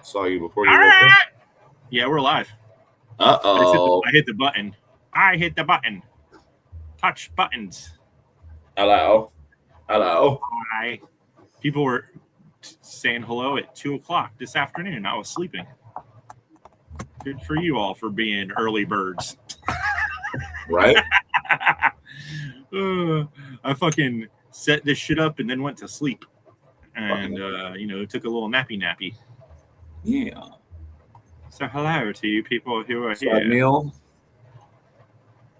Saw you before you woke up. Yeah, we're live. Uh-oh. I hit the button. I hit the button. Touch buttons. Hello. Hi. People were saying hello at 2:00 this afternoon. I was sleeping. Good for you all for being early birds. Right? I fucking set this shit up and then went to sleep. And, took a little nappy. Yeah. So hello to you people who are here. Neil?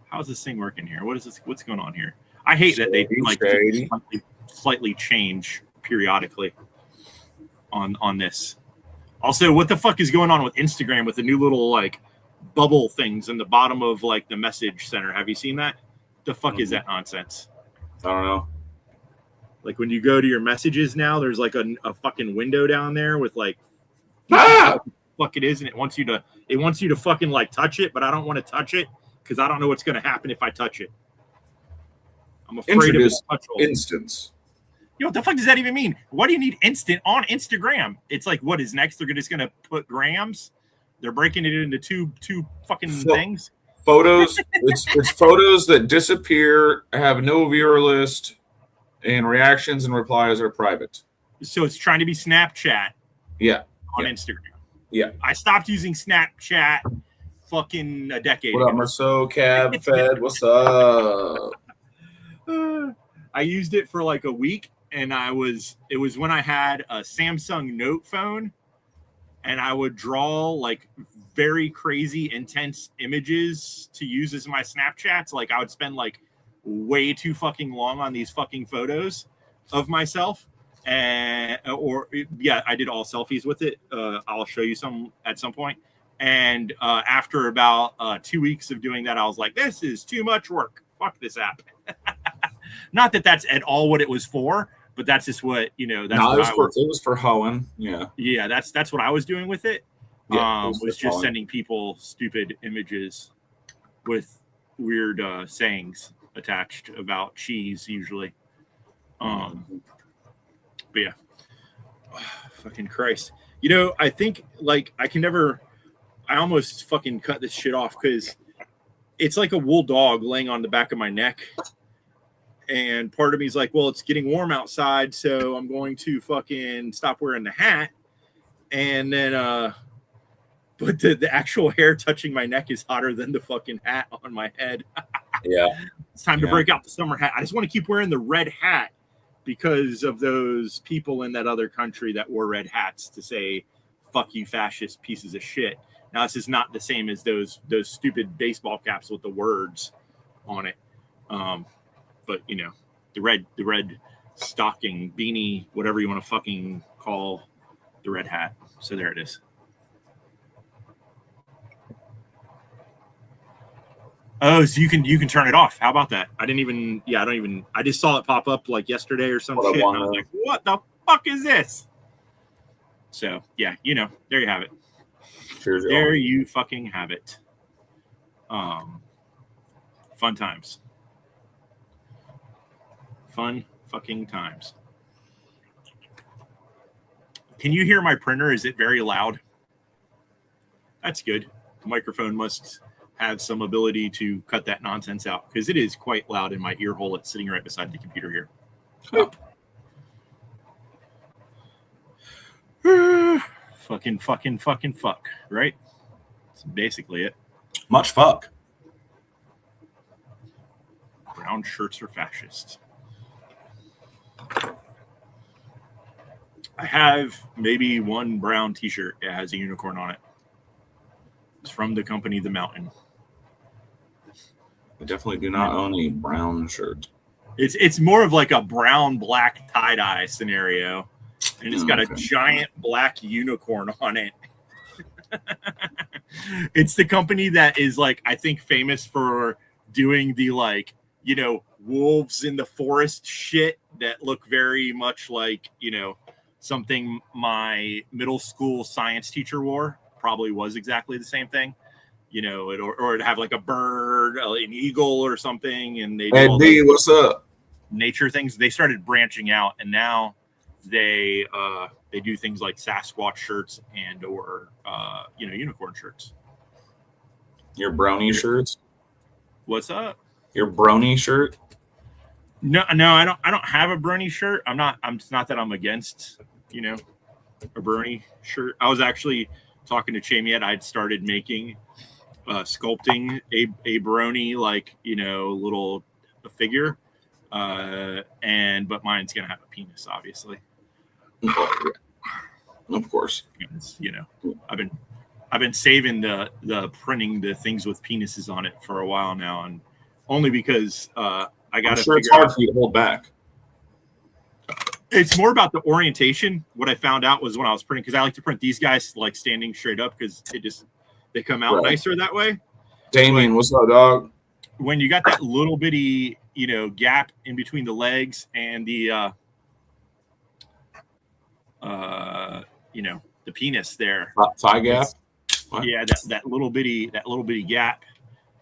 How's this thing working here? What is this? What's going on here? I hate that they slightly change periodically on this. Also, what the fuck is going on with Instagram with the new little like bubble things in the bottom of like the message center? Have you seen that? The fuck is that nonsense? I don't know. Like when you go to your messages now, there's like a fucking window down there with like what the fuck it is, and it wants you to fucking like touch it, but I don't want to touch it because I don't know what's going to happen if I touch it. I'm afraid of its touch hole. Instance. What the fuck does that even mean? Why do you need instant on Instagram? It's like, what is next? They're just going to put grams. They're breaking it into two fucking things. Photos. it's photos that disappear, have no viewer list, and reactions and replies are private. So it's trying to be Snapchat. Yeah. On Instagram. Yeah. I stopped using Snapchat fucking a decade ago. What up, Marceau? Cab Fed? What's up? I used it for like a week, and it was when I had a Samsung Note phone, and I would draw like very crazy intense images to use as my Snapchats. Like I would spend like way too fucking long on these fucking photos of myself. I did all selfies with it. I'll show you some at some point. And after about 2 weeks of doing that, I was like, this is too much work. Fuck this app. Not that that's at all what it was for, but that's just what, it was for hoeing. Yeah. Yeah, that's what I was doing with it. Yeah, was just sending people stupid images with weird sayings attached about cheese usually. But yeah. Oh, fucking Christ. I think like I almost fucking cut this shit off because it's like a wool dog laying on the back of my neck. And part of me is like, well, it's getting warm outside, so I'm going to fucking stop wearing the hat. And then, but the actual hair touching my neck is hotter than the fucking hat on my head. Yeah. It's time to break out the summer hat. I just want to keep wearing the red hat because of those people in that other country that wore red hats to say, fuck you, fascist pieces of shit. Now, this is not the same as those stupid baseball caps with the words on it. But the red stocking, beanie, whatever you want to fucking call the red hat. So there it is. Oh, so you can turn it off. How about that? I just saw it pop up like yesterday or some shit. And I was like, what the fuck is this? So yeah, there you have it. Cheers, there you fucking have it. Fun times. Fun fucking times. Can you hear my printer? Is it very loud? That's good. The microphone must have some ability to cut that nonsense out because it is quite loud in my ear hole. It's sitting right beside the computer here. Fucking fuck, right? That's basically it. Much fuck. Brown shirts are fascist. I have maybe one brown t-shirt. It has a unicorn on it. It's from the company The Mountain. I definitely do not own a brown shirt. It's more of like a brown black tie-dye scenario. And it's got a giant black unicorn on it. It's the company that is like, I think, famous for doing the like, wolves in the forest shit that look very much like, something my middle school science teacher wore. Probably was exactly the same thing. Or it'd have like a bird, an eagle or something. And they do D, what's up? Nature things. They started branching out, and now they they do things like Sasquatch shirts and or unicorn shirts. Your brony shirts. What's up? Your brony shirt. No, I don't have a brony shirt. It's not that I'm against, a brony shirt. I was actually talking to Chamiette. I'd started making, sculpting a brony, little figure. But mine's going to have a penis, obviously. Of course. Because, I've been saving the printing the things with penises on it for a while now. And only because, I got to sure it's hard for you to hold back. It's more about the orientation. What I found out was when I was printing, because I like to print these guys like standing straight up because they come out nicer that way. Damien, what's up, dog? When you got that little bitty, gap in between the legs and the penis there. Thigh gap. Yeah, that little bitty gap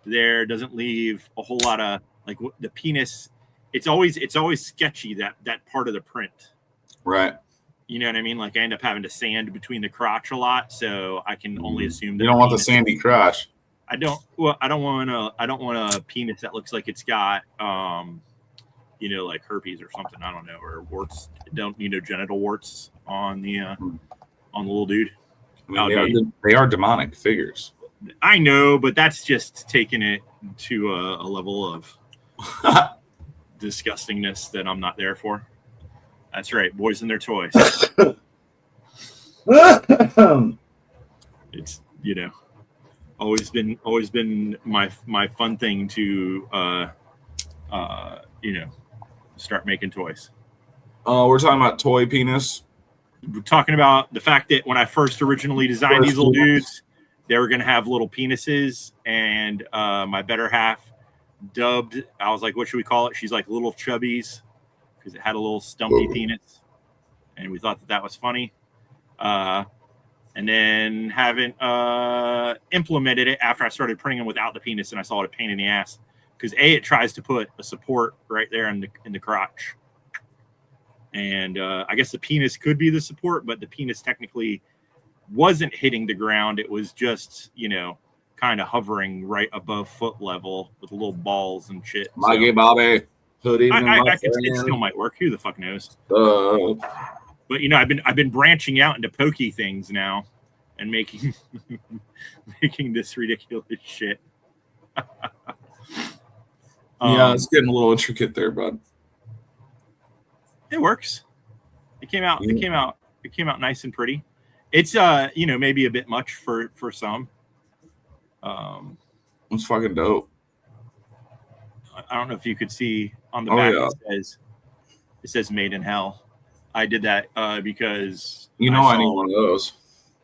there doesn't leave a whole lot of the penis. It's always sketchy that part of the print. Right. You know what I mean? Like I end up having to sand between the crotch a lot, so I can only assume that you don't want the sandy crotch. I don't want a penis that looks like it's got like herpes or something. I don't know, or warts. Don't genital warts on the little dude. I mean, they are demonic figures. I know, but that's just taking it to a level of disgustingness that I'm not there for. That's right, boys and their toys. It's always been my fun thing to start making toys. We're talking about toy penis. We're talking about the fact that when I first originally designed these little dudes, they were going to have little penises, and my better half dubbed. I was like, "What should we call it?" She's like, "Little chubbies," because it had a little stumpy penis, and we thought that was funny. And then haven't implemented it after I started printing them without the penis, and I saw it a pain in the ass because it tries to put a support right there in the crotch, and I guess the penis could be the support, but the penis technically wasn't hitting the ground. It was just kind of hovering right above foot level with little balls and shit. Maggie Bobby hoodie. It still might work. Who the fuck knows? But I've been branching out into pokey things now and making this ridiculous shit. Yeah, it's getting a little intricate there, bud. It works. It came out nice and pretty. It's maybe a bit much for some. It's fucking dope. I don't know if you could see on the back. Yeah. It says "Made in Hell." I did that because I need one of those.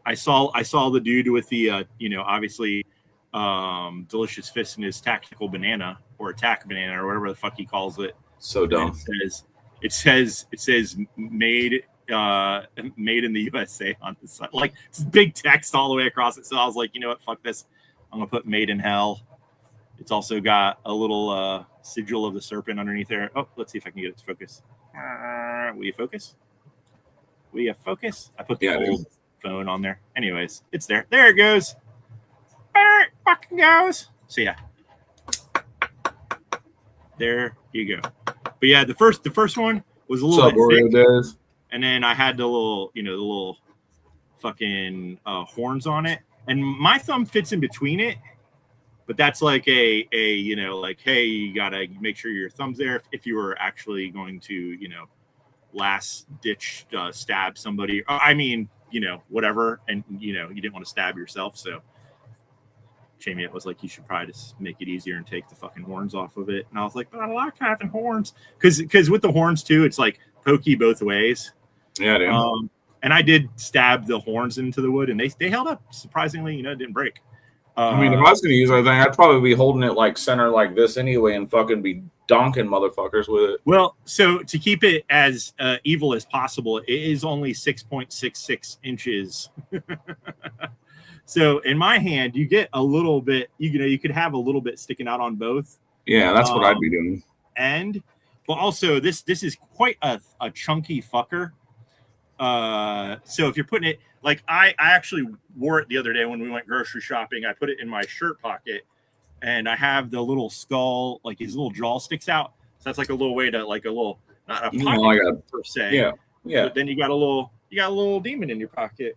I saw the dude with the obviously delicious fist in his tactical banana or attack banana or whatever the fuck he calls it. So dumb. It says made in the USA on the side. Like it's big text all the way across it. So I was like, you know what, fuck this. I'm gonna put "Made in Hell." It's also got a little sigil of the serpent underneath there. Oh, let's see if I can get it to focus. Will you focus? I put the old phone on there. Anyways, it's there. There it goes. There it fucking goes. So yeah. There you go. But yeah, the first one was a little bit thick. And then I had the little fucking horns on it. And my thumb fits in between it. But that's like hey, you gotta make sure your thumb's there if you were actually going to, last ditch stab somebody. I mean, whatever, and you didn't want to stab yourself, so Chamiette was like, you should probably just make it easier and take the fucking horns off of it. And I was like, but I like having horns because with the horns too, it's like pokey both ways. Yeah, dude. And I did stab the horns into the wood, and they held up surprisingly. It didn't break. I mean, if I was going to use anything, I'd probably be holding it like center like this anyway and fucking be donking motherfuckers with it. Well, so to keep it as evil as possible, it is only 6.66 inches. So in my hand, you get a little bit, you could have a little bit sticking out on both. Yeah, that's what I'd be doing. But also, this is quite a chunky fucker. So if you're putting it, like I actually wore it the other day when we went grocery shopping. I put it in my shirt pocket, and I have the little skull, like his little jaw sticks out. So that's like a little way to like a little, not a pocket like a, per se. yeah, yeah. But then you got a little demon in your pocket.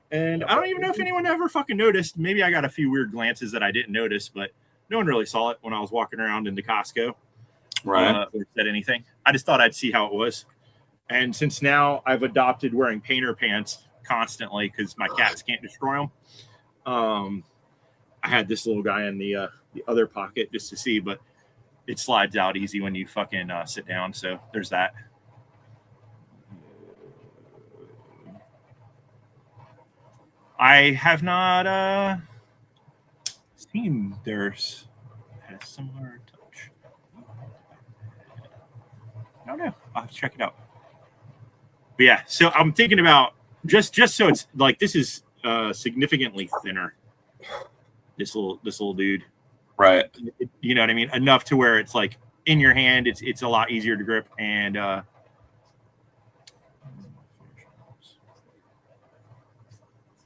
And I don't even know if anyone ever fucking noticed. Maybe I got a few weird glances that I didn't notice, but no one really saw it when I was walking around into Costco. Right. Or said anything. I just thought I'd see how it was. And since now I've adopted wearing painter pants constantly because my cats can't destroy them. I had this little guy in the other pocket just to see, but it slides out easy when you fucking sit down. So there's that. I have not seen theirs has similar touch. I don't know. I'll have to check it out. But yeah, so I'm thinking about just so it's like this is significantly thinner. This little dude. Right. You know what I mean? Enough to where it's like in your hand, it's a lot easier to grip. And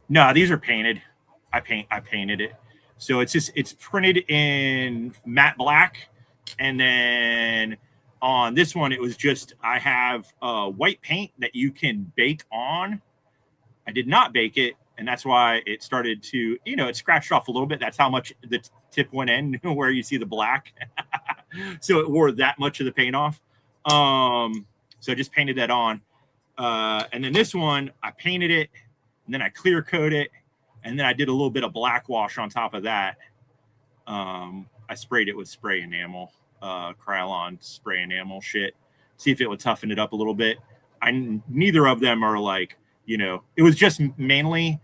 no, these are painted. I painted it. So it's printed in matte black. And then on this one, it was just I have white paint that you can bake on. I did not bake it. And that's why it started to, it scratched off a little bit. That's how much the tip went in, where you see the black. So it wore that much of the paint off. So I just painted that on. And then this one, I painted it, and then I clear coat it, and then I did a little bit of black wash on top of that. I sprayed it with spray enamel, Krylon spray enamel shit. See if it would toughen it up a little bit. Neither of them are like, it was just mainly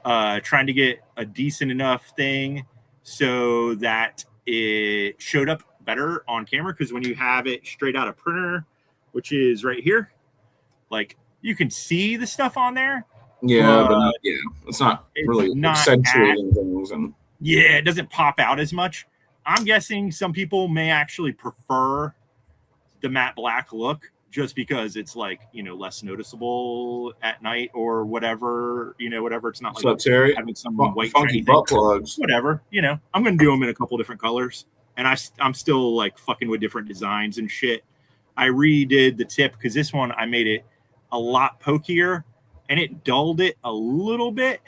trying to get a decent enough thing so that it showed up better on camera. Because when you have it straight out of printer, which is right here, like you can see the stuff on there. Yeah, but it's not really accentuating things. And yeah, it doesn't pop out as much. I'm guessing some people may actually prefer the matte black look just because it's like, less noticeable at night or whatever, whatever. It's not like what's up, Terry? Having some white funky butt plugs. Whatever, I'm going to do them in a couple different colors. And I'm still like fucking with different designs and shit. I redid the tip because this one, I made it a lot pokier and it dulled it a little bit.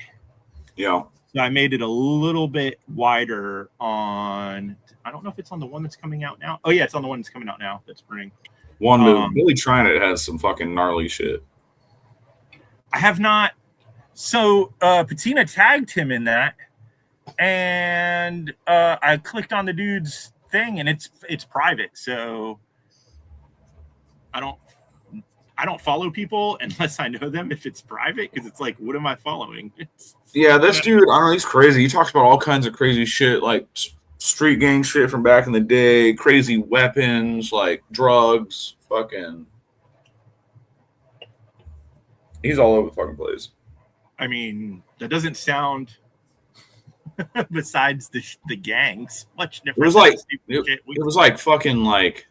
Yeah. So I made it a little bit wider on, I don't know if it's on the one that's coming out now. Oh yeah, it's on the one that's coming out now. That's printing. One move. Really trying it has some fucking gnarly shit. I have not. So Patina tagged him in that, and I clicked on the dude's thing, and it's private. So I don't follow people unless I know them if it's private, because it's like, what am I following? Yeah, this dude, I don't know, he's crazy. He talks about all kinds of crazy shit, like street gang shit from back in the day, crazy weapons, like drugs, fucking. He's all over the fucking place. I mean, that doesn't sound, besides the gangs, much different. It was like fucking like,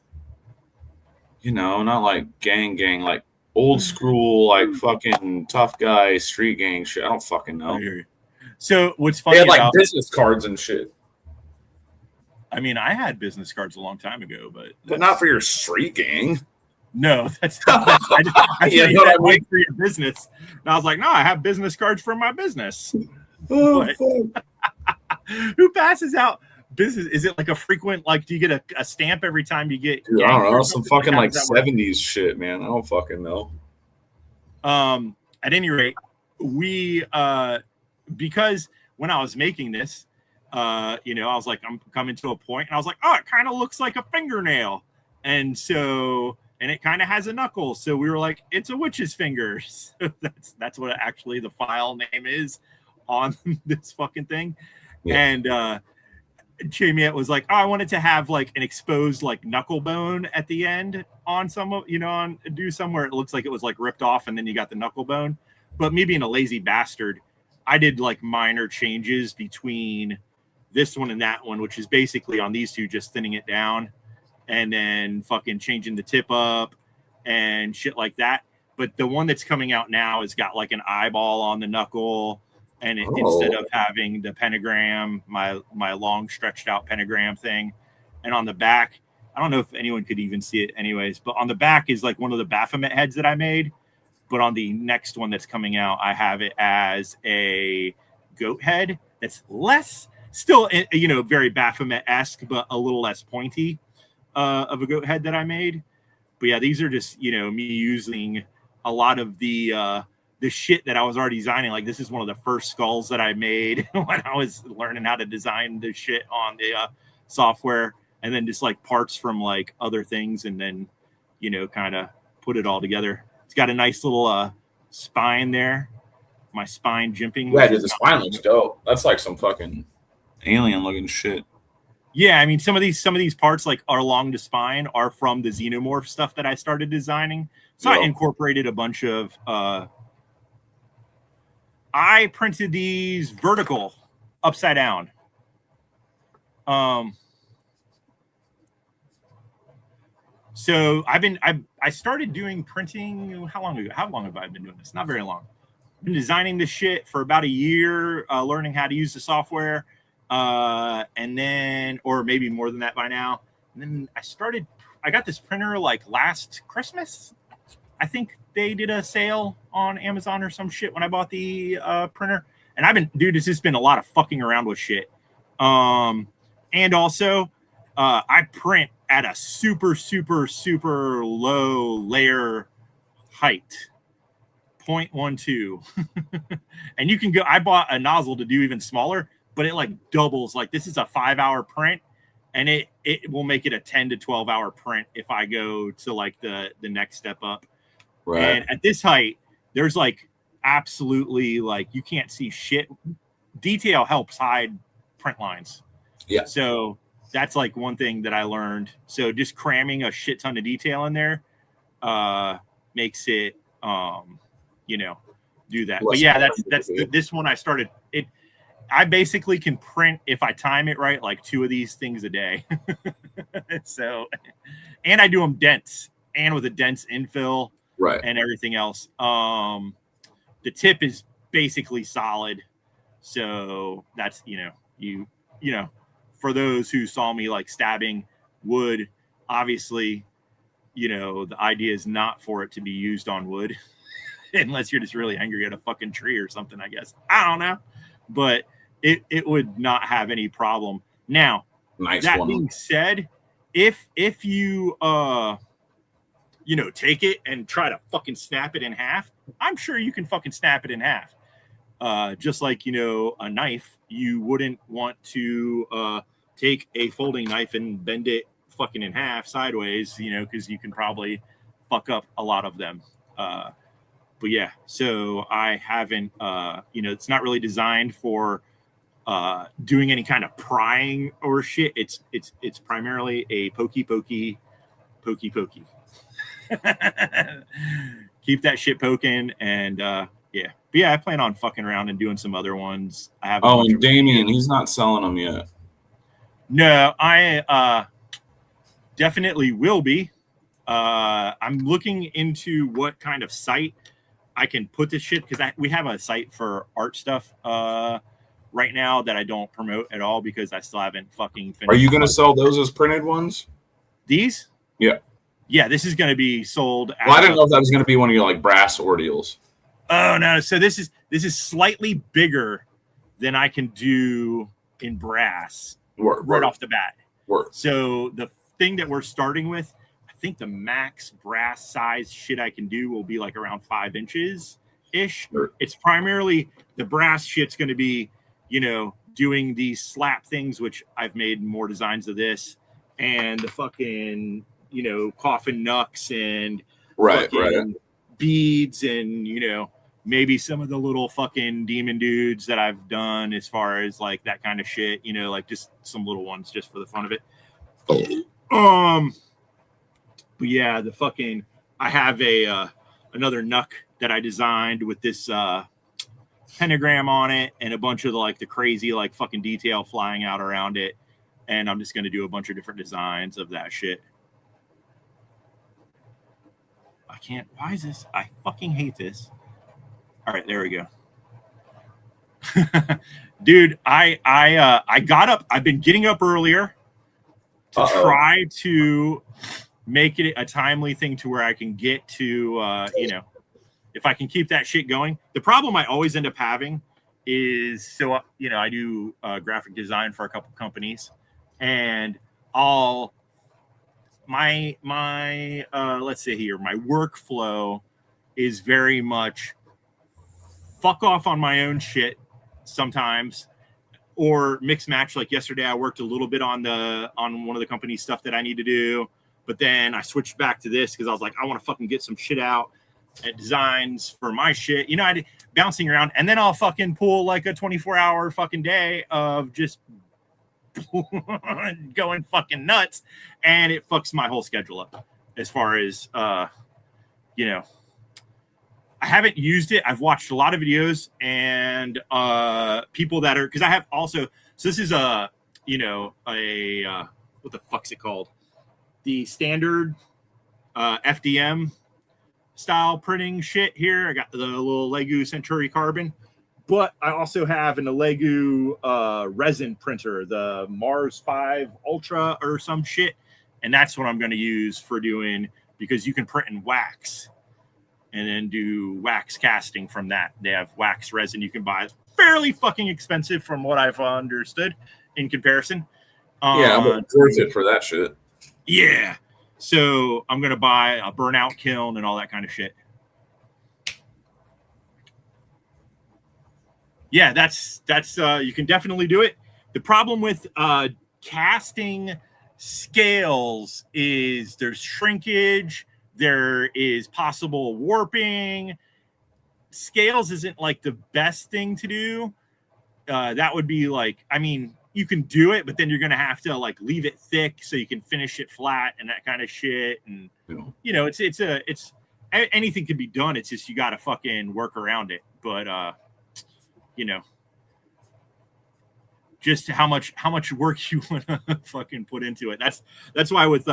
not like gang, like old school, like fucking tough guy street gang shit. I don't fucking know. So what's funny they had like about business cards and shit. I mean, I had business cards a long time ago, but not for your street gang. No, that's I wait for your business. And I was like, no, I have business cards for my business. Who passes out business? Is it like a frequent, like, do you get a stamp every time you get? Dude, I don't know. Some fucking like 70s shit, man. I don't fucking know. At any rate, we because when I was making this, I was like, I'm coming to a point, and I was like, oh, it kind of looks like a fingernail, and it kind of has a knuckle, so we were like, it's a witch's finger. So that's what actually the file name is on this fucking thing. Yeah. And Chamiette was like, oh, I wanted to have like an exposed like knuckle bone at the end on some of, on do somewhere it looks like it was like ripped off, and then you got the knuckle bone. But me being a lazy bastard, I did like minor changes between this one and that one, which is basically on these two, just thinning it down and then fucking changing the tip up and shit like that. But the one that's coming out now has got like an eyeball on the knuckle, and instead of having the pentagram, my long stretched out pentagram thing, and on the back, I don't know if anyone could even see it anyways, but on the back is like one of the Baphomet heads that I made. But on the next one that's coming out, I have it as a goat head that's less, still, very Baphomet-esque, but a little less pointy of a goat head that I made. But yeah, these are just, me using a lot of the shit that I was already designing. Like, this is one of the first skulls that I made when I was learning how to design the shit on the software, and then just like parts from like other things, and then, kind of put it all together. It's got a nice little spine there. My spine jimping. Yeah, dude, the spine looks dope. That's like some fucking alien looking shit. Yeah, I mean, some of these parts like are along the spine are from the xenomorph stuff that I started designing. So I incorporated a bunch of I printed these vertical upside down. So I started doing printing. How long ago? How long have I been doing this? Not very long. I've been designing this shit for about a year, learning how to use the software, and then, or maybe more than that by now. And then I got this printer like last Christmas. I think they did a sale on Amazon or some shit when I bought the printer. And it's just been a lot of fucking around with shit. And also, I print at a super, super, super low layer height, 0.12. And you can go, I bought a nozzle to do even smaller, but it like doubles. Like, this is a 5-hour print, and it will make it a 10 to 12-hour print if I go to like the next step up. Right. And at this height, there's like absolutely like you can't see shit. Detail helps hide print lines. Yeah. So that's like one thing that I learned. So just cramming a shit ton of detail in there makes it do that. But yeah, that's this one I started it. I basically can print, if I time it right, like 2 of these things a day. So, and I do them dense and with a dense infill, right, and everything else. The tip is basically solid. So that's, for those who saw me like stabbing wood, obviously, the idea is not for it to be used on wood unless you're just really angry at a fucking tree or something, I guess. I don't know. But it would not have any problem. Now, that being said, if you take it and try to fucking snap it in half, I'm sure you can fucking snap it in half. Just like, a knife, you wouldn't want to take a folding knife and bend it fucking in half sideways, because you can probably fuck up a lot of them. But yeah, so I haven't, it's not really designed for doing any kind of prying or shit. It's primarily a pokey. Keep that shit poking, and yeah. But yeah, I plan on fucking around and doing some other ones. I have. And Damien, he's not selling them yet. No, I definitely will be. I'm looking into what kind of site I can put this shit, because we have a site for art stuff right now that I don't promote at all because I still haven't fucking finished. Are you going to sell those as printed ones? These? Yeah. Yeah, this is going to be sold. Well, I didn't know if that was going to be one of your like brass ordeals. Oh no! So this is slightly bigger than I can do in brass right off the bat. So the thing that we're starting with, I think the max brass size shit I can do will be like around 5 inches ish. Sure. It's primarily the brass shit's going to be, doing these slap things, which I've made more designs of this, and the fucking, coffin knucks and right beads, and maybe some of the little fucking demon dudes that I've done as far as like that kind of shit, like just some little ones just for the fun of it. But yeah, the fucking, I have another knuck that I designed with this pentagram on it and a bunch of the crazy like fucking detail flying out around it, and I'm just going to do a bunch of different designs of that shit. I can't. Why is this? I fucking hate this. All right, there we go. Dude, I got up. I've been getting up earlier to try to make it a timely thing to where I can get to, if I can keep that shit going. The problem I always end up having is, so, I do graphic design for a couple companies, and let's say here, my workflow is very much fuck off on my own shit sometimes, or mix match. Like yesterday, I worked a little bit on one of the company's stuff that I need to do, but then I switched back to this because I was like, I want to fucking get some shit out at designs for my shit. I did bouncing around, and then I'll fucking pull like a 24-hour fucking day of just going fucking nuts, and it fucks my whole schedule up as far as I haven't used it. I've watched a lot of videos and people that are, because I have also, so this is what the fuck's it called? The standard FDM style printing shit here. I got the little Legu Centauri Carbon, but I also have an Legu resin printer, the Mars 5 Ultra or some shit. And that's what I'm going to use for doing, because you can print in wax and then do wax casting from that. They have wax resin you can buy. It's fairly fucking expensive from what I've understood in comparison. Yeah, but it's worth it for that shit. Yeah. So I'm going to buy a burnout kiln and all that kind of shit. Yeah, that's you can definitely do it. The problem with casting scales is there's shrinkage, there is possible warping. Scales isn't like the best thing to do. That would be like, I mean, you can do it, but then you're going to have to like leave it thick so you can finish it flat and that kind of shit. And it's anything can be done. It's just, you got to fucking work around it. But, just how much work you want to fucking put into it. That's why with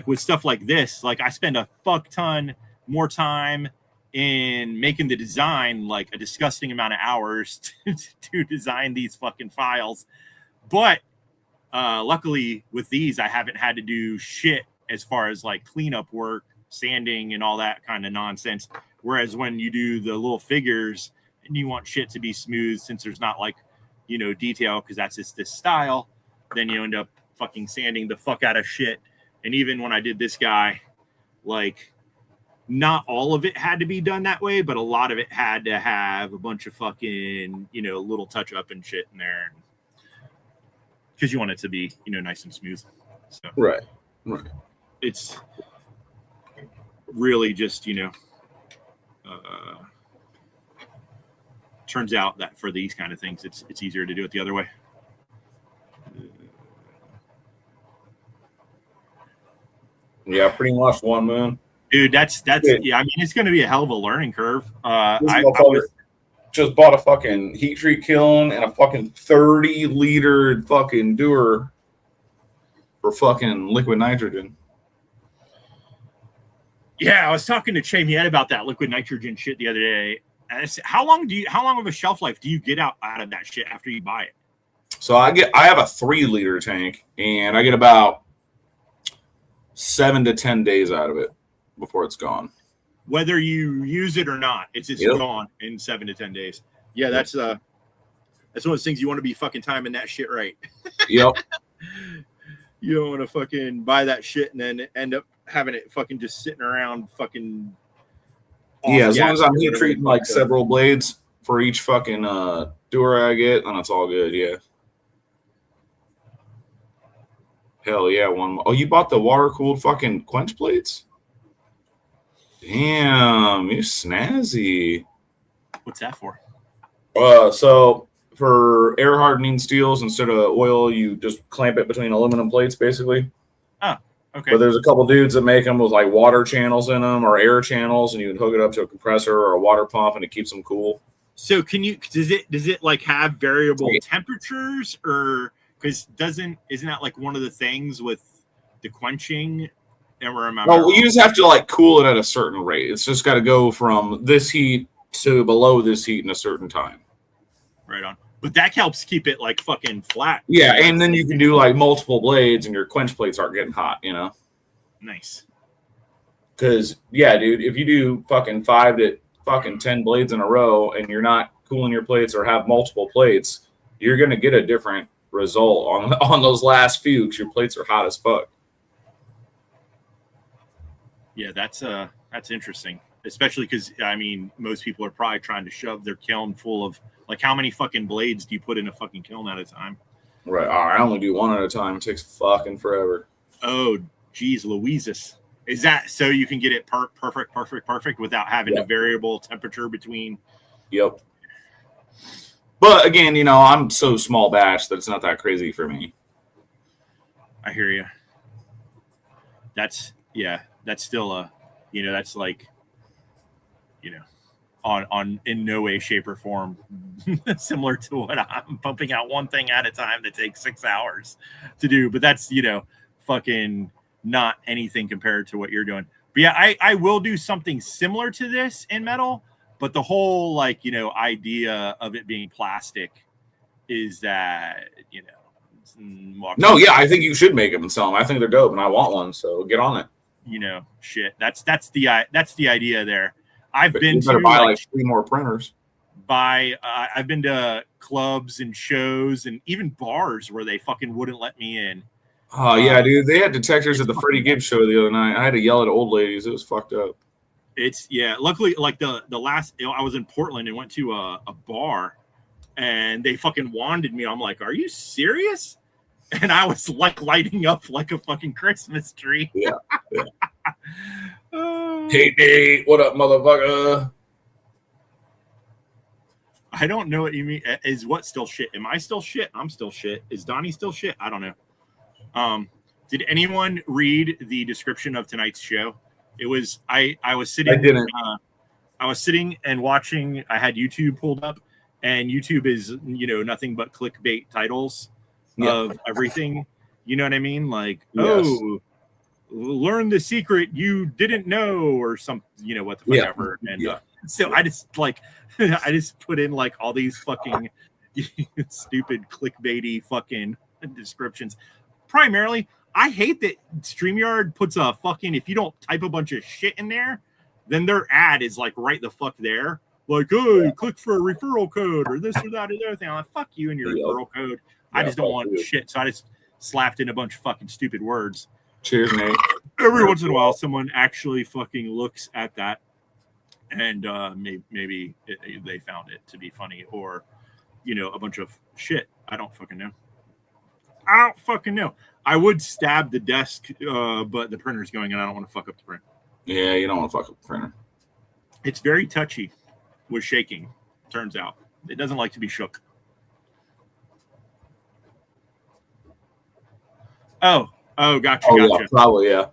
with stuff like this, like I spend a fuck ton more time in making the design, like a disgusting amount of hours to design these fucking files. But luckily with these, I haven't had to do shit as far as like cleanup work, sanding and all that kind of nonsense. Whereas when you do the little figures and you want shit to be smooth, since there's not like, detail, because that's just this style, then you end up fucking sanding the fuck out of shit. And even when I did this guy, like, not all of it had to be done that way, but a lot of it had to have a bunch of fucking, little touch up and shit in there, because you want it to be, nice and smooth. So, right. It's really just, turns out that for these kind of things, it's easier to do it the other way. Yeah, pretty much one moon. Dude, that's yeah. I mean, it's going to be a hell of a learning curve. I just bought a fucking heat treat kiln and a fucking 30-liter fucking doer for fucking liquid nitrogen. Yeah, I was talking to Che Miet about that liquid nitrogen shit the other day. How long of a shelf life do you get out of that shit after you buy it? So I have a 3-liter tank, and I get about 7 to 10 days out of it before it's gone. Whether you use it or not, it's just gone in 7 to 10 days. Yeah, that's one of those things you want to be fucking timing that shit right. Yep. You don't want to fucking buy that shit and then end up having it fucking just sitting around fucking. Yeah, as long as I'm heat treating like several blades for each fucking doer I get, then it's all good. Yeah. Hell yeah, one more. Oh, you bought the water cooled fucking quench plates? Damn, you snazzy. What's that for? So for air hardening steels, instead of oil, you just clamp it between aluminum plates, basically. Oh, okay. But there's a couple dudes that make them with like water channels in them or air channels, and you can hook it up to a compressor or a water pump, and it keeps them cool. So does it like have variable temperatures, or because isn't that like one of the things with the quenching remember. Well, you just have to like cool it at a certain rate. It's just got to go from this heat to below this heat in a certain time. Right on. But that helps keep it like fucking flat. Yeah, and then you can do like multiple blades, and your quench plates aren't getting hot. You know. Nice. Because yeah, dude, if you do fucking 5 to fucking 10 blades in a row, and you're not cooling your plates or have multiple plates, you're gonna get a different result on those last few because your plates are hot as fuck. Yeah, that's interesting, especially because I mean most people are probably trying to shove their kiln full of like how many fucking blades do you put in a fucking kiln at a time? Right. I only do one at a time. It takes fucking forever. Oh, geez, Louises. Is that so you can get it perfect without having a variable temperature between? Yep. But again, you know, I'm so small batch that it's not that crazy for me. I hear you. That's still a, you know, that's like, you know, on in no way, shape, or form similar to what I'm pumping out one thing at a time that takes 6 hours to do. But that's, you know, fucking not anything compared to what you're doing. But yeah, I will do something similar to this in metal, but the whole like, you know, idea of it being plastic is that, you know, no, yeah, I think you should make them and sell them. I think they're dope, and I want one. So get on it. You know, shit. That's the idea there. I've But been you better to buy like 3 more printers. I've been to clubs and shows and even bars where they fucking wouldn't let me in. Oh yeah, dude. They had detectors at the Freddie Gibbs show the other night. I had to yell at old ladies. It was fucked up. It's luckily like the last, you know, I was in Portland and went to a bar and they fucking wanded me. I'm like, are you serious? And I was like lighting up like a fucking Christmas tree. Yeah. Hey, Nate, what up, motherfucker? I don't know what you mean. Is what still shit? Am I still shit? I'm still shit. Is Donnie still shit? I don't know. Did anyone read the description of tonight's show? It was I was sitting. I didn't. I was sitting and watching. I had YouTube pulled up, and YouTube is, you know, nothing but clickbait titles of everything. You know what I mean? Like, oh, learn the secret you didn't know, or some, you know, what the fuck ever. And so I just like, I just put in like all these fucking stupid clickbaity fucking descriptions. Primarily, I hate that StreamYard puts a fucking, if you don't type a bunch of shit in there, then their ad is like right the fuck there. Like, oh, click for a referral code or this or that or the other thing. I'm like, fuck you and your referral code. I just don't want shit. So I just slapped in a bunch of fucking stupid words. Cheers, Nate. Every once in a while, someone actually fucking looks at that and maybe they found it to be funny, or, you know, a bunch of shit. I don't fucking know. I would stab the desk, but the printer's going and I don't want to fuck up the print. Yeah, you don't want to fuck up the printer. It's very touchy with shaking, turns out. It doesn't like to be shook. Oh, gotcha. Yeah, probably, yeah.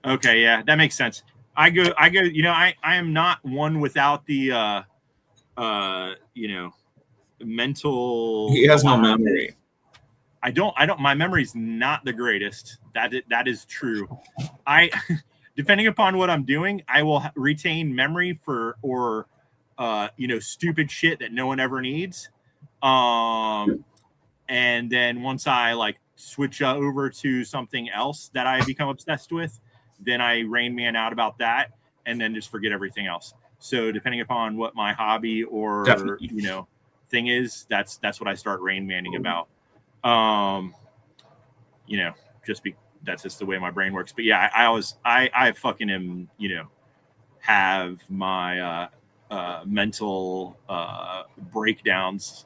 Okay, yeah, that makes sense. I go, you know, I am not one without the you know, mental. He has no memory. I don't my memory's not the greatest. That is true. Depending upon what I'm doing, I will retain memory for, or you know, stupid shit that no one ever needs. And then once I like switch over to something else that I become obsessed with, then I Rain Man out about that and then just forget everything else. So depending upon what my hobby or you know thing is, that's what I start Rain Manning about. You know, that's just the way my brain works. But yeah, I fucking am, you know, have my mental breakdowns.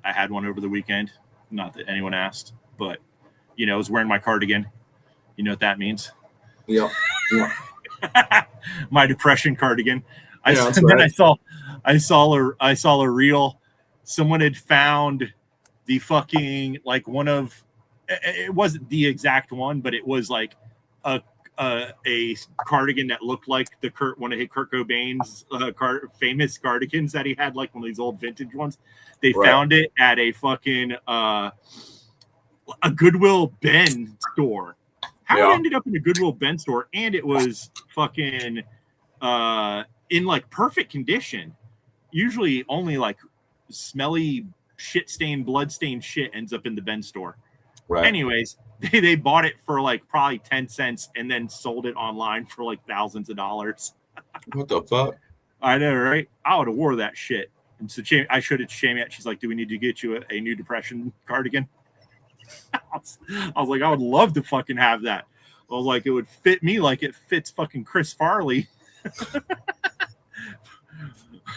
I had one over the weekend, not that anyone asked, but, you know, I was wearing my cardigan. You know what that means? Yeah. My depression cardigan. Right. Then I saw a reel. Someone had found the fucking, like, one of, it wasn't the exact one, but it was like a cardigan that looked like one of Kurt Cobain's famous cardigans that he had, like one of these old vintage ones. They found it at a fucking a Goodwill Bend store, How it ended up in a Goodwill Bend store, and it was fucking in like perfect condition. Usually only like smelly shit stained, blood stained shit ends up in the Bend store. Right. Anyways, they bought it for like probably 10 cents and then sold it online for like thousands of dollars. What the fuck? I know, right? I would have wore that shit. And so I showed it to Jamie. She's like, "Do we need to get you a new depression cardigan?" I was like, I would love to fucking have that. I was like, it would fit me like it fits fucking Chris Farley.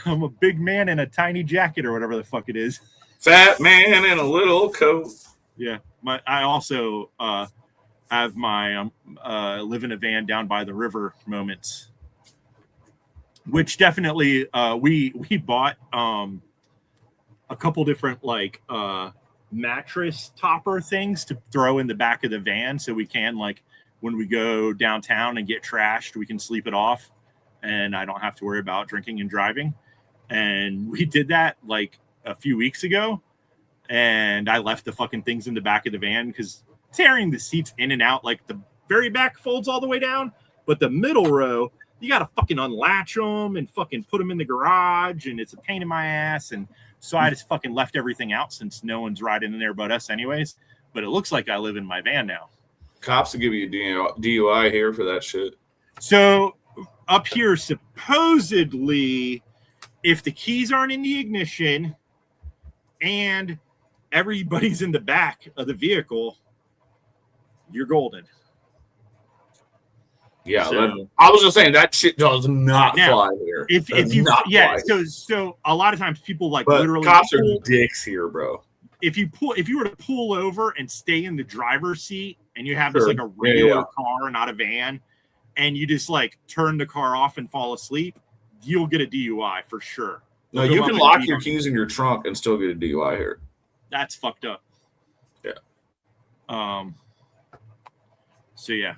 I'm a big man in a tiny jacket or whatever the fuck it is. Fat man in a little coat. Yeah. I also have my live in a van down by the river moments, which definitely we bought a couple different like mattress topper things to throw in the back of the van so we can, like, when we go downtown and get trashed, we can sleep it off and I don't have to worry about drinking and driving. And we did that like a few weeks ago, and I left the fucking things in the back of the van because tearing the seats in and out, like the very back folds all the way down, but the middle row, you got to fucking unlatch them and fucking put them in the garage, and it's a pain in my ass. And so I just fucking left everything out since no one's riding in there but us anyways. But it looks like I live in my van now. Cops will give you a DUI here for that shit. So up here, supposedly, if the keys aren't in the ignition and everybody's in the back of the vehicle, you're golden. Yeah, so, I was just saying that shit does not fly here. If you, yeah, so a lot of times people like literally cops are dicks here, bro. If you were to pull over and stay in the driver's seat, and you have this like a regular car, not a van, and you just like turn the car off and fall asleep, you'll get a DUI for sure. No, you can lock your keys in your trunk and still get a DUI here. That's fucked up. Yeah. So yeah.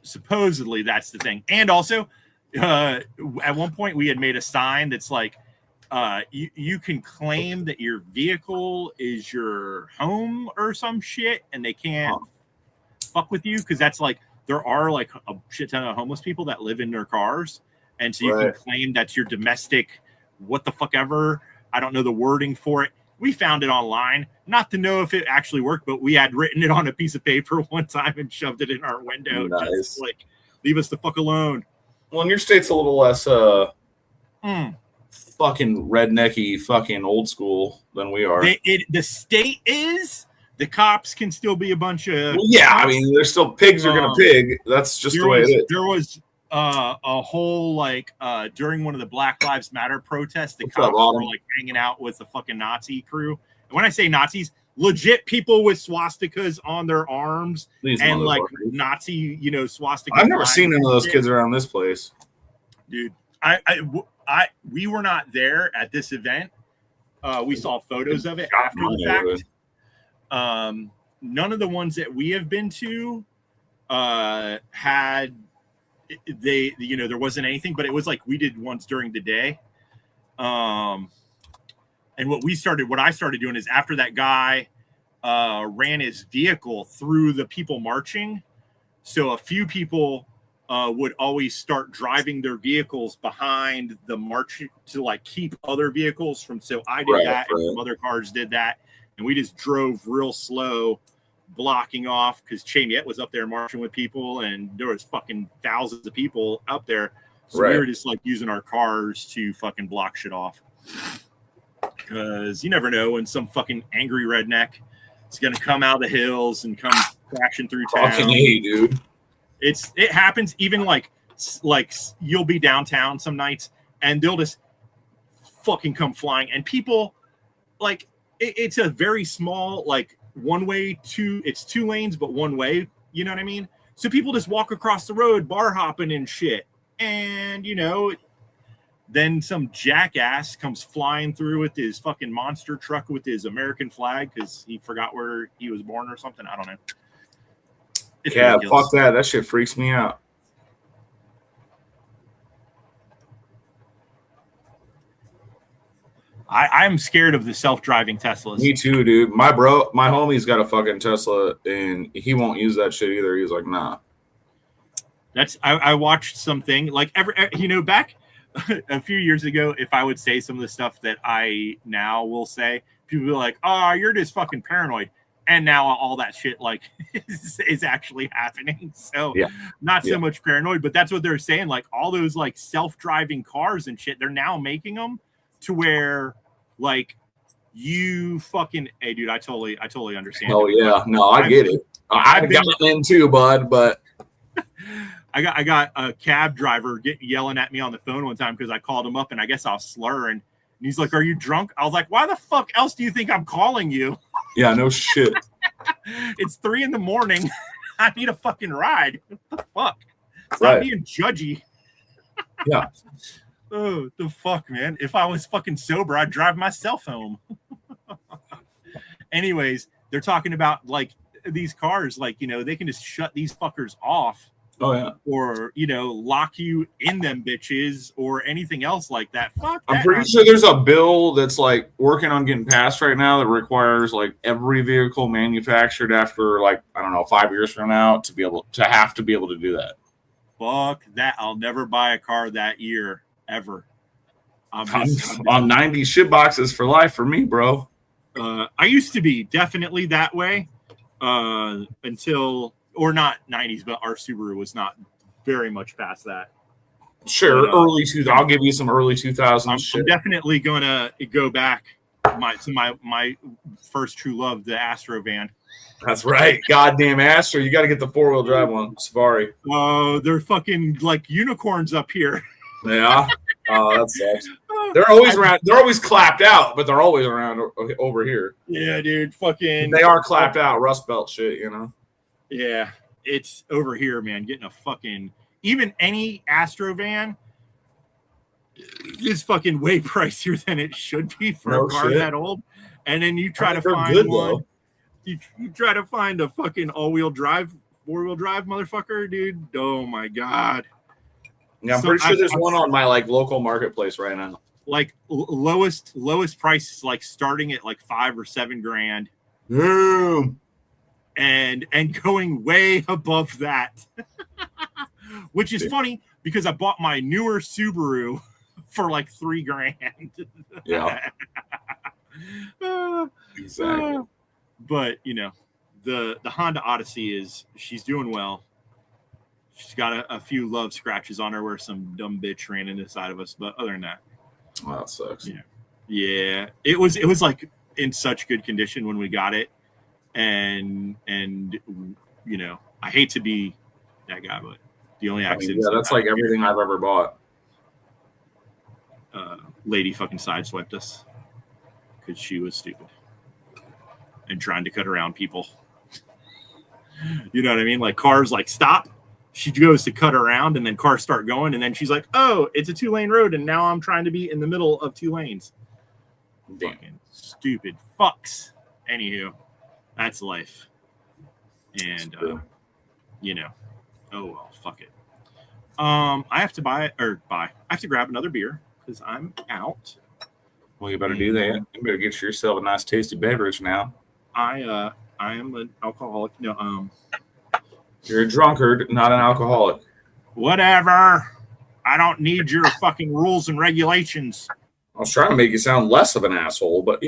Supposedly that's the thing. And also, at one point we had made a sign that's like, you can claim that your vehicle is your home or some shit, and they can't fuck with you, because that's like, there are like a shit ton of homeless people that live in their cars, and so you can claim that's your domestic what the fuck ever. I don't know the wording for it. We found it online, not to know if it actually worked, but we had written it on a piece of paper one time and shoved it in our window. Nice. Just like, leave us the fuck alone. Well, and your state's a little less fucking rednecky, fucking old school than we are. The state is. The cops can still be a bunch of. Well, yeah, I mean, there's still pigs are gonna pig. That's just the way it is. There was a whole like during one of the Black Lives Matter protests, the cops were like hanging out with the fucking Nazi crew. And when I say Nazis, legit people with swastikas on their arms and like Nazi, swastika. I've never seen any of those kids around this place, dude. We were not there at this event. We saw photos of it after the fact. None of the ones that we have been to had there wasn't anything, but it was like we did once during the day. And what I started doing is after that guy ran his vehicle through the people marching, so a few people would always start driving their vehicles behind the march to like keep other vehicles from. So I did that, and some other cars did that, and we just drove real slow, blocking off, because Chamiette was up there marching with people, and there was fucking thousands of people up there. So we were just like using our cars to fucking block shit off, because you never know when some fucking angry redneck is gonna come out of the hills and come crashing through town. Fucking A, dude. It happens even like you'll be downtown some nights and they'll just fucking come flying, and people like it's a very small like it's 2 lanes but one way, you know what I mean? So people just walk across the road bar hopping and shit, and then some jackass comes flying through with his fucking monster truck with his American flag because he forgot where he was born or something. I don't know. Yeah, fuck that. That shit freaks me out. I'm scared of the self-driving Teslas. Me too, dude. My homie's got a fucking Tesla, and he won't use that shit either. He's like, nah. I watched something like back a few years ago, if I would say some of the stuff that I now will say, people will be like, oh, you're just fucking paranoid. And now all that shit like is actually happening. So not so much paranoid, but that's what they're saying. Like all those like self-driving cars and shit, they're now making them to where like you fucking, hey dude, I totally understand. Oh yeah, no, I get it. I've got in too, bud, but I got a cab driver yelling at me on the phone one time because I called him up and I guess I was slurring. And he's like, "Are you drunk?" I was like, "Why the fuck else do you think I'm calling you?" Yeah, no shit. It's 3 a.m. I need a fucking ride. What the fuck? Stop being judgy. Yeah. Oh, the fuck, man. If I was fucking sober, I'd drive myself home. Anyways, they're talking about like these cars, like, they can just shut these fuckers off. Oh yeah. Or, lock you in them bitches or anything else like that. Fuck that. I'm pretty sure there's a bill that's like working on getting passed right now that requires like every vehicle manufactured after like, I don't know, 5 years from now to be able to do that. Fuck that. I'll never buy a car that year ever. I'm on 90 shit boxes for life for me, bro. I used to be definitely that way until, or not 90s, but our Subaru was not very much past that. Sure, but, early 2000s. I'll give you some early 2000s shit. I'm definitely gonna go back to my first true love, the Astro van. That's right, goddamn Astro. You got to get the 4-wheel drive one, Safari. Oh, they're fucking like unicorns up here. Yeah. Oh, that sucks. They're always around. They're always clapped out, but they're always around over here. Yeah, dude. Fucking. They are clapped out, Rust Belt shit, Yeah, it's over here, man. Getting a fucking any Astro van is fucking way pricier than it should be for a car that old. And then you try to find one. You try to find a fucking all-wheel drive, 4-wheel drive motherfucker, dude. Oh my god. Yeah, I'm pretty sure there's one on my like local marketplace right now. Like lowest price is like starting at like $5 or $7 grand. And going way above that. Which is funny because I bought my newer Subaru for like $3 grand. Yeah. Exactly. But the Honda Odyssey she's doing well. She's got a few love scratches on her where some dumb bitch ran into the side of us. But other than that, oh, that sucks. Yeah. It was like in such good condition when we got it, and I hate to be that guy, but the only accident. Yeah, that's like everything I've ever bought. Lady fucking sideswiped us because she was stupid and trying to cut around people. You know what I mean? Like cars like stop. She goes to cut around and then cars start going. And then she's like, oh, it's a 2-lane road. And now I'm trying to be in the middle of 2 lanes. Damn. Fucking stupid fucks. Anywho, that's life. And, oh, well, fuck it. I have to I have to grab another beer because I'm out. Well, you better do that. You better get yourself a nice tasty beverage now. I am an alcoholic. No, you're a drunkard, not an alcoholic. Whatever. I don't need your fucking rules and regulations. I was trying to make you sound less of an asshole, but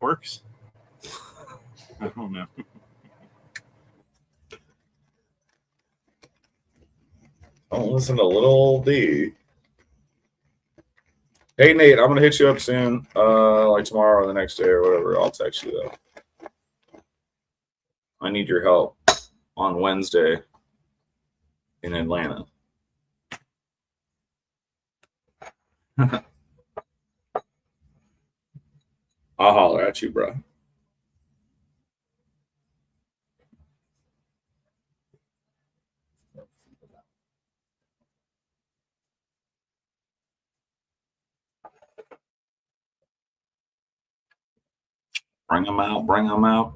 Works. I don't know. Don't listen to little old D. Hey, Nate, I'm going to hit you up soon, like tomorrow or the next day or whatever. I'll text you, though. I need your help on Wednesday in Atlanta. I'll holler at you, bro. Bring them out. Bring them out.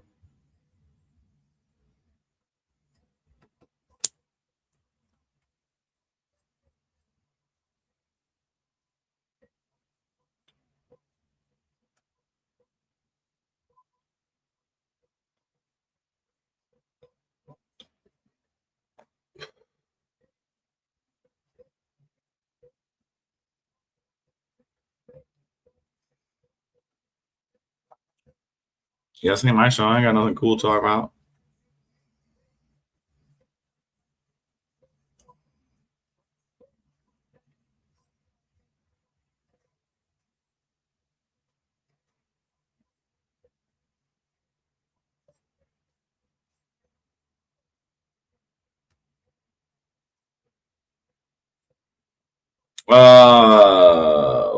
Yeah, this ain't my show. I ain't got nothing cool to talk about.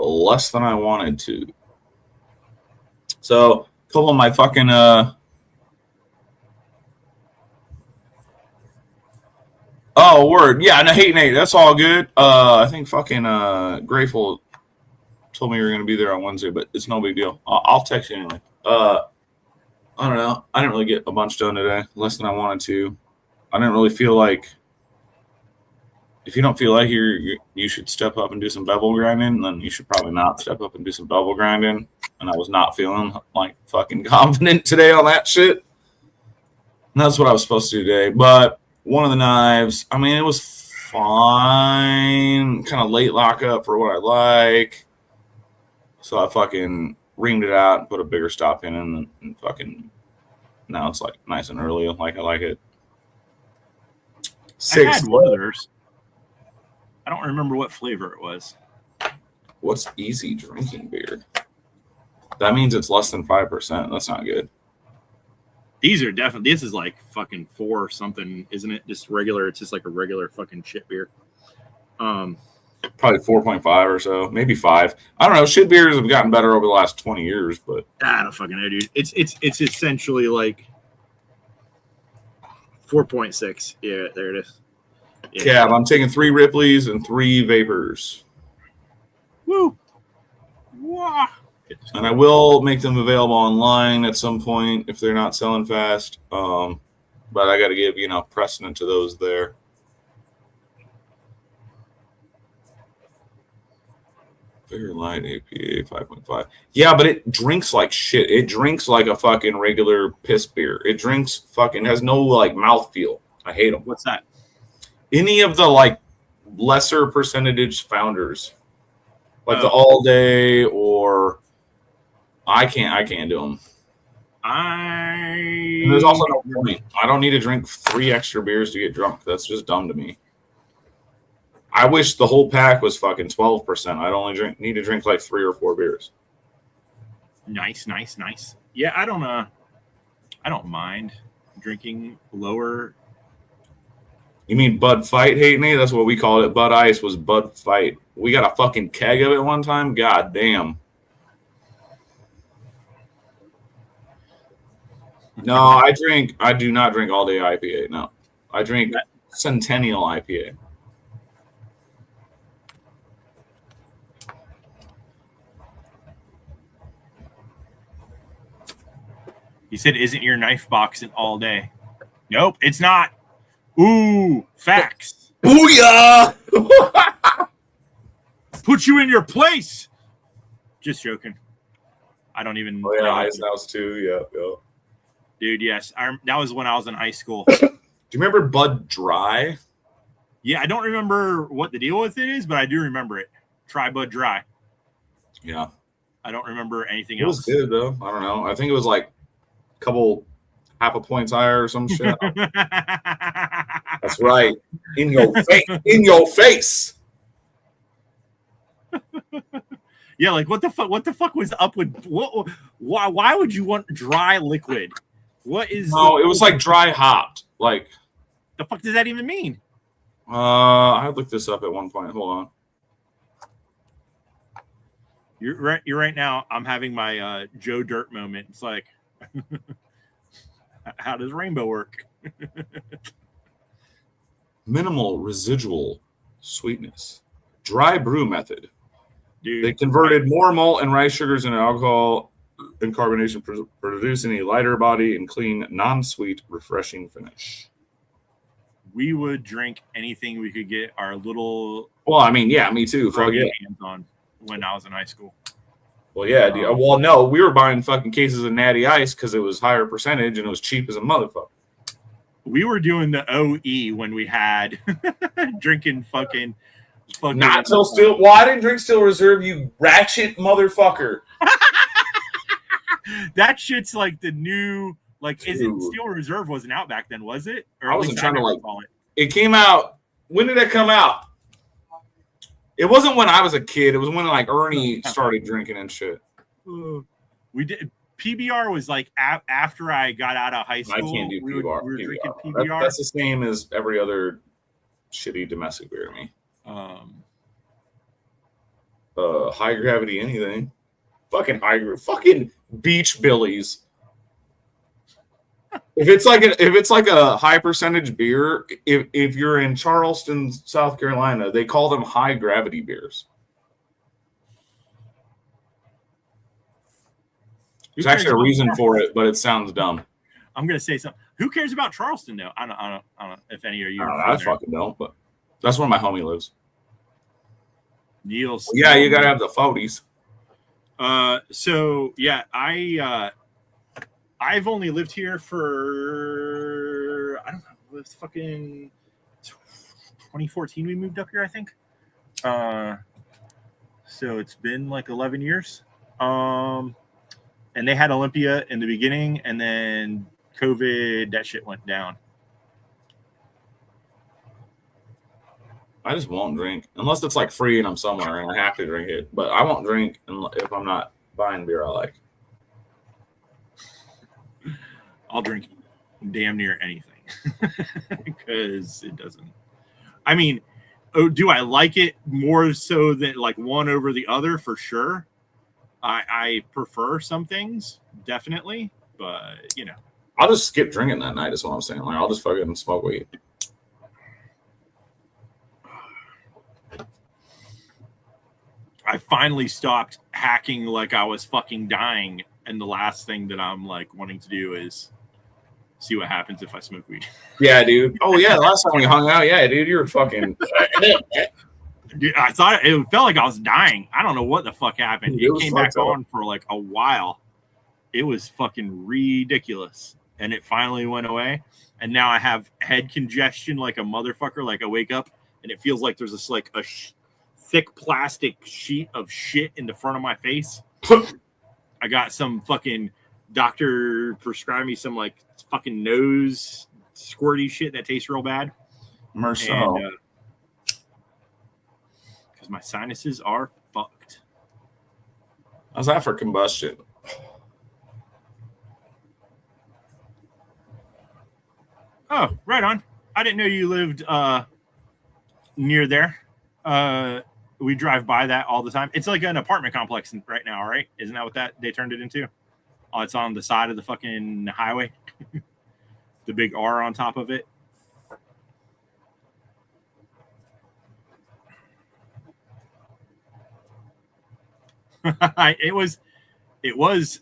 Less than I wanted to. So, a couple of my fucking oh, word. Yeah, no, hey, Nate, that's all good. I think fucking Grateful told me you were going to be there on Wednesday, but it's no big deal. I'll text you anyway. I don't know. I didn't really get a bunch done today, less than I wanted to. I didn't really feel like, if you don't feel like you should step up and do some bevel grinding, then you should probably not step up and do some bevel grinding. And I was not feeling like fucking confident today on that shit. And that's what I was supposed to do today. But one of the knives, I mean, it was fine. Kind of late lockup for what I like. So I fucking reamed it out and put a bigger stop pin in, and fucking now it's like nice and early. Like I like it. I had one of theirs. I don't remember what flavor it was. What's easy drinking beer? That means it's less than 5%. That's not good. These are definitely. This is like fucking 4 or something, isn't it? Just regular. It's just like a regular fucking shit beer. Probably 4.5 or so, maybe 5. I don't know. Shit beers have gotten better over the last 20 years, but I don't fucking know, dude. It's essentially like 4.6. Yeah, there it is. Yeah, I'm taking 3 Ripleys and 3 Vapors. Woo! Wah! And I will make them available online at some point if they're not selling fast. But I got to give precedent to those there. Very light APA 5.5. Yeah, but it drinks like shit. It drinks like a fucking regular piss beer. It drinks fucking has no like mouthfeel. I hate them. What's that? Any of the like lesser percentage founders, like the All Day or I can't do them. And there's also no point. I don't need to drink 3 extra beers to get drunk. That's just dumb to me. I wish the whole pack was fucking 12%. I'd only need to drink like 3 or 4 beers. Nice. Yeah, I don't mind drinking lower. You mean Bud Fight, hate me? That's what we called it. Bud Ice was Bud Fight. We got a fucking keg of it one time. God damn. No, I do not drink all day IPA. No, I drink Centennial IPA. He said, "Isn't your knife box an all day?" Nope, it's not. Ooh, facts. Booyah! Put you in your place. Just joking. I don't even. Oh yeah, Ice House too. Yeah. Dude, yes. That was when I was in high school. Do you remember Bud Dry? Yeah, I don't remember what the deal with it is, but I do remember it. Try Bud Dry. Yeah. I don't remember anything else. It was good though. I don't know. I think it was like a couple half a points higher or some shit. That's right. In your face. In your face. Yeah, like what the fuck was up with why would you want dry liquid? What is No, it was like dry hopped. Like the fuck does that even mean? I looked this up at one point. Hold on. You're right now. I'm having my Joe Dirt moment. It's like how does rainbow work? Minimal residual sweetness. Dry brew method. Dude, they converted more malt and rice sugars into alcohol and carbonation, producing a lighter body and clean, non-sweet, refreshing finish. We would drink anything we could get our little. Well, I mean, yeah, me too. Fuck yeah. Hands on when I was in high school. Well, yeah. Well, no, we were buying fucking cases of Natty Ice because it was higher percentage and it was cheap as a motherfucker. We were doing the OE when we had drinking fucking. Not till still. Well, I didn't drink Still Reserve, you ratchet motherfucker. That shit's like the new, like, is it Dude. Steel Reserve wasn't out back then, was it? Or I at wasn't least trying to, never like, saw it. it came out. When did it come out? It wasn't when I was a kid. It was when like Ernie started drinking and shit. We did. PBR was like after I got out of high school. I can't do PBR. We were drinking That, PBR. that's the same as every other shitty domestic beer to me. High gravity anything. Fucking fucking Beach Billies. If it's like a high percentage beer, if you're in Charleston, South Carolina, they call them high gravity beers. There's actually a reason for it, but it sounds dumb. I'm gonna say something. Who cares about Charleston though? I don't if any of you. I fucking don't, but that's where my homie lives. Neil's. Yeah, you gotta have the 40s. So yeah, I've only lived here for I don't know, it was fucking 2014 we moved up here, I think. So it's been like 11 years. And they had Olympia in the beginning, and then COVID, that shit went down. I just won't drink unless it's like free and I'm somewhere and I have to drink it. But I won't drink if I'm not buying beer I like. I'll drink damn near anything because it doesn't. I mean, do I like it more so than like one over the other? For sure. I prefer some things, definitely, but you know. I'll just skip drinking that night is what I'm saying. Like I'll just fucking smoke weed. I finally stopped hacking like I was fucking dying, and the last thing that I'm like wanting to do is see what happens if I smoke weed. Yeah, dude. Oh yeah, the last time we hung out, yeah, dude, you were fucking. Dude, I thought it felt like I was dying. I don't know what the fuck happened. It came back on for like a while. It was fucking ridiculous, and it finally went away. And now I have head congestion like a motherfucker. Like I wake up and it feels like there's this like a thick plastic sheet of shit in the front of my face. I got some fucking doctor prescribed me some like fucking nose squirty shit that tastes real bad. Mercel. Because my sinuses are fucked. How's that for combustion? Oh, right on. I didn't know you lived near there. We drive by that all the time. It's like an apartment complex right now, right? Isn't that what they turned it into? Oh, it's on the side of the fucking highway. The big R on top of it. It was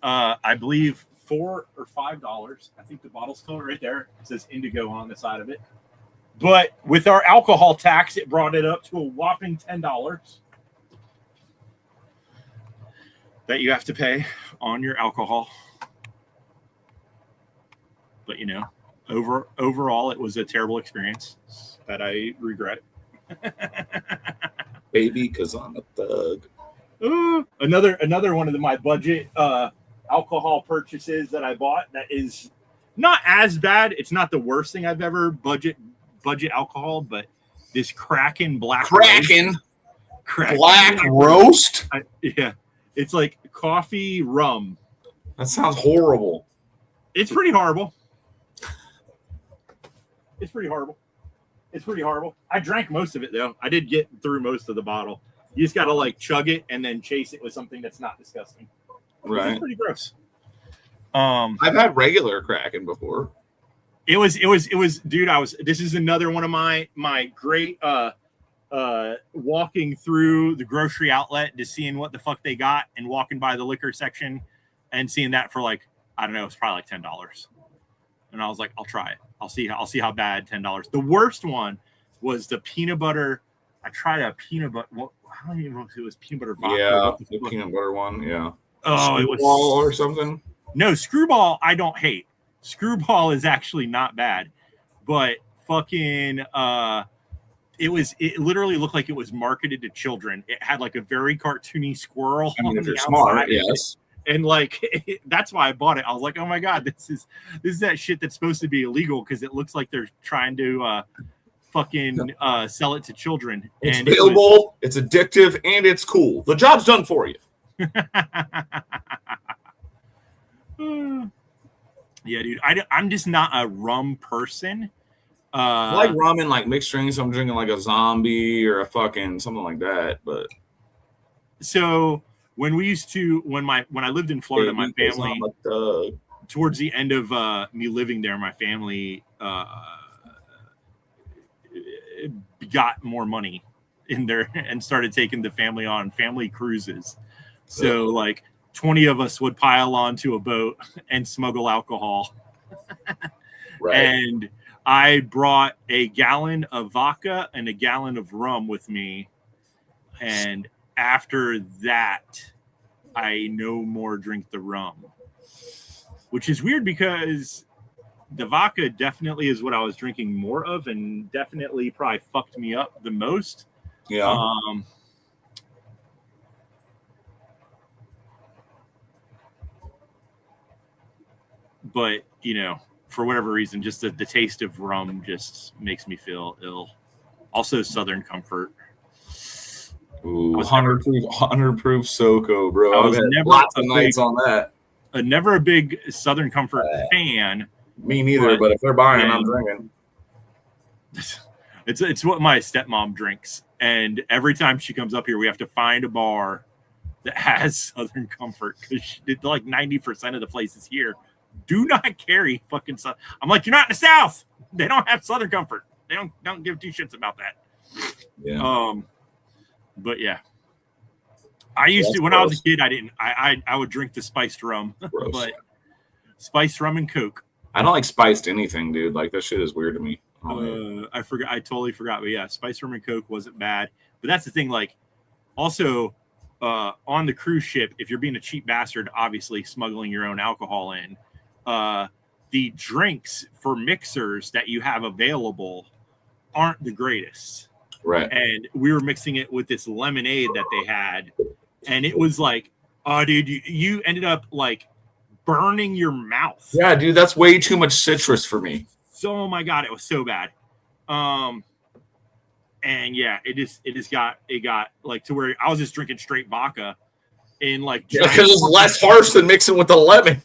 I believe $4 or $5. I think the bottle's still right there. It says Indigo on the side of it. But with our alcohol tax, it brought it up to a whopping $10 that you have to pay on your alcohol. But you know, overall, it was a terrible experience that I regret. Baby, because I'm a thug. Another one of my budget alcohol purchases that I bought that is not as bad. It's not the worst thing I've ever budget alcohol, but this Kraken Black Kraken Black Roast? Yeah. It's like coffee rum. That sounds horrible. It's pretty horrible. I drank most of it though. I did get through most of the bottle. You just got to like chug it and then chase it with something that's not disgusting. Right. It's pretty gross. I've had regular Kraken before. It was, dude. This is another one of my great, walking through the grocery outlet to seeing what the fuck they got and walking by the liquor section and seeing that for like, I don't know, it's probably like $10. And I was like, I'll try it. I'll see how bad $10. The worst one was the peanut butter. I tried a peanut butter. I don't even know if it was peanut butter vodka. Yeah, the peanut butter one. Yeah. Oh, it was or something. No, Screwball. I don't hate. Screwball is actually not bad, but fucking it literally looked like it was marketed to children. It had like a very cartoony squirrel. I mean, if you're smart, yes. And like that's why I bought it. I was like, oh my god, this is that shit that's supposed to be illegal because it looks like they're trying to fucking sell it to children. It's And available, it's addictive, and it's cool. The job's done for you. Yeah, dude. I'm just not a rum person. I like rum in like mixed drinks. I'm drinking like a zombie or a fucking something like that. But so when I lived in Florida, my family towards the end of me living there, my family got more money in there and started taking the family on family cruises. So like 20 of us would pile onto a boat and smuggle alcohol. right. And I brought a gallon of vodka and a gallon of rum with me. And after that, I no more drink the rum, which is weird because the vodka definitely is what I was drinking more of and definitely probably fucked me up the most. Yeah. But, you know, for whatever reason, just the taste of rum just makes me feel ill. Also, Southern Comfort. Ooh, 100 proof SoCo, bro. I was never lots of nights on that. Never a big Southern Comfort fan. Me neither, but if they're buying, I'm drinking. It's what my stepmom drinks. And every time she comes up here, we have to find a bar that has Southern Comfort because like 90% of the places here do not carry fucking Southern. I'm like, you're not in the South. They don't have Southern Comfort. They don't give two shits about that. Yeah. But yeah, I used to when I was a kid. I would drink the spiced rum, but spiced rum and Coke. I don't like spiced anything, dude. Like that shit is weird to me. I forgot. I totally forgot. But yeah, spiced rum and Coke wasn't bad. But that's the thing. Like, also on the cruise ship, if you're being a cheap bastard, obviously smuggling your own alcohol in, the drinks for mixers that you have available aren't the greatest. Right. And we were mixing it with this lemonade that they had. And it was like, oh, dude, you ended up like burning your mouth. Yeah, dude, that's way too much citrus for me. So, oh my God, it was so bad. And yeah, it got like to where I was just drinking straight vodka in like. Because it's less harsh than mixing with the lemon.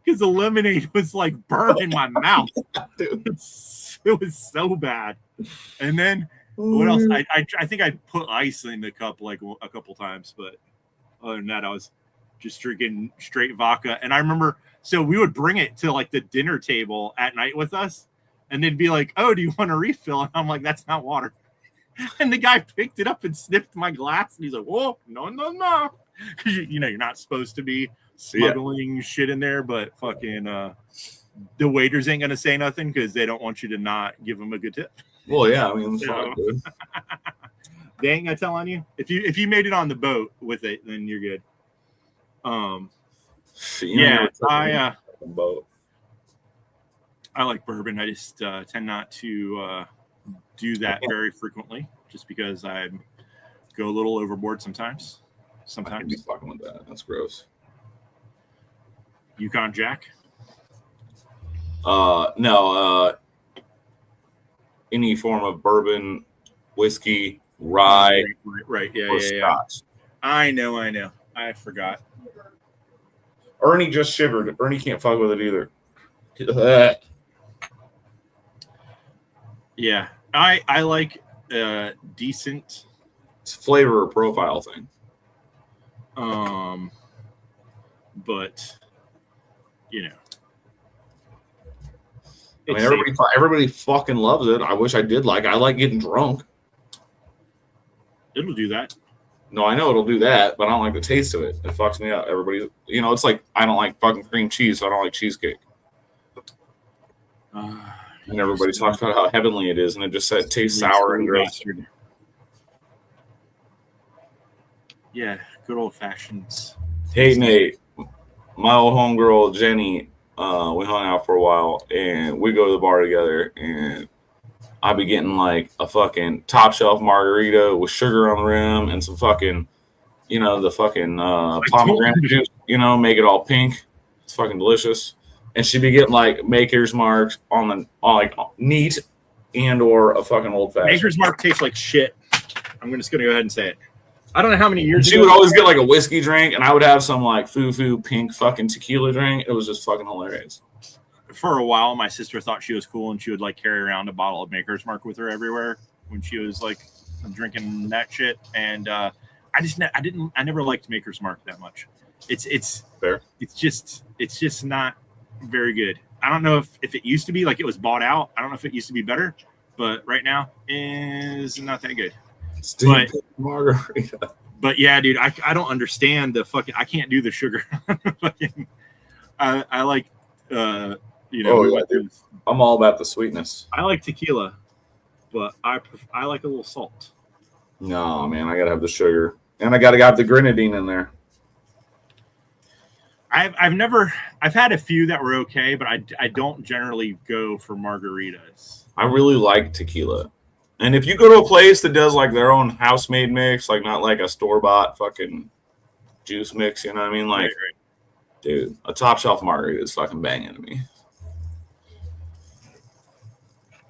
Because the lemonade was like burning my mouth. Dude. It was so bad. And then what else? I think I put ice in the cup like a couple times, but other than that, I was just drinking straight vodka. And I remember, so we would bring it to like the dinner table at night with us, and they'd be like, "Oh, do you want a refill?" And I'm like, "That's not water." And the guy picked it up and sniffed my glass, and he's like, "Whoa, no," because you know you're not supposed to be smuggling shit in there, but fucking the waiters ain't gonna say nothing because they don't want you to not give them a good tip. Well, yeah, I mean, it's fine, dude. They ain't gonna tell on you. If you made it on the boat with it, then you're good. Yeah, I like bourbon. I just tend not to do that very frequently, just because I go a little overboard sometimes. I can't be fucking with that. That's gross. Yukon Jack? No. Any form of bourbon, whiskey, rye, right. Yeah, or scotch. I know. I forgot. Ernie just shivered. Ernie can't fuck with it either. Yeah, I like decent. It's a flavor or profile thing. But you know, I mean, everybody fucking loves it. I wish I did. I like getting drunk. It'll do that. No, I know it'll do that, but I don't like the taste of it. It fucks me up. Everybody, it's like I don't like fucking cream cheese, so I don't like cheesecake. And everybody talks about how heavenly it is, and it just tastes sour and gross. Yeah, good old fashions. Hey, Nate, my old homegirl Jenny, we hung out for a while, and we go to the bar together, and I be getting like a fucking top shelf margarita with sugar on the rim and some fucking you know, the fucking told pomegranate you. juice, you know, make it all pink. It's fucking delicious. And she'd be getting like Maker's Mark on like neat and or a fucking old fashioned. Maker's Mark tastes like shit. I'm just gonna go ahead and say it. I don't know how many years She ago would always get like a whiskey drink, and I would have some like foo pink fucking tequila drink. It was just fucking hilarious. For a while, my sister thought she was cool, and she would like carry around a bottle of Maker's Mark with her everywhere when she was like drinking that shit. And I never liked Maker's Mark that much. It's fair. It's just not very good. I don't know if it used to be like it was bought out. I don't know if it used to be better, but right now is not that good. But, margarita. But yeah, dude, I don't understand the fucking. I can't do the sugar. Fucking, I like you know. Oh, yeah, dude. I'm all about the sweetness. I like tequila, but I like a little salt. No, man, I gotta have the sugar, and I gotta have the grenadine in there. I've had a few that were okay, but I don't generally go for margaritas. I really like tequila. And if you go to a place that does like their own house-made mix, like not like a store-bought fucking juice mix, you know what I mean? Like, right. Dude, a top shelf margarita is fucking banging to me.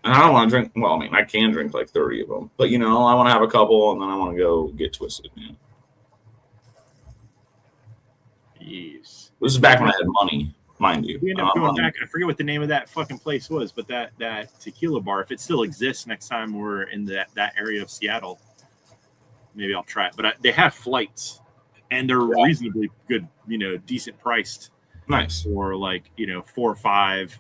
And I don't want to drink. Well, I mean, I can drink like 30 of them, but you know, I want to have a couple, and then I want to go get twisted. Man. Jeez. This is back when I had money. Mind you. We end up going back. I forget what the name of that fucking place was, but that tequila bar, if it still exists next time we're in that area of Seattle, maybe I'll try it. But they have flights, and they're reasonably good, you know, decent priced. Nice. For like, you know, 4 or 5.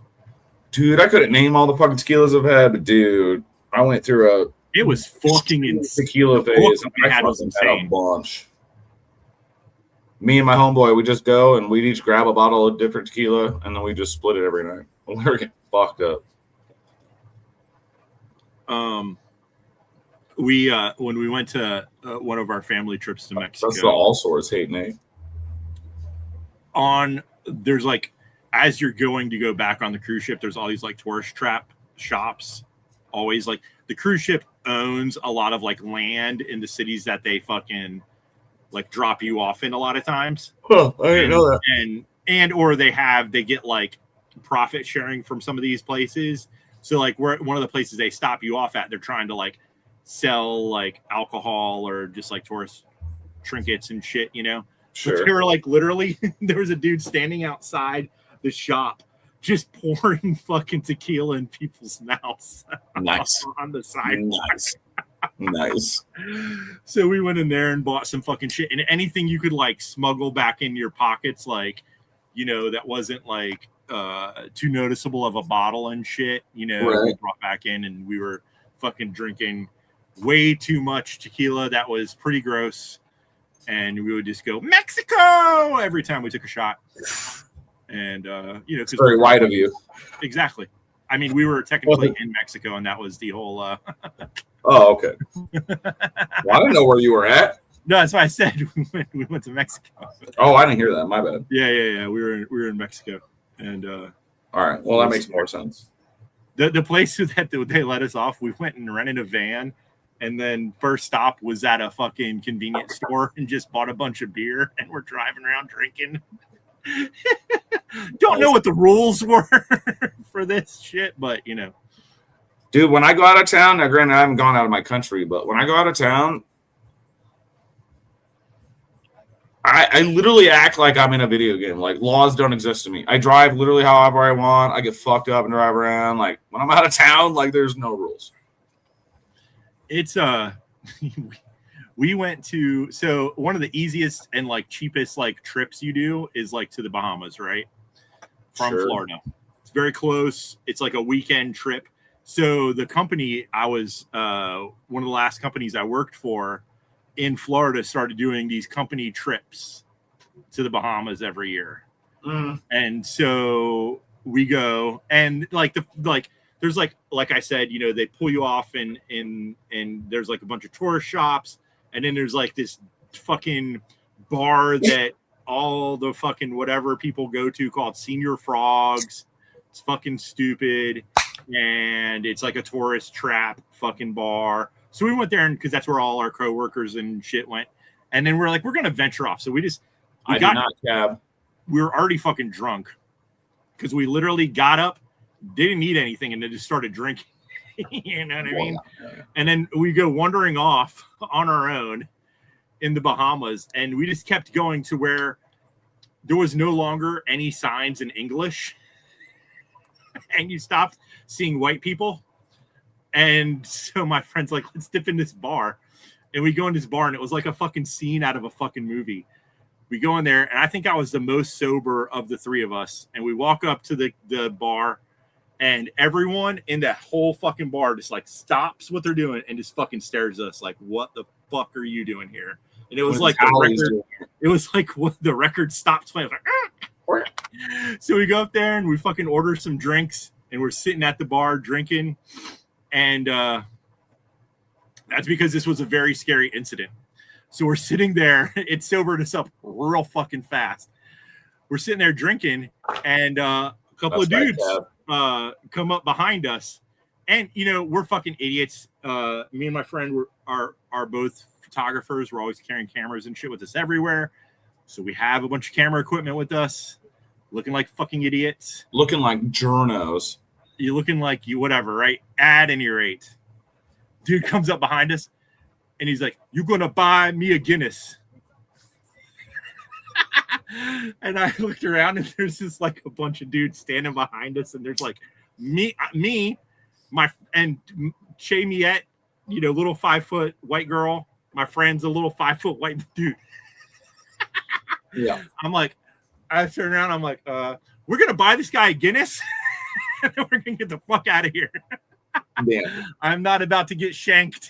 Dude, I couldn't name all the fucking tequilas I've had, but dude, I went through it was fucking insane. Tequila phase. I had a bunch. Me and my homeboy, we just go and we'd each grab a bottle of different tequila, and then we just split it every night. We were getting fucked up. We when we went to one of our family trips to Mexico. That's the all sorts hate, Nate. There's like, as you're going to go back on the cruise ship, there's all these like tourist trap shops. Always like the cruise ship owns a lot of like land in the cities that they fucking like drop you off in a lot of times. Huh, I didn't know that. And or they get like profit sharing from some of these places. So like we're one of the places they stop you off at, they're trying to like sell like alcohol or just like tourist trinkets and shit, you know. Sure. But they were like literally there was a dude standing outside the shop just pouring fucking tequila in people's mouths. Nice. On the sidewalk. Nice. So we went in there and bought some fucking shit, and anything you could like smuggle back in your pockets, like, you know, that wasn't like too noticeable of a bottle and shit, you know, right. We brought back in, and we were fucking drinking way too much tequila. That was pretty gross. And we would just go Mexico every time we took a shot. And you know, it's very white of you. Exactly. I mean, we were technically in Mexico, and that was the whole. Oh, okay. Well, I didn't know where you were at. No, that's why I said we went to Mexico. Oh, I didn't hear that. My bad. Yeah. We were in Mexico, and all right. Well, that makes more sense. The place that they let us off, we went and rented a van, and then first stop was at a fucking convenience store and just bought a bunch of beer, and we're driving around drinking. Don't know what the rules were for this shit, but you know. Dude, when I go out of town, now granted I haven't gone out of my country, but when I go out of town, I literally act like I'm in a video game. Like laws don't exist to me. I drive literally however I want. I get fucked up and drive around. Like when I'm out of town, like there's no rules. It's we went to, so one of the easiest and like cheapest like trips you do is like to the Bahamas, right? From Florida. It's very close. It's like a weekend trip. So the company I was one of the last companies I worked for in Florida started doing these company trips to the Bahamas every year. And so we go, and there's like I said, you know, they pull you off and there's like a bunch of tourist shops. And then there's like this fucking bar that all the fucking whatever people go to called Senior Frogs. It's fucking stupid. And it's like a tourist trap fucking bar. So we went there because that's where all our coworkers and shit went. And then we're like, we're gonna venture off. So we did not cab. We were already fucking drunk because we literally got up, didn't eat anything, and then just started drinking. You know what I mean? Yeah. And then we go wandering off on our own in the Bahamas, and we just kept going to where there was no longer any signs in English, and you stopped seeing white people. And so my friend's like, let's dip in this bar. And we go in this bar, and it was like a fucking scene out of a fucking movie. We go in there, and I think I was the most sober of the three of us. And we walk up to the bar, and everyone in that whole fucking bar just like stops what they're doing and just fucking stares at us like, what the fuck are you doing here? And it was like the record, it was like what the record stopped playing. Like, so we go up there and we fucking order some drinks, and we're sitting at the bar drinking. And that's because this was a very scary incident. So we're sitting there. It sobered us up real fucking fast. We're sitting there drinking, and a couple of dudes come up behind us. And, you know, we're fucking idiots. Me and my friend are both photographers. We're always carrying cameras and shit with us everywhere. So we have a bunch of camera equipment with us, looking like fucking idiots. Looking like journos. You're looking like you whatever, right? At any rate. Dude comes up behind us, and he's like, "You're going to buy me a Guinness." And I looked around, and there's just like a bunch of dudes standing behind us, and there's like me, and Che Miette, you know, little 5-foot white girl. My friend's a little 5-foot white dude. Yeah. I'm like, I turn around, I'm like, we're going to buy this guy a Guinness, and then we're going to get the fuck out of here. Yeah. I'm not about to get shanked.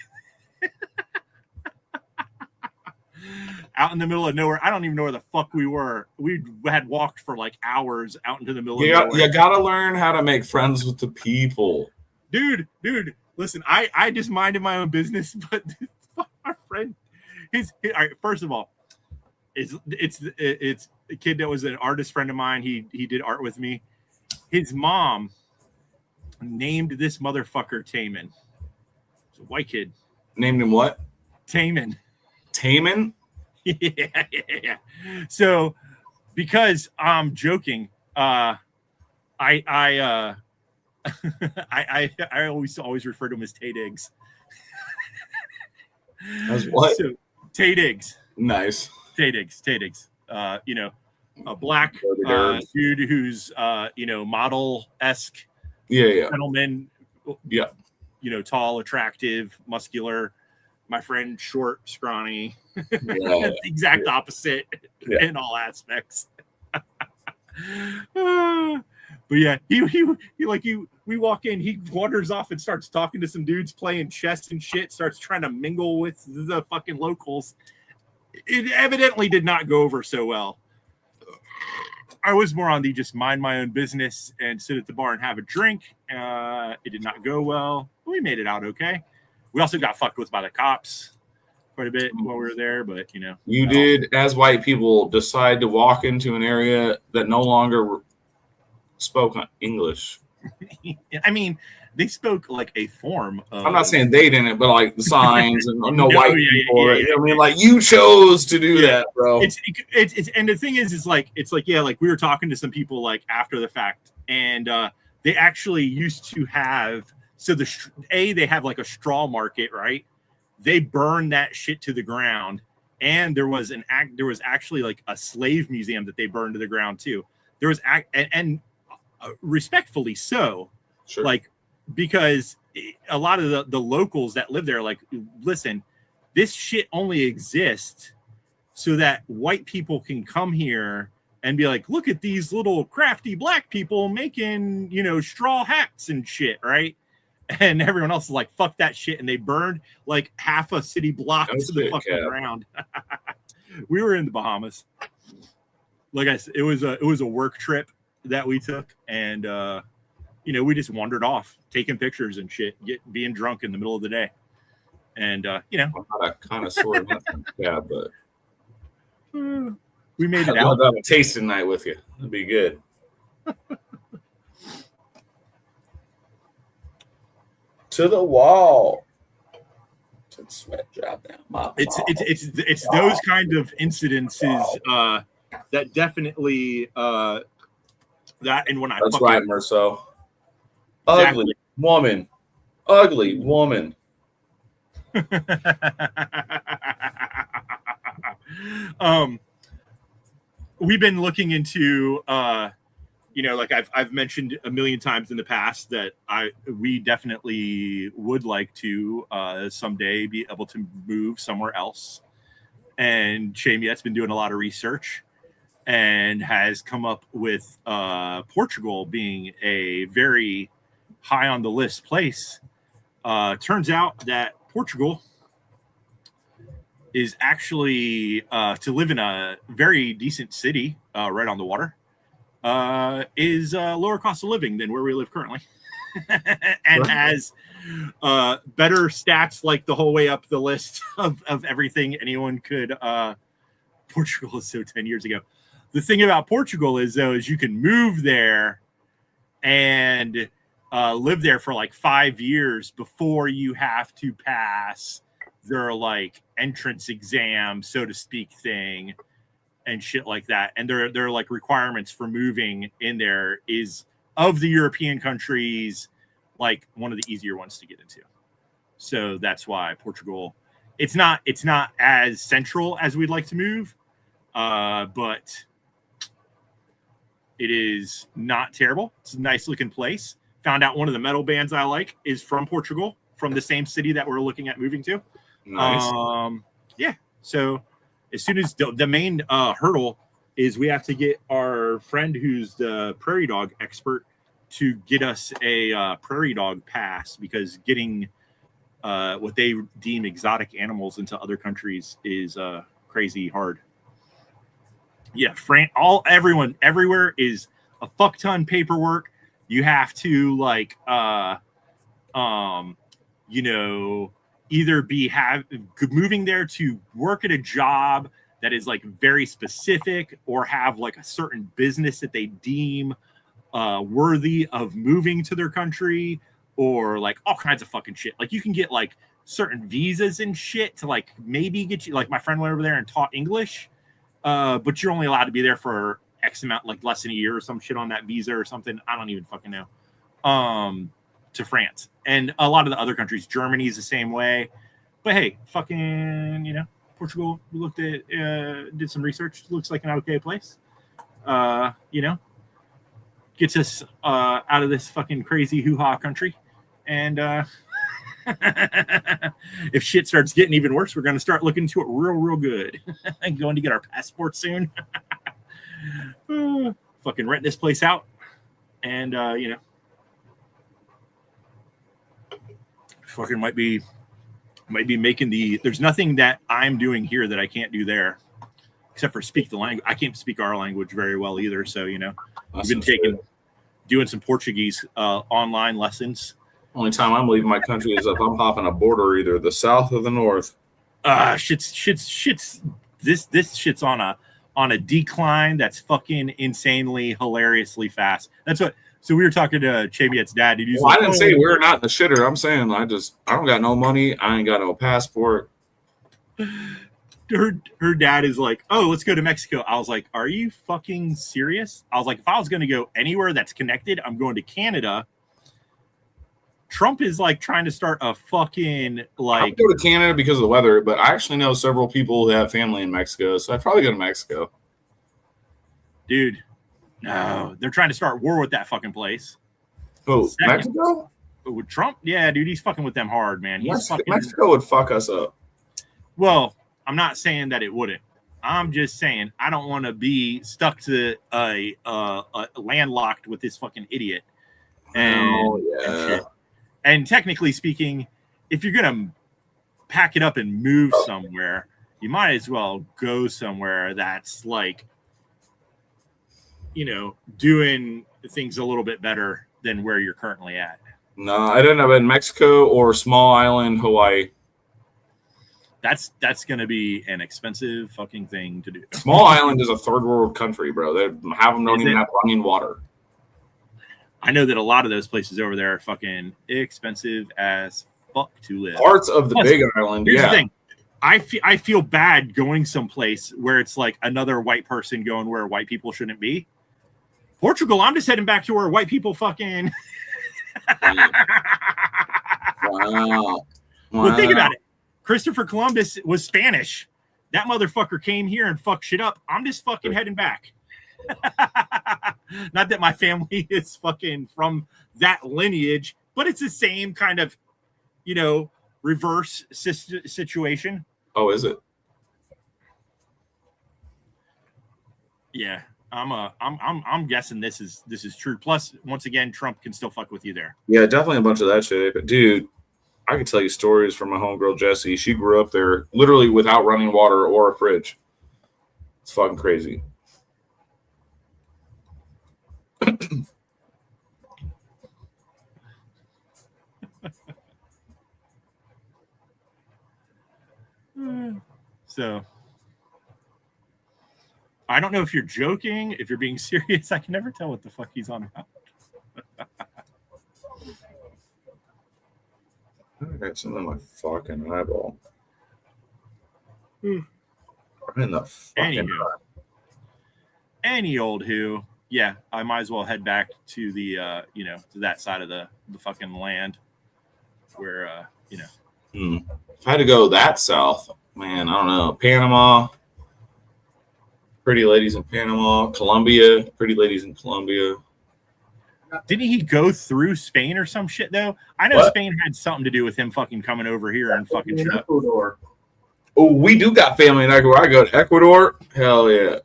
Out in the middle of nowhere. I don't even know where the fuck we were. We had walked for like hours out into the middle of nowhere. You gotta learn how to make friends with the people. Dude, listen, I just minded my own business, but our friend, all right, first of all, it's a kid that was an artist friend of mine. He did art with me. His mom named this motherfucker Taman. It's a white kid. Named him what? Taman. Taman? Yeah. So, because I'm joking, I always refer to him as Tate Eggs. As what? So, Tate Eggs. Nice. Tate Eggs. You know, a black dude who's you know, model-esque. Yeah. Gentleman. Yeah. You know, tall, attractive, muscular. My friend, short, scrawny. Yeah. Exact opposite in all aspects. But yeah, we walk in, he wanders off and starts talking to some dudes playing chess and shit, starts trying to mingle with the fucking locals. It evidently did not go over so well. I was more on the just mind my own business and sit at the bar and have a drink. It did not go well. We made it out okay. We also got fucked with by the cops quite a bit while we were there, but you know. You did, as white people, decide to walk into an area that no longer spoke English. I mean, they spoke like a form of. I'm not saying they didn't, but like the signs and no white people. Yeah. I mean, like you chose to do that, bro. It's and the thing is like we were talking to some people like after the fact, and they actually used to have. So they have like a straw market, right? They burn that shit to the ground, and there was actually like a slave museum that they burned to the ground too. There was and respectfully so, sure. Like because a lot of the locals that live there, like, listen, this shit only exists so that white people can come here and be like, look at these little crafty black people making, you know, straw hats and shit, right? And everyone else is like, fuck that shit. And they burned like half a city block to the fucking ground. We were in the Bahamas. Like I said, it was a work trip that we took. And, you know, we just wandered off taking pictures and shit, being drunk in the middle of the day. And, you know, I'm not a connoisseur of nothing. Yeah, but we made it out. out. I'll have a tasting night with you. It'd be good. To the wall. Sweat drop down my it's those kind of incidences that definitely that, and when I That's fucking right, Merso. Exactly. Ugly woman. We've been looking into like I've mentioned a million times in the past that we definitely would like to someday be able to move somewhere else. And Shamiet's been doing a lot of research and has come up with Portugal being a very high on the list place. Turns out that Portugal is actually to live in a very decent city right on the water. Is lower cost of living than where we live currently, and has better stats like the whole way up the list of everything anyone could. Portugal is so 10 years ago. The thing about Portugal is you can move there and live there for like 5 years before you have to pass their like entrance exam, so to speak, thing and shit like that. And they're like requirements for moving in there is of the European countries, like one of the easier ones to get into. So that's why Portugal, it's not as central as we'd like to move, but it is not terrible. It's a nice looking place. Found out one of the metal bands I like is from Portugal, from the same city that we're looking at moving to. Nice. Yeah. So as soon as the main hurdle is we have to get our friend who's the prairie dog expert to get us a prairie dog pass, because getting what they deem exotic animals into other countries is crazy hard. Yeah, everyone everywhere is a fuck ton paperwork. You have to like either moving there to work at a job that is like very specific, or have like a certain business that they deem worthy of moving to their country, or like all kinds of fucking shit. Like you can get like certain visas and shit to like maybe get you, like my friend went over there and taught English, but you're only allowed to be there for X amount, like less than a year or some shit on that visa or something. I don't even fucking know. To France and a lot of the other countries. Germany is the same way. But hey, fucking, Portugal, we looked at, did some research. Looks like an okay place. Gets us out of this fucking crazy hoo-ha country. And if shit starts getting even worse, we're going to start looking into it real good. And going to get our passport soon. Fucking rent this place out. And, fucking might be making there's nothing that I'm doing here that I can't do there, except for speak the language. I can't speak our language very well either. So, we've been doing some Portuguese online lessons. Only time I'm leaving my country is if I'm hopping a border, either the south or the north. Shit's this shit's on a decline that's fucking insanely hilariously fast. That's what. So we were talking to Chamiet's dad. I didn't say we're not in the shitter. I'm saying I don't got no money. I ain't got no passport. Her dad is like, oh, let's go to Mexico. I was like, are you fucking serious? I was like, if I was going to go anywhere that's connected, I'm going to Canada. Trump is like trying to start a fucking like. I would go to Canada because of the weather, but I actually know several people who have family in Mexico, so I'd probably go to Mexico. Dude. No, they're trying to start war with that fucking place. Oh, Mexico? With Trump? Yeah, dude, he's fucking with them hard, man. Mexico would fuck us up. Well, I'm not saying that it wouldn't. I'm just saying I don't want to be stuck to a landlocked with this fucking idiot. And technically speaking, if you're gonna pack it up and move somewhere, you might as well go somewhere that's like, doing things a little bit better than where you're currently at. No, I didn't know in Mexico or small island Hawaii. That's going to be an expensive fucking thing to do. Small island is a third world country, bro. They don't even have running water. I know that a lot of those places over there are fucking expensive as fuck to live. Parts of the Plus, Big Island, here's yeah. the thing. I feel bad going someplace where it's like another white person going where white people shouldn't be. Portugal, I'm just heading back to where white people fucking. Wow. Well, think about it. Christopher Columbus was Spanish. That motherfucker came here and fucked shit up. I'm just fucking heading back. Not that my family is fucking from that lineage, but it's the same kind of, reverse situation. Oh, is it? Yeah, I'm guessing this is true. Plus, once again, Trump can still fuck with you there. Yeah, definitely a bunch of that shit. Dude, I could tell you stories from my homegirl Jessie. She grew up there literally without running water or a fridge. It's fucking crazy. So I don't know if you're joking, if you're being serious. I can never tell what the fuck he's on about. I got something in my fucking eyeball. In the fucking Any old who, yeah, I might as well head back to the to that side of the fucking land where If I had to go that south, man, I don't know. Panama, pretty ladies in Panama. Colombia, pretty ladies in Colombia. Didn't he go through Spain or some shit though? I know Spain had something to do with him fucking coming over here and fucking shit up. Ecuador. Oh, we do got family in Ecuador. I go to Ecuador. Hell yeah.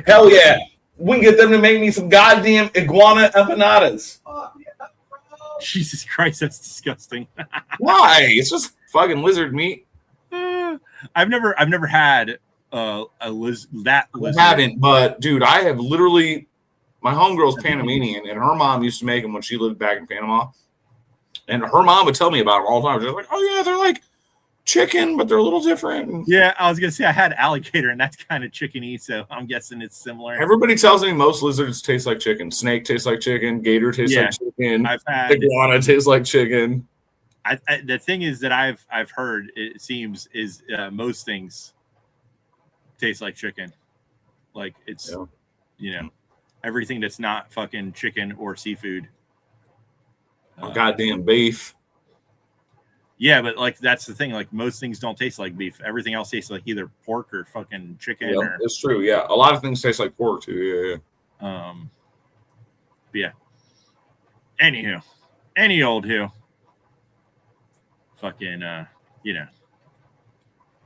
Hell yeah. We can get them to make me some goddamn iguana empanadas. Jesus Christ, that's disgusting. Why? It's just fucking lizard meat. I've never had a lizard. I haven't, but dude, I have literally. My homegirl's Panamanian, and her mom used to make them when she lived back in Panama. And her mom would tell me about them all the time. She's like, "Oh yeah, they're like chicken, but they're a little different." Yeah, I was gonna say I had alligator, and that's kind of chickeny, so I'm guessing it's similar. Everybody tells me most lizards taste like chicken. Snake tastes like chicken. Gator tastes like chicken. Iguana tastes like chicken. The thing is that I've heard, it seems, is most things taste like chicken. Like it's everything that's not fucking chicken or seafood. Goddamn beef. Yeah, but like that's the thing. Like most things don't taste like beef. Everything else tastes like either pork or fucking chicken. Yep, it's true. Yeah, a lot of things taste like pork too. Yeah. But yeah. Anywho, any old who. Fucking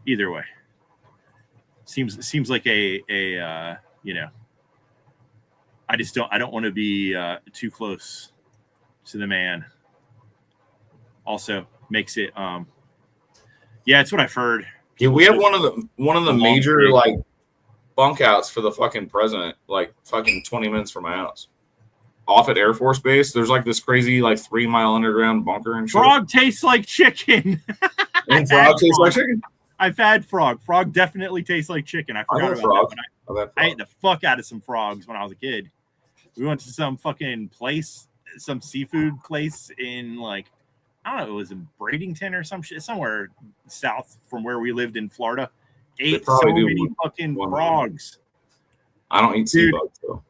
either way. Seems like a I don't want to be too close to the man. Also makes it it's what I've heard. Yeah, we have one of the major like bunk outs for the fucking president, like fucking 20 minutes from my house. Off at Air Force Base, there's like this crazy like 3 mile underground bunker and shit. Frog tastes like chicken. And frog tastes like chicken. I've had frog. Frog definitely tastes like chicken. I forgot about that. I ate the fuck out of some frogs when I was a kid. We went to some fucking place, some seafood place in like, I don't know, it was in Bradenton or some shit, somewhere south from where we lived in Florida. Ate so many fucking frogs. I don't eat sea bugs though.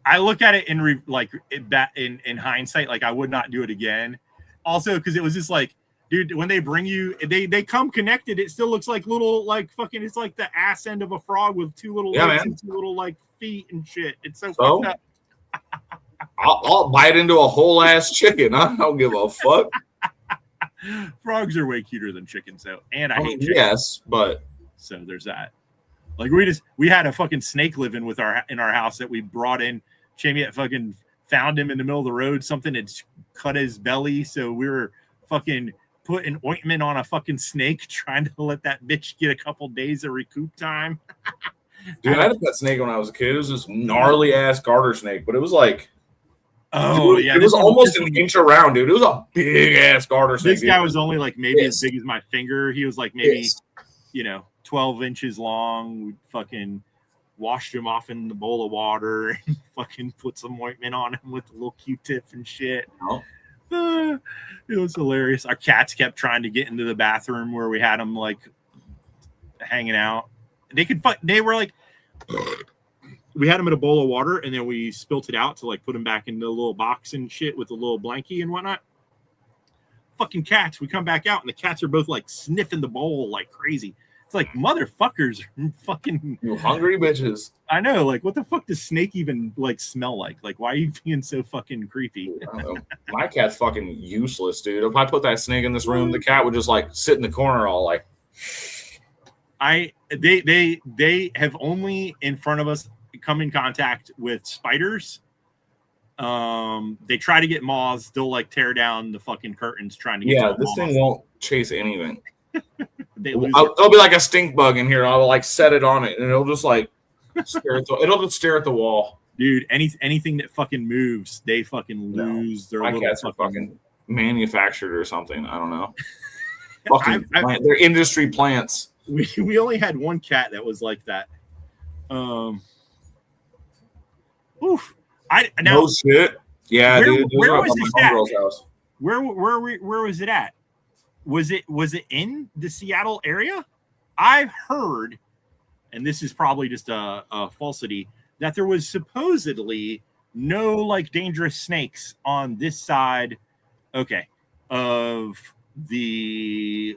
I look at it in hindsight, like I would not do it again. Also, because it was just like, dude, when they bring you, they come connected. It still looks like little, like fucking, it's like the ass end of a frog with two little legs and two little like feet and shit. It's so fucked up. I'll bite into a whole ass chicken. I don't give a fuck. Frogs are way cuter than chickens, though, and I hate chickens. Yes, but so there's that. Like we had a fucking snake living in our house that we brought in. Jamie had fucking found him in the middle of the road. Something had cut his belly, so we were fucking putting ointment on a fucking snake, trying to let that bitch get a couple days of recoup time. Dude, I had that snake when I was a kid. It was this gnarly ass garter snake, but it was like, it was almost an inch around, dude. It was a big ass garter snake. This guy was only like maybe as big as my finger. He was like maybe 12 inches long. Fucking washed him off in the bowl of water and fucking put some ointment on him with a little Q-tip and shit. Oh. It was hilarious. Our cats kept trying to get into the bathroom where we had them like hanging out. They were like, we had them in a bowl of water and then we spilt it out to like put them back into a little box and shit with a little blankie and whatnot. Fucking cats. We come back out and the cats are both like sniffing the bowl like crazy. It's like, motherfuckers, fucking You hungry bitches. I know, like, what the fuck does Snake even like smell like? Like, why are you being so fucking creepy? My cat's fucking useless, dude. If I put that snake in this room, the cat would just like sit in the corner all like. They have only in front of us come in contact with spiders. They try to get moths. They'll like tear down the fucking curtains trying to get. Yeah, this thing won't chase anything. There'll be like a stink bug in here. I'll like set it on it, and it'll just like stare at it'll just stare at the wall. Dude, anything that fucking moves, they fucking lose their. My cats are fucking manufactured or something. I don't know. They're industry plants. We only had one cat that was like that. Oof. No shit. Yeah, dude. Where was this at? House. Where was it at? Was it in the Seattle area? I've heard, and this is probably just a falsity, that there was supposedly no like dangerous snakes on this side, of the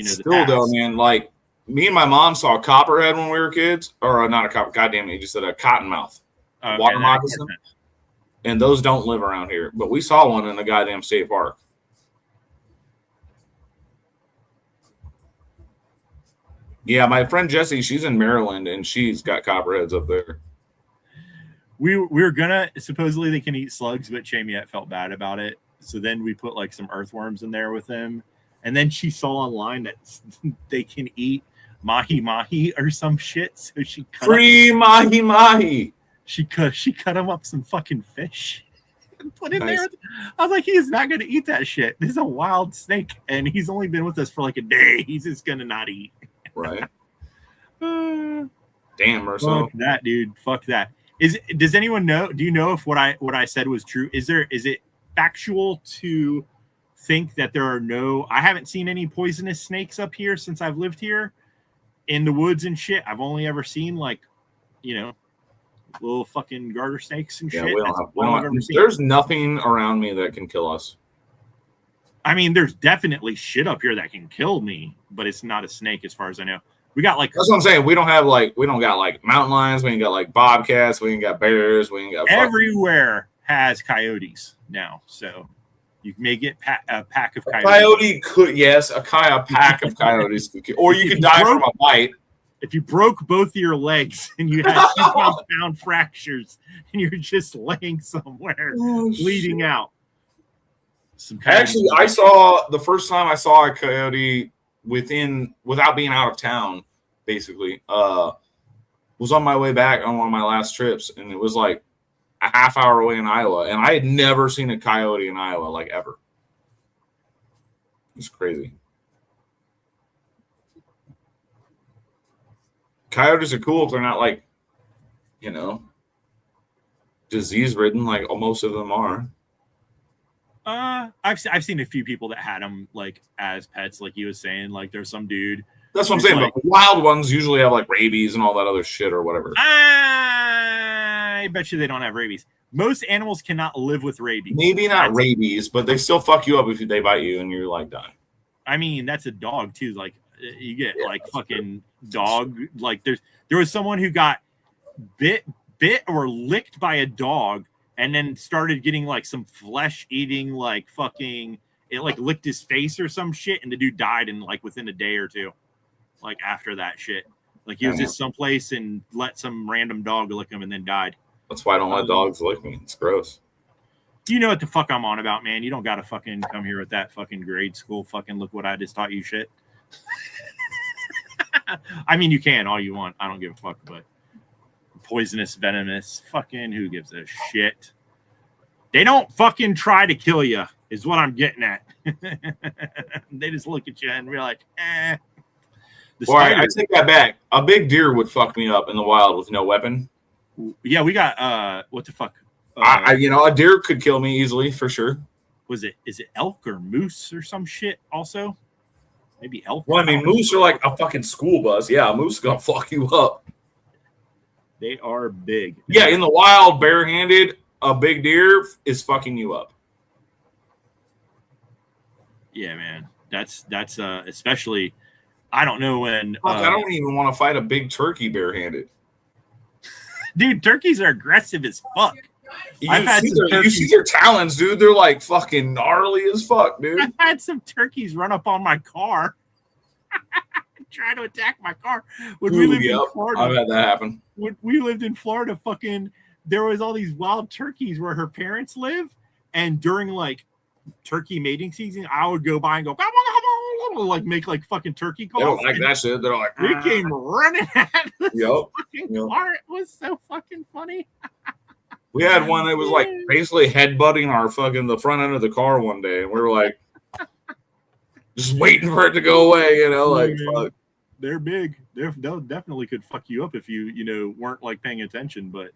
Still though, man, like me and my mom saw a copperhead when we were kids, or not a copper. Goddamn it, you just said a cottonmouth, water moccasin, and those don't live around here. But we saw one in the goddamn state park. Yeah, my friend Jessie, she's in Maryland, and she's got copperheads up there. We were gonna supposedly they can eat slugs, but Chamiette felt bad about it. So then we put like some earthworms in there with them, and then she saw online that they can eat mahi or some shit. So she cut mahi. She cut him up some fucking fish and put it there. I was like, he's not gonna eat that shit. This is a wild snake, and he's only been with us for like a day. He's just gonna not eat. Right. Damn, Marcel. Fuck that, dude. Fuck that. Does anyone know? Do you know if what I said was true? Is it factual to think that there are no? I haven't seen any poisonous snakes up here since I've lived here in the woods and shit. I've only ever seen like, little fucking garter snakes and shit. We don't have there's nothing around me that can kill us. I mean, there's definitely shit up here that can kill me, but it's not a snake as far as I know. We got like that's what I'm saying. We don't got like mountain lions. We ain't got like bobcats. We ain't got bears. We ain't got everywhere has coyotes now. So you may get a pack of coyotes. A pack of coyotes could kill, or you could die from a bite. If you broke both of your legs and you had 2 compound fractures and you're just laying somewhere bleeding out. Actually, I saw the first time I saw a coyote without being out of town, basically, was on my way back on one of my last trips, and it was like a half hour away in Iowa, and I had never seen a coyote in Iowa, like ever. It's crazy. Coyotes are cool if they're not like, disease ridden like most of them are. I've seen a few people that had them like as pets, like you was saying. Like there's some dude. That's what I'm saying. Like, but wild ones usually have like rabies and all that other shit or whatever. I bet you they don't have rabies. Most animals cannot live with rabies. Maybe not rabies, but they still fuck you up if they bite you and you're like dying. I mean, that's a dog too. Like you get like fucking dog. Like there was someone who got bit or licked by a dog. And then started getting like some flesh eating, like fucking, it like licked his face or some shit. And the dude died in like within a day or two, like after that shit. Like he was just someplace and let some random dog lick him and then died. That's why I don't let dogs lick me. It's gross. You know what the fuck I'm on about, man. You don't got to fucking come here with that fucking grade school. Fucking look what I just taught you shit. I mean, you can all you want. I don't give a fuck, but. Poisonous, venomous, fucking who gives a shit? They don't fucking try to kill you, is what I'm getting at. They just look at you and be like, Well, I take that back. A big deer would fuck me up in the wild with no weapon. Yeah, we got what the fuck? A deer could kill me easily for sure. Is it elk or moose or some shit? Also, maybe elk. Well, I mean, moose are like a fucking school bus. Yeah, a moose is gonna fuck you up. They are big. Yeah, in the wild, barehanded, a big deer is fucking you up. Yeah, man. That's especially. I don't know when. I don't even want to fight a big turkey barehanded. Dude, turkeys are aggressive as fuck. You see their talons, dude. They're like fucking gnarly as fuck, dude. I've had some turkeys run up on my car, trying to attack my car. When we lived in Florida, I've had that happen. When we lived in Florida, there was all these wild turkeys where her parents live, and during like turkey mating season, I would go by and go like make like fucking turkey calls. They don't like that shit. They're like, we came running at this Yep. car. It was so fucking funny. We had one that was like basically headbutting the front end of the car one day, and we were like just waiting for it to go away, like fuck. They're big. They'll definitely could fuck you up if you weren't like paying attention, but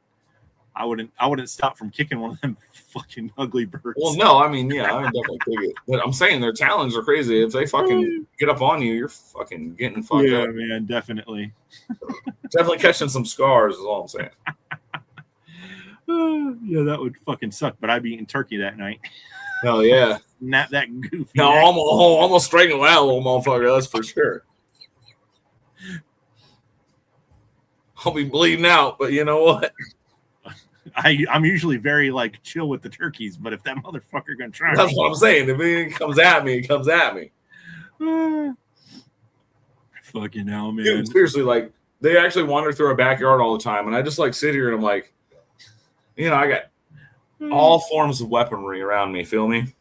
I wouldn't stop from kicking one of them fucking ugly birds. Well, no, I mean, yeah, I would definitely kick it. But I'm saying their talons are crazy. If they fucking get up on you, you're fucking getting fucked up. Yeah, man, definitely. Definitely catching some scars is all I'm saying. Yeah, that would fucking suck. But I'd be eating turkey that night. Hell yeah. Not that goofy. No, almost strangle that little motherfucker. That's for sure. I'll be bleeding out, but you know what? I'm usually very like chill with the turkeys, but if that motherfucker gonna try, that's what I'm saying. If it comes at me, it comes at me. Fucking hell, man. Dude, seriously, like they actually wander through our backyard all the time, and I just like sit here and I'm like, I got all forms of weaponry around me. Feel me?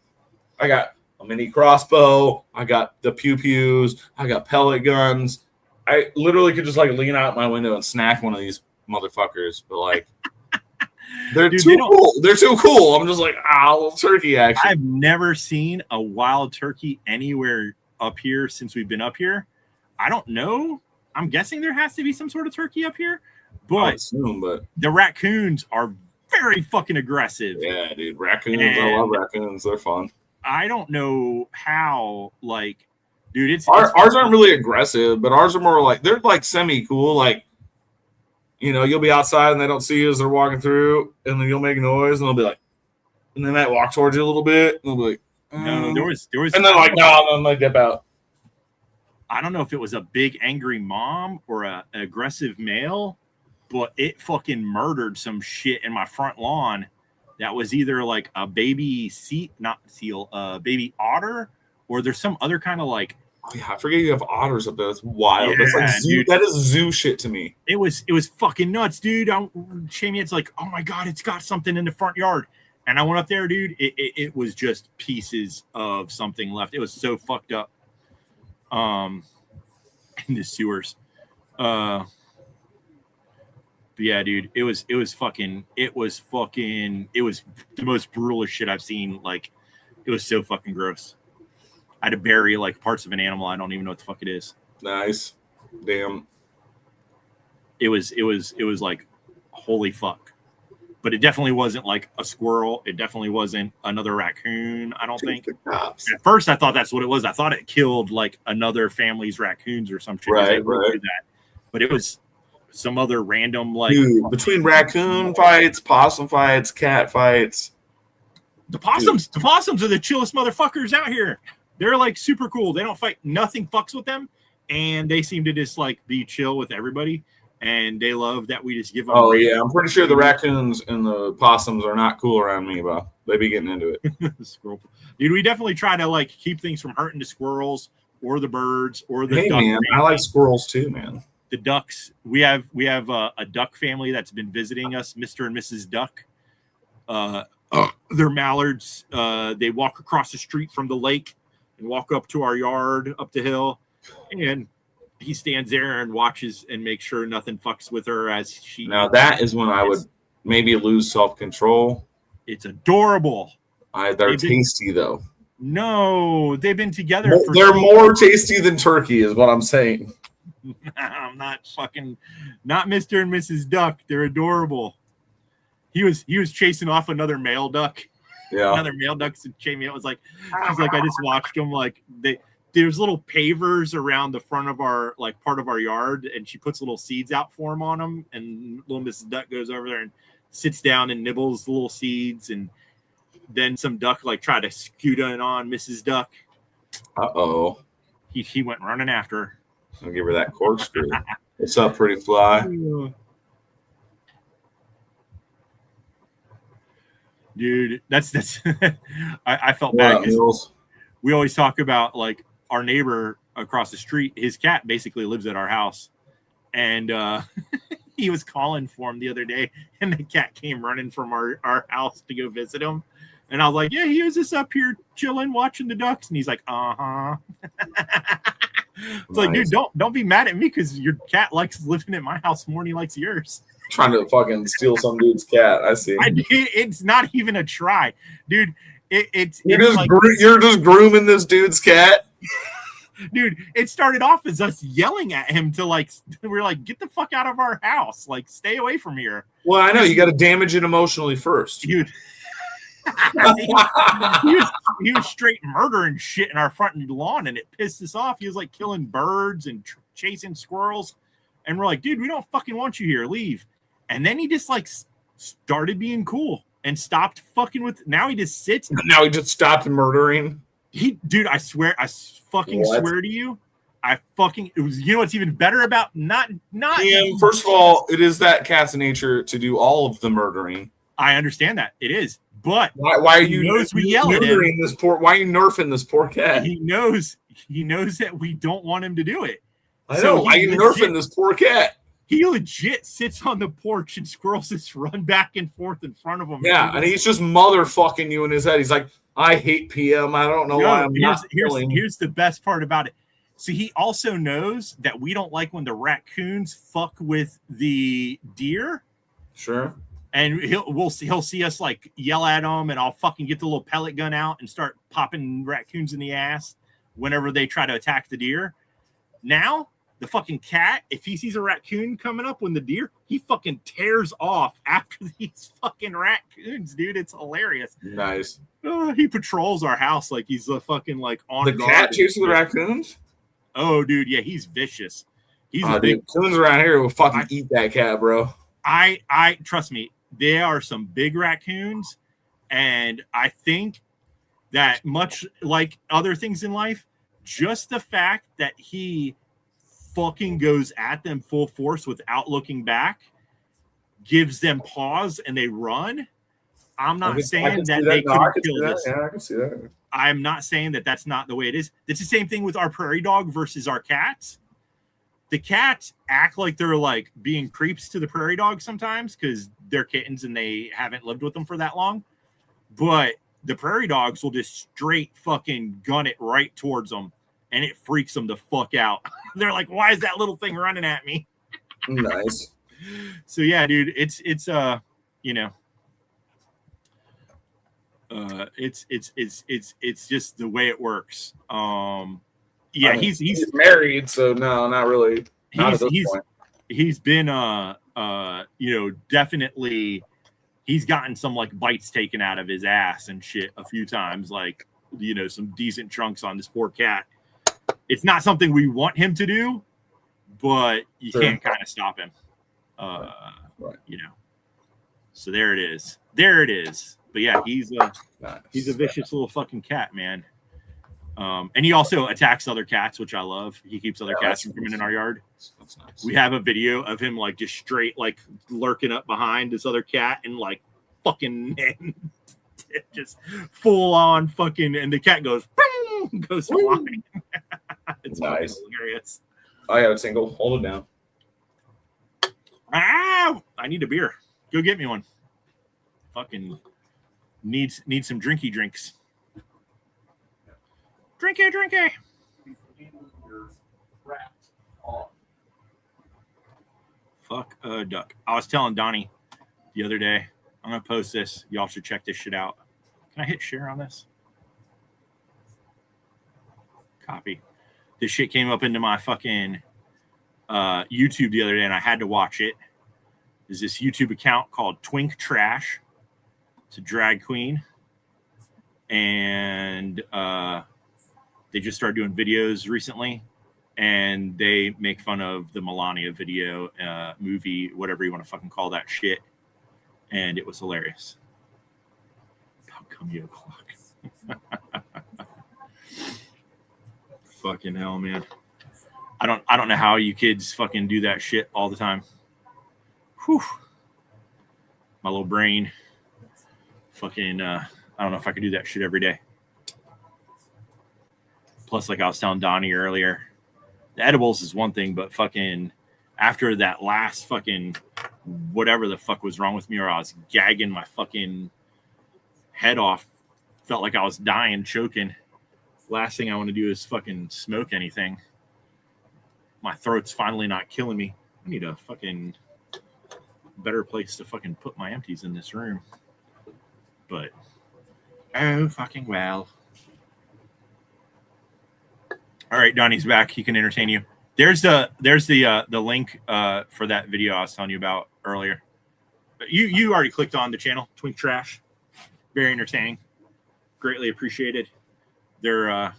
I got a mini crossbow. I got the pew-pews. I got pellet guns. I literally could just like lean out my window and snack one of these motherfuckers, but like. They're too cool. They're too cool. I'm just like, little turkey action. I've never seen a wild turkey anywhere up here since we've been up here. I don't know. I'm guessing there has to be some sort of turkey up here, but the raccoons are very fucking aggressive. Yeah, dude. Raccoons. I love raccoons. They're fun. I don't know how, like, dude, ours aren't really aggressive, but ours are more like, they're like semi-cool, like, you'll be outside and they don't see you as they're walking through, and then you'll make noise, and they'll be like, and they might walk towards you a little bit, and they'll be like, no, there was, and then like, no, and then they dip out. I don't know if it was a big angry mom or an aggressive male, but it fucking murdered some shit in my front lawn. That was either like a baby baby otter, or there's some other kind of like. Oh yeah, I forget you have otters up there. That's wild. Yeah, that's like zoo, dude, that is zoo shit to me. It was fucking nuts, dude. Shamey, it's like, oh my god, it's got something in the front yard. And I went up there, dude. It was just pieces of something left. It was so fucked up. In the sewers. But yeah, dude, it was the most brutal shit I've seen. Like, it was so fucking gross. I had to bury like parts of an animal. I don't even know what the fuck it is. Nice. Damn. It was like, holy fuck. But it definitely wasn't like a squirrel. It definitely wasn't another raccoon, I don't think. At first, I thought that's what it was. I thought it killed like another family's raccoons or some shit. Right. That. But it was some other random like. Dude, between raccoon fights, possum fights, cat fights. The possums are the chillest motherfuckers out here. They're like super cool. They don't fight. Nothing fucks with them. And they seem to just like be chill with everybody. And they love that we just give them. Oh, yeah. I'm pretty sure the raccoons and the possums are not cool around me, bro. They be getting into it. Dude, we definitely try to like keep things from hurting the squirrels or the birds or the ducks. Man, I like squirrels too, man. The ducks. We have a duck family that's been visiting us, Mr. and Mrs. Duck. They're mallards. They walk across the street from the lake and walk up to our yard, up the hill, and he stands there and watches and makes sure nothing fucks with her as she. Now that is when I would maybe lose self-control. It's adorable. They're tasty though. No, they've been together. They're more tasty than turkey, is what I'm saying. I'm not Mr. and Mrs. Duck. They're adorable. He was chasing off another male duck. Yeah. Another male duck. Jamie, it was like, she's like, I just watched them. Like there's little pavers around the front of our like part of our yard, and she puts little seeds out for him on them. And little Mrs. Duck goes over there and sits down and nibbles the little seeds, and then some duck like tried to scoot in on Mrs. Duck. Uh-oh. He went running after her. I'll give her that corkscrew. What's up, pretty fly? Dude, that's I felt bad because we always talk about like our neighbor across the street. His cat basically lives at our house, and he was calling for him the other day, and the cat came running from our house to go visit him. And I was like, yeah, he was just up here chilling, watching the ducks. And he's like, uh-huh. It's nice. Like, dude, don't be mad at me because your cat likes living at my house more than he likes yours. Trying to fucking steal some dude's cat. I see. It's not even a try, dude. You're just grooming this dude's cat. Dude, it started off as us yelling at him to like, we're like, get the fuck out of our house, like, stay away from here. Well, I know you got to damage it emotionally first, dude. he was straight murdering shit in our front lawn, and it pissed us off. He was like killing birds and chasing squirrels, and we're like, dude, we don't fucking want you here, leave. And then he just like started being cool and stopped fucking with. Now he just sits. Now he just stopped murdering. Dude, I swear to you, it was. You know what's even better about not. And first of all, it is that cat's nature to do all of the murdering. I understand that it is. But why are you we yell at him? Why are you nerfing this poor cat? He knows that we don't want him to do it. I know. Why are you nerfing this poor cat? He legit sits on the porch and squirrels just run back and forth in front of him. Yeah, and he's just motherfucking you in his head. He's like, I hate PM. I don't know why I'm not killing. Here's the best part about it. So he also knows that we don't like when the raccoons fuck with the deer. Sure. And he'll see us like yell at him, and I'll fucking get the little pellet gun out and start popping raccoons in the ass whenever they try to attack the deer. Now, the fucking cat, if he sees a raccoon coming up when the deer, he fucking tears off after these fucking raccoons, dude. It's hilarious. Nice. He patrols our house like he's a fucking like on the cat chases the raccoons. Oh, dude, yeah, he's vicious. He's raccoons around here will fucking eat that cat, bro. I trust me. There are some big raccoons, and I think that much like other things in life, just the fact that he fucking goes at them full force without looking back gives them pause and they run. I'm not saying that they couldn't kill this. Yeah, I can see that. I'm not saying that that's not the way it is. It's the same thing with our prairie dog versus our cats. The cats act like they're like being creeps to the prairie dog sometimes because they're kittens and they haven't lived with them for that long. But the prairie dogs will just straight fucking gun it right towards them, and it freaks them the fuck out. They're like, "Why is that little thing running at me?" Nice. So yeah, dude, it's it's just the way it works. Yeah, I mean, he's married, so no, not really. Not at this point. He's been definitely he's gotten some like bites taken out of his ass and shit a few times, like some decent chunks on this poor cat. It's not something we want him to do, but you can't kind of stop him. Right. So there it is. But yeah, he's a vicious little fucking cat, man. And he also attacks other cats, which I love. He keeps other cats from coming in our yard. That's nice. We have a video of him like just straight like lurking up behind this other cat and like fucking just full on fucking, and the cat goes boom, goes flying. It's nice, hilarious. I got a single. Hold it down. I need a beer. Go get me one. Fucking need some drinks. Drinky. Fuck a duck. I was telling Donnie the other day, I'm going to post this. Y'all should check this shit out. Can I hit share on this? Copy. This shit came up into my fucking YouTube the other day, and I had to watch it. There's this YouTube account called Twink Trash. It's a drag queen, and they just started doing videos recently, and they make fun of the Melania video, movie, whatever you want to fucking call that shit, and it was hilarious. How come you o'clock? Fucking hell, man. I don't know how you kids fucking do that shit all the time. Whew. My little brain. Fucking I don't know if I could do that shit every day. Plus, like I was telling Donnie earlier, the edibles is one thing, but fucking after that last fucking whatever the fuck was wrong with me, or I was gagging my fucking head off, felt like I was dying, choking. Last thing I want to do is fucking smoke anything. My throat's finally not killing me. I need a fucking better place to fucking put my empties in this room. But oh fucking well. All right, Donnie's back. He can entertain you. There's the link for that video I was telling you about earlier. You already clicked on the channel, Twink Trash. Very entertaining. Greatly appreciated. They're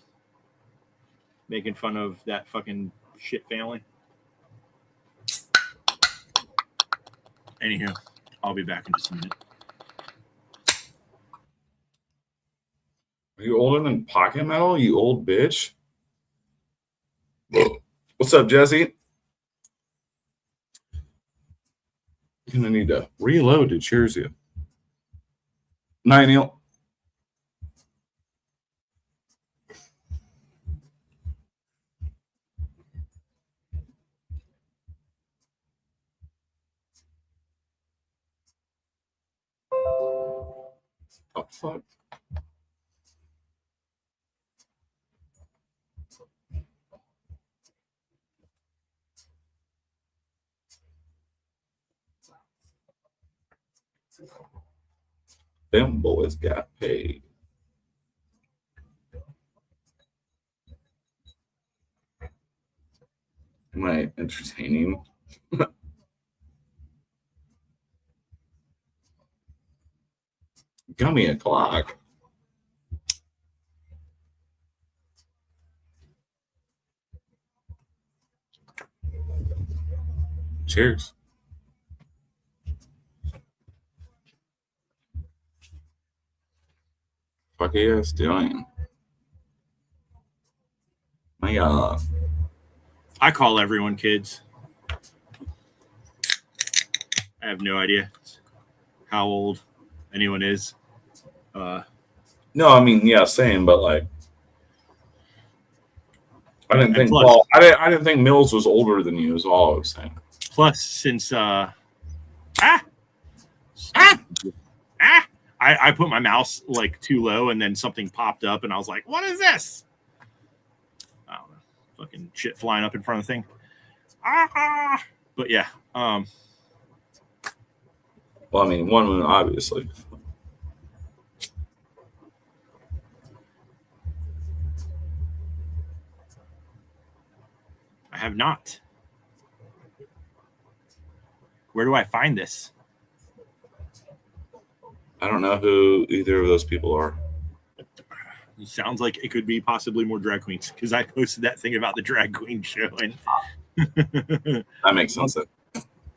making fun of that fucking shit family. Anywho, I'll be back in just a minute. Are you older than Pocket Metal, you old bitch? What's up, Jesse? You're gonna need to reload to cheers you. Night, Neil. Oh, fuck. Them boys got paid. Am I entertaining? Got me a clock. Cheers. Fuck are you guys doing? My God. I call everyone kids. I have no idea how old anyone is. No, I mean, yeah, same, but like, I didn't think plus, Paul. I didn't think Mills was older than you. Is all I was saying. Plus, since I put my mouse like too low, and then something popped up, and I was like, "What is this?" I don't know, fucking shit flying up in front of the thing. But yeah. Well, I mean, one moon, obviously. I have not. Where do I find this? I don't know who either of those people are. It sounds like it could be possibly more drag queens, because I posted that thing about the drag queen show, and that makes sense.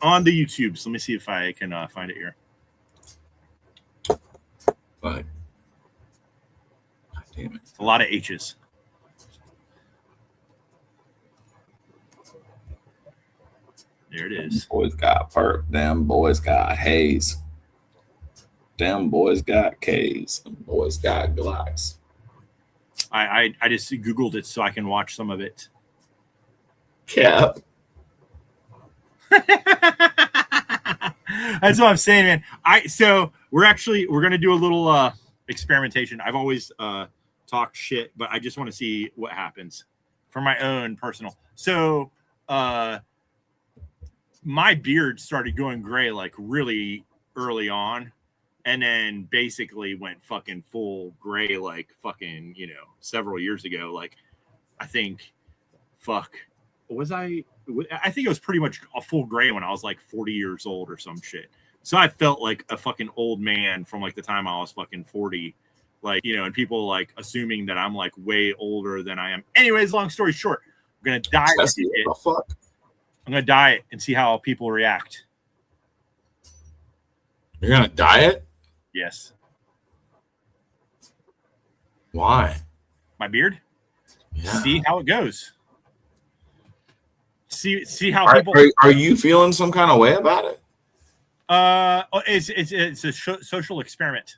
On the YouTube. So let me see if I can find it here. But God damn it, a lot of H's. There it is. Them boys got perp. Them boys got haze. Them boys got K's. Them boys got Glocks. I just Googled it so I can watch some of it. Cap. That's what I'm saying, man. So we're gonna do a little experimentation. I've always talked shit, but I just want to see what happens for my own personal. So my beard started going gray like really early on, and then basically went fucking full gray like fucking, several years ago. Like I think was I I think it was pretty much a full gray when I was like 40 years old or some shit. So I felt like a fucking old man from like the time I was fucking 40. Like, you know, and people like assuming that I'm like way older than I am. Anyways, long story short, I'm going to diet. What the fuck? I'm going to diet and see how people react. You're going to diet? Yes. Why? My beard? Yeah. See how it goes. See how people are you feeling some kind of way about it? It's a social experiment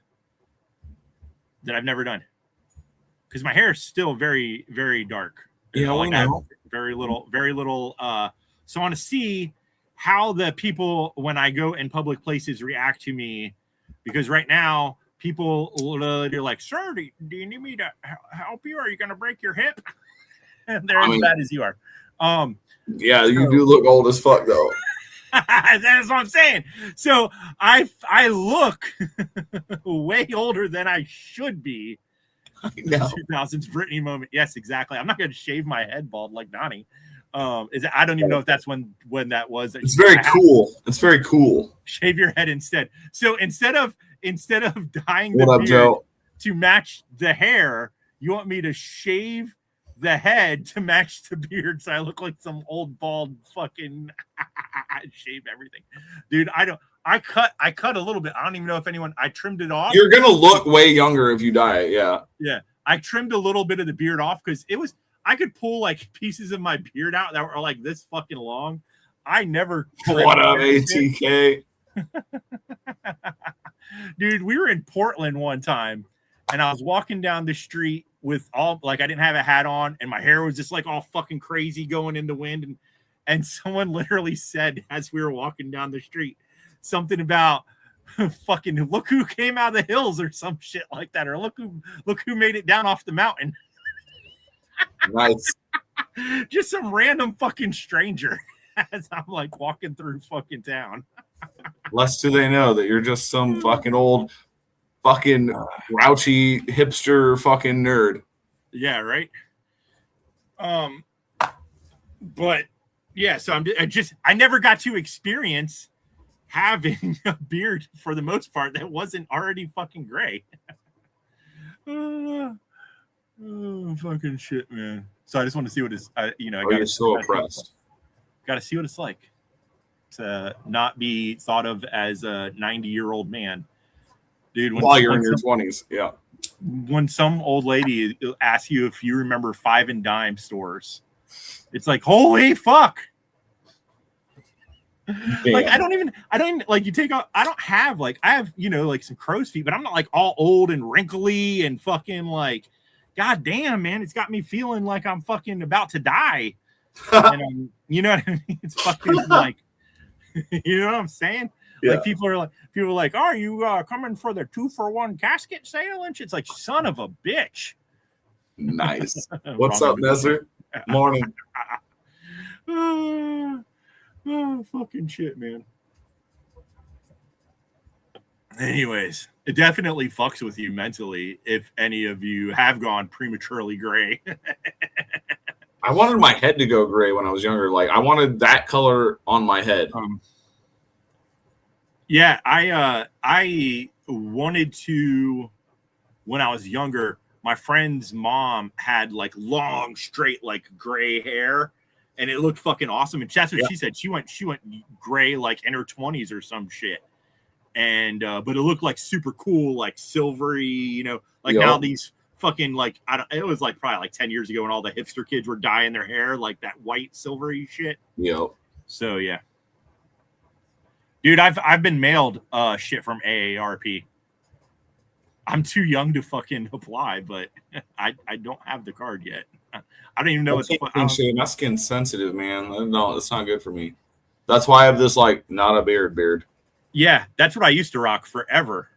that I've never done because my hair is still very, very dark. Yeah, like I know. Very little. So I want to see how the people when I go in public places react to me, because right now people they're like, "Sir, do you need me to help you? Are you going to break your hip?" And they're as bad as you are. Yeah, you do look old as fuck though. That's what I'm saying. So I look way older than I should be. The 2000s Britney moment. Yes, exactly. I'm not going to shave my head bald like Donnie. I don't even know if that's when that was. It's very cool. It's very cool. Shave your head instead. So instead of dyeing the beard Joe? To match the hair, you want me to shave the head to match the beard, so I look like some old bald fucking shave everything, dude. I cut a little bit. I don't even know if anyone. I trimmed it off. You're gonna look way younger if you dye it. Yeah. I trimmed a little bit of the beard off because it was. I could pull like pieces of my beard out that were like this fucking long. I never. What up, ATK? Dude, we were in Portland one time, and I was walking down the street with all like I didn't have a hat on, and my hair was just like all fucking crazy going in the wind, and someone literally said as we were walking down the street something about fucking look who came out of the hills or some shit like that, or look who made it down off the mountain. Nice. Just some random fucking stranger as I'm like walking through fucking town. Less do they know that you're just some fucking old fucking grouchy hipster fucking nerd. Yeah, right. But yeah, so I never got to experience having a beard for the most part that wasn't already fucking gray. Oh, fucking shit, man. So I just want to see what it's, you're so oppressed. Got to see what it's like to not be thought of as a 90-year-old man. Dude, while you're in your 20s, yeah. When some old lady asks you if you remember 5 and dime stores, it's like, holy fuck. Damn. Like I don't even like you take out. I don't have like I have like some crow's feet, but I'm not like all old and wrinkly and fucking like, god damn, man, it's got me feeling like I'm fucking about to die. And you know what I mean? It's fucking like, you know what I'm saying? Yeah. Like people are like, are you coming for the 2-for-1 casket sale? And it's like, son of a bitch. Nice. What's up, Nesser? Morning. Oh, fucking shit, man. Anyways, it definitely fucks with you mentally if any of you have gone prematurely gray. I wanted my head to go gray when I was younger. Like I wanted that color on my head. Yeah, I wanted to when I was younger. My friend's mom had like long, straight, like gray hair, and it looked fucking awesome. And that's what she said. She went gray like in her 20s or some shit. And but it looked like super cool, like silvery, like now these fucking like it was like probably like 10 years ago when all the hipster kids were dyeing their hair like that white silvery shit. Yep. So yeah. Dude, I've been mailed shit from AARP. I'm too young to fucking apply, but I don't have the card yet. I don't even know what's my skin's sensitive, man. No, it's not good for me. That's why I have this like not a beard. Yeah, that's what I used to rock forever.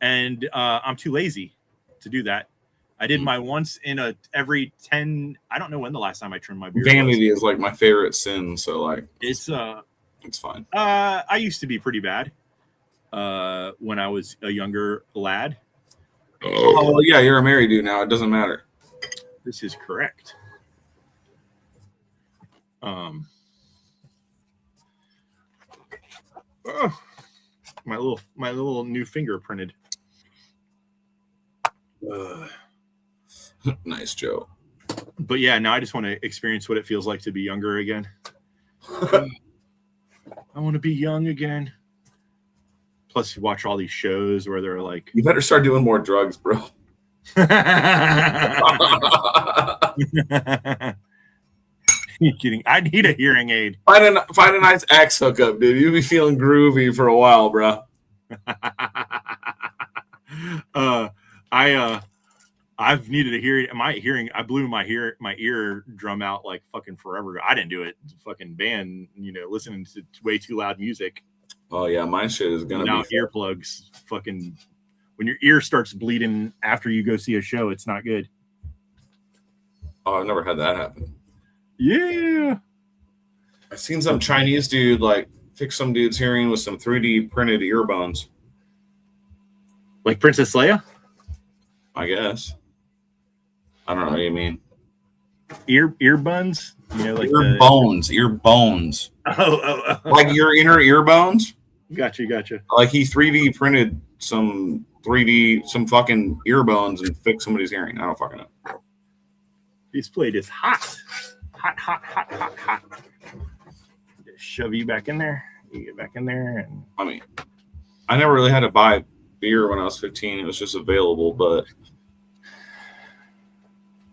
And I'm too lazy to do that. I did my once in every 10. I don't know when the last time I trimmed my beard. Vanity is like my favorite sin, so like it's fine. I used to be pretty bad when I was a younger lad. Oh yeah, you're a married dude now. It doesn't matter. This is correct. My little new finger printed. Nice joke. But yeah, now I just want to experience what it feels like to be younger again. I want to be young again. Plus, you watch all these shows where they're like, you better start doing more drugs, bro. You kidding? I need a hearing aid. Find a nice axe hookup, dude. You'll be feeling groovy for a while, bro. I've needed a hearing. I blew my ear drum out like fucking forever ago. I didn't do it. It's a fucking band, listening to way too loud music. Oh yeah, my shit is gonna without be earplugs. Fucking when your ear starts bleeding after you go see a show, it's not good. Oh, I've never had that happen. Yeah, I've seen some Chinese dude like fix some dude's hearing with some 3D printed earbuds. Like Princess Leia. I guess. I don't know what you mean. Ear buns, like ear bones. Oh. Like your inner ear bones. Gotcha. Like he 3D printed some fucking ear bones and fixed somebody's hearing. I don't fucking know. This plate is hot. Just shove you back in there. You get back in there, and I mean, I never really had to buy beer when I was 15. It was just available, but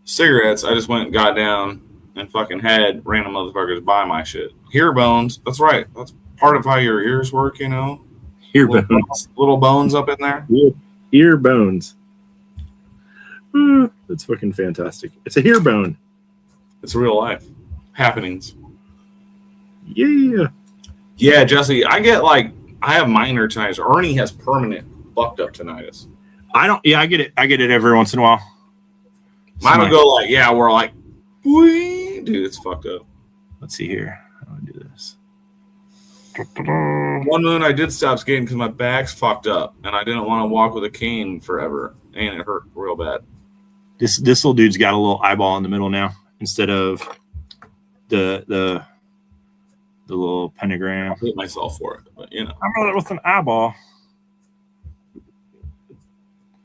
cigarettes, I just went and got down and fucking had random motherfuckers buy my shit. Ear bones, that's right. That's part of how your ears work, Ear bones. Little bones up in there. Ear bones. That's fucking fantastic. It's a ear bone. It's real life happenings. Yeah. Yeah, Jesse, I have minor tinnitus. Ernie has permanent fucked up tinnitus. I get it. I get it every once in a while. Mine will go we're like, boy, dude, it's fucked up. Let's see here. I'm gonna do this. One moon I did stop skating because my back's fucked up and I didn't want to walk with a cane forever, and it hurt real bad. This little dude's got a little eyeball in the middle now instead of the little pentagram. I hate myself for it, but I wrote it with an eyeball.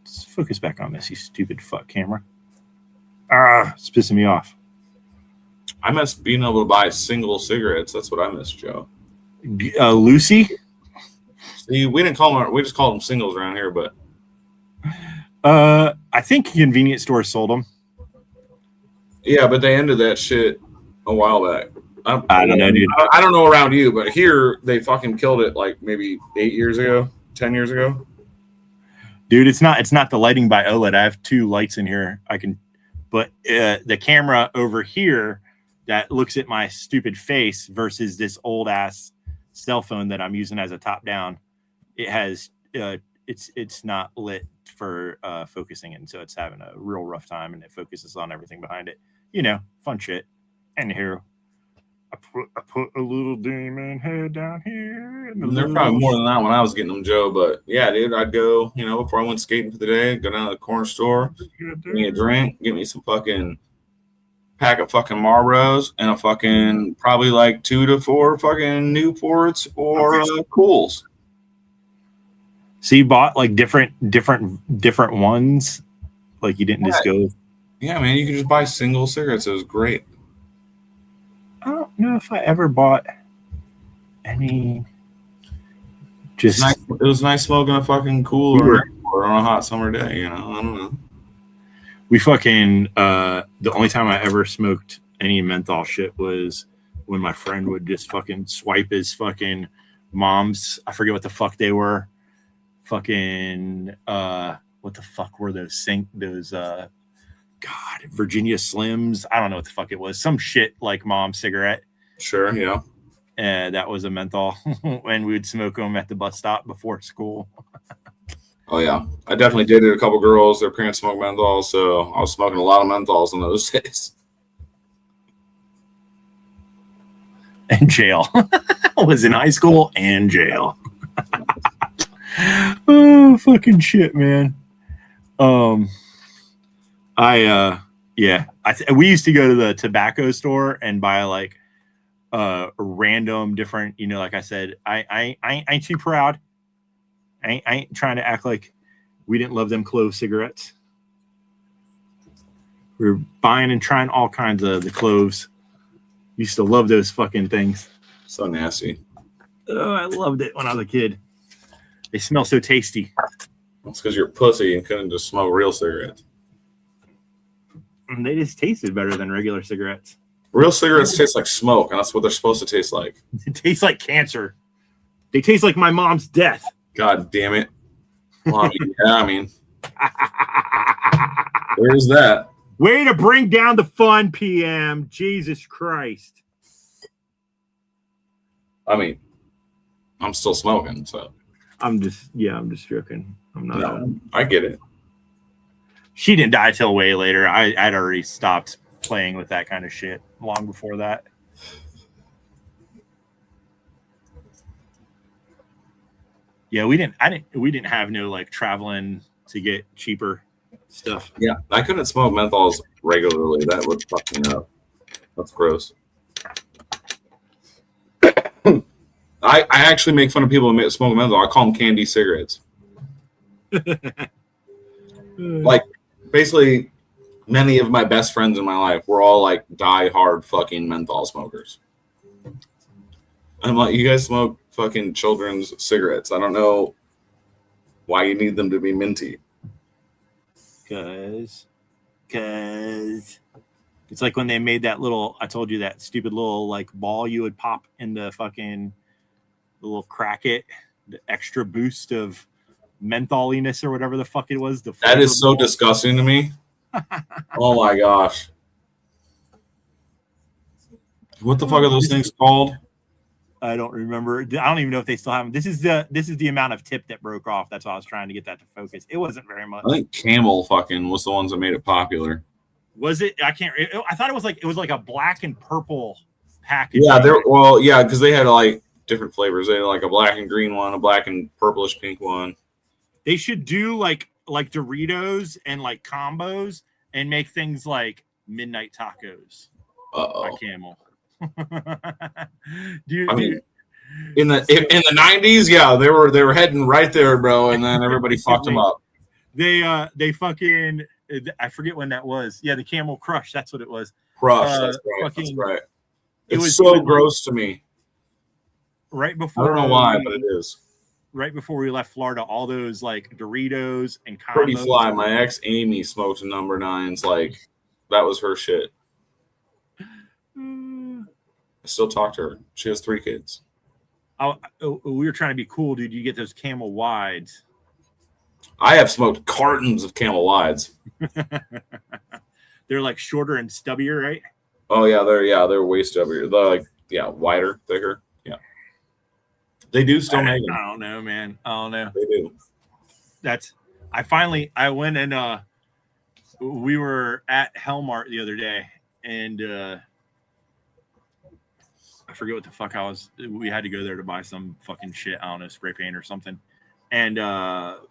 Let's focus back on this, you stupid fuck camera. It's pissing me off. I miss being able to buy single cigarettes. That's what I miss, Joe. Lucy? See, we didn't call them. We just called them singles around here, but I think convenience stores sold them. Yeah, but they ended that shit a while back. I don't know, dude. I don't know around you, but here they fucking killed it like maybe 8 years ago, 10 years ago. Dude, it's not the lighting by OLED. I have two lights in here. But the camera over here that looks at my stupid face versus this old ass cell phone that I'm using as a top down, it has it's not lit for focusing, and so it's having a real rough time, and it focuses on everything behind it. Fun shit. And here, I put a little demon head down here. They're probably more than that when I was getting them, Joe. But yeah, dude, I'd go, before I went skating for the day, go down to the corner store, get me a drink, get me some fucking pack of fucking Marlboros and a fucking probably like 2 to 4 fucking Newports or Cools. So you bought like different ones, like you didn't just go. Yeah, man, you could just buy single cigarettes. It was great. I don't know if I ever bought any. Just it was nice smoking a fucking cooler on a hot summer day. I don't know. We fucking the only time I ever smoked any menthol shit was when my friend would just fucking swipe his fucking mom's. I forget what the fuck they were. Fucking what the fuck were those Virginia Slims? I don't know what the fuck it was. Some shit like mom's cigarette. Sure, yeah. That was a menthol, and we would smoke them at the bus stop before school. Oh yeah, I definitely dated a couple girls. Their parents smoked menthols, so I was smoking a lot of menthols in those days. And jail. I was in high school and jail. Oh, fucking shit, man. We used to go to the tobacco store and buy like random different, like I said, I ain't too proud. I ain't trying to act like we didn't love them clove cigarettes. We were buying and trying all kinds of the cloves. Used to love those fucking things. So nasty. Oh, I loved it when I was a kid. They smell so tasty. That's because you're pussy and couldn't just smoke real cigarettes. And they just tasted better than regular cigarettes. Real cigarettes taste like smoke, and that's what they're supposed to taste like. It tastes like cancer. They taste like my mom's death. God damn it. Well, I mean, there's that. Way to bring down the fun, PM. Jesus Christ. I mean, I'm still smoking, so. I'm just joking. I'm not. No, I get it. She didn't die till way later. I'd already stopped playing with that kind of shit long before that. Yeah, we didn't have no like traveling to get cheaper stuff. Yeah, I couldn't smoke menthols regularly. That would fuck me up. That's gross. I actually make fun of people who smoke menthol. I call them candy cigarettes. Like, basically, many of my best friends in my life were all like die-hard fucking menthol smokers. I'm like, you guys smoke fucking children's cigarettes. I don't know why you need them to be minty. Cause it's like when they made that little, I told you that stupid little like ball you would pop in the fucking little cracket, the extra boost of mentholiness or whatever the fuck it was. That is so disgusting to me. Oh my gosh. What the fuck are those things called? I don't remember. I don't even know if they still have them. This is the amount of tip that broke off. That's why I was trying to get that to focus. It wasn't very much. I think Camel fucking was the ones that made it popular. Was it? I thought it was like a black and purple package. Yeah, because they had like different flavors. They had like a black and green one, a black and purplish pink one. They should do like Doritos and like combos and make things like midnight tacos. By Camel. In the 90s, yeah, they were heading right there, bro, and then everybody fucked them up. They fucking, I forget when that was. Yeah, the Camel Crush, that's what it was. Crush, that's right. It's so gross to me. Right before, I don't know why, but it is. Right before we left Florida, all those like Doritos and combos. Pretty fly. My ex Amy smoked number 9s. Like, that was her shit. I still talk to her. She has 3 kids. We were trying to be cool, dude. You get those Camel Wides. I have smoked cartons of Camel Wides. They're like shorter and stubbier, right? Oh yeah, they're way stubbier. They're like wider, thicker. Yeah, they do still make them. I don't know, man. I don't know. They do. I went and we were at Hellmart the other day, and I forget what the fuck we had to go there to buy some fucking shit. I don't know, spray paint or something. And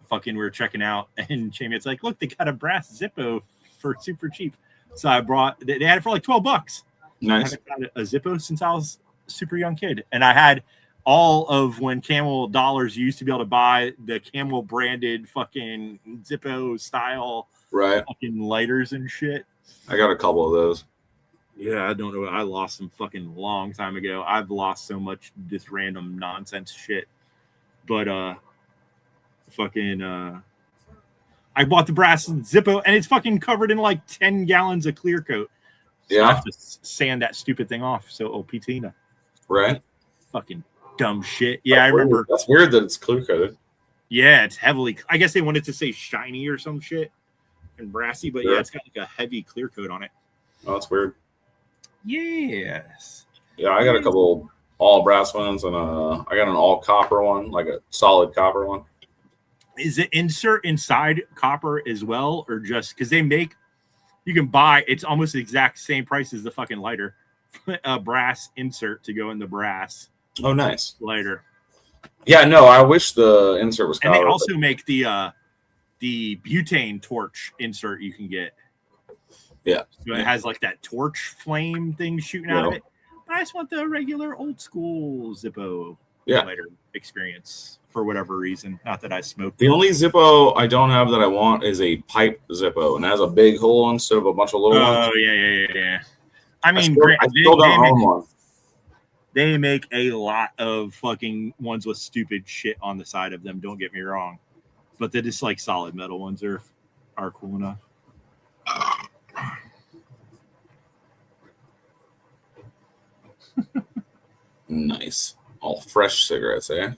fucking we were checking out, and Jamie, it's like, look, they got a brass Zippo for super cheap. So I they had it for like $12. Nice. I haven't had a Zippo since I was a super young kid. And I had all of when Camel dollars you used to be able to buy the Camel branded fucking Zippo style fucking lighters and shit. I got a couple of those. Yeah, I don't know. I lost them fucking long time ago. I've lost so much this random nonsense shit. But I bought the brass Zippo, and it's fucking covered in like 10 gallons of clear coat. So I have to sand that stupid thing off. So patina. Right. Fucking dumb shit. Yeah, I remember. That's weird that it's clear coated. Yeah, it's heavily. I guess they wanted to say shiny or some shit and brassy, but yeah, it's got like a heavy clear coat on it. Oh, that's weird. Yes. Yeah, I got a couple all brass ones, and I got an all copper one, like a solid copper one. Is it insert inside copper as well, or just because you can buy, it's almost the exact same price as the fucking lighter, a brass insert to go in the brass. Oh, nice lighter. Yeah, no, I wish the insert was copper. And they also make the butane torch insert you can get. Yeah. So it has like that torch flame thing shooting out of it. I just want the regular old school Zippo lighter experience for whatever reason. Not that I smoke. The only Zippo I don't have that I want is a pipe Zippo, and it has a big hole instead of a bunch of little ones. Oh yeah. I mean, I still don't own one. They make a lot of fucking ones with stupid shit on the side of them. Don't get me wrong, but they're just like solid metal ones are cool enough. Nice, all fresh cigarettes, eh?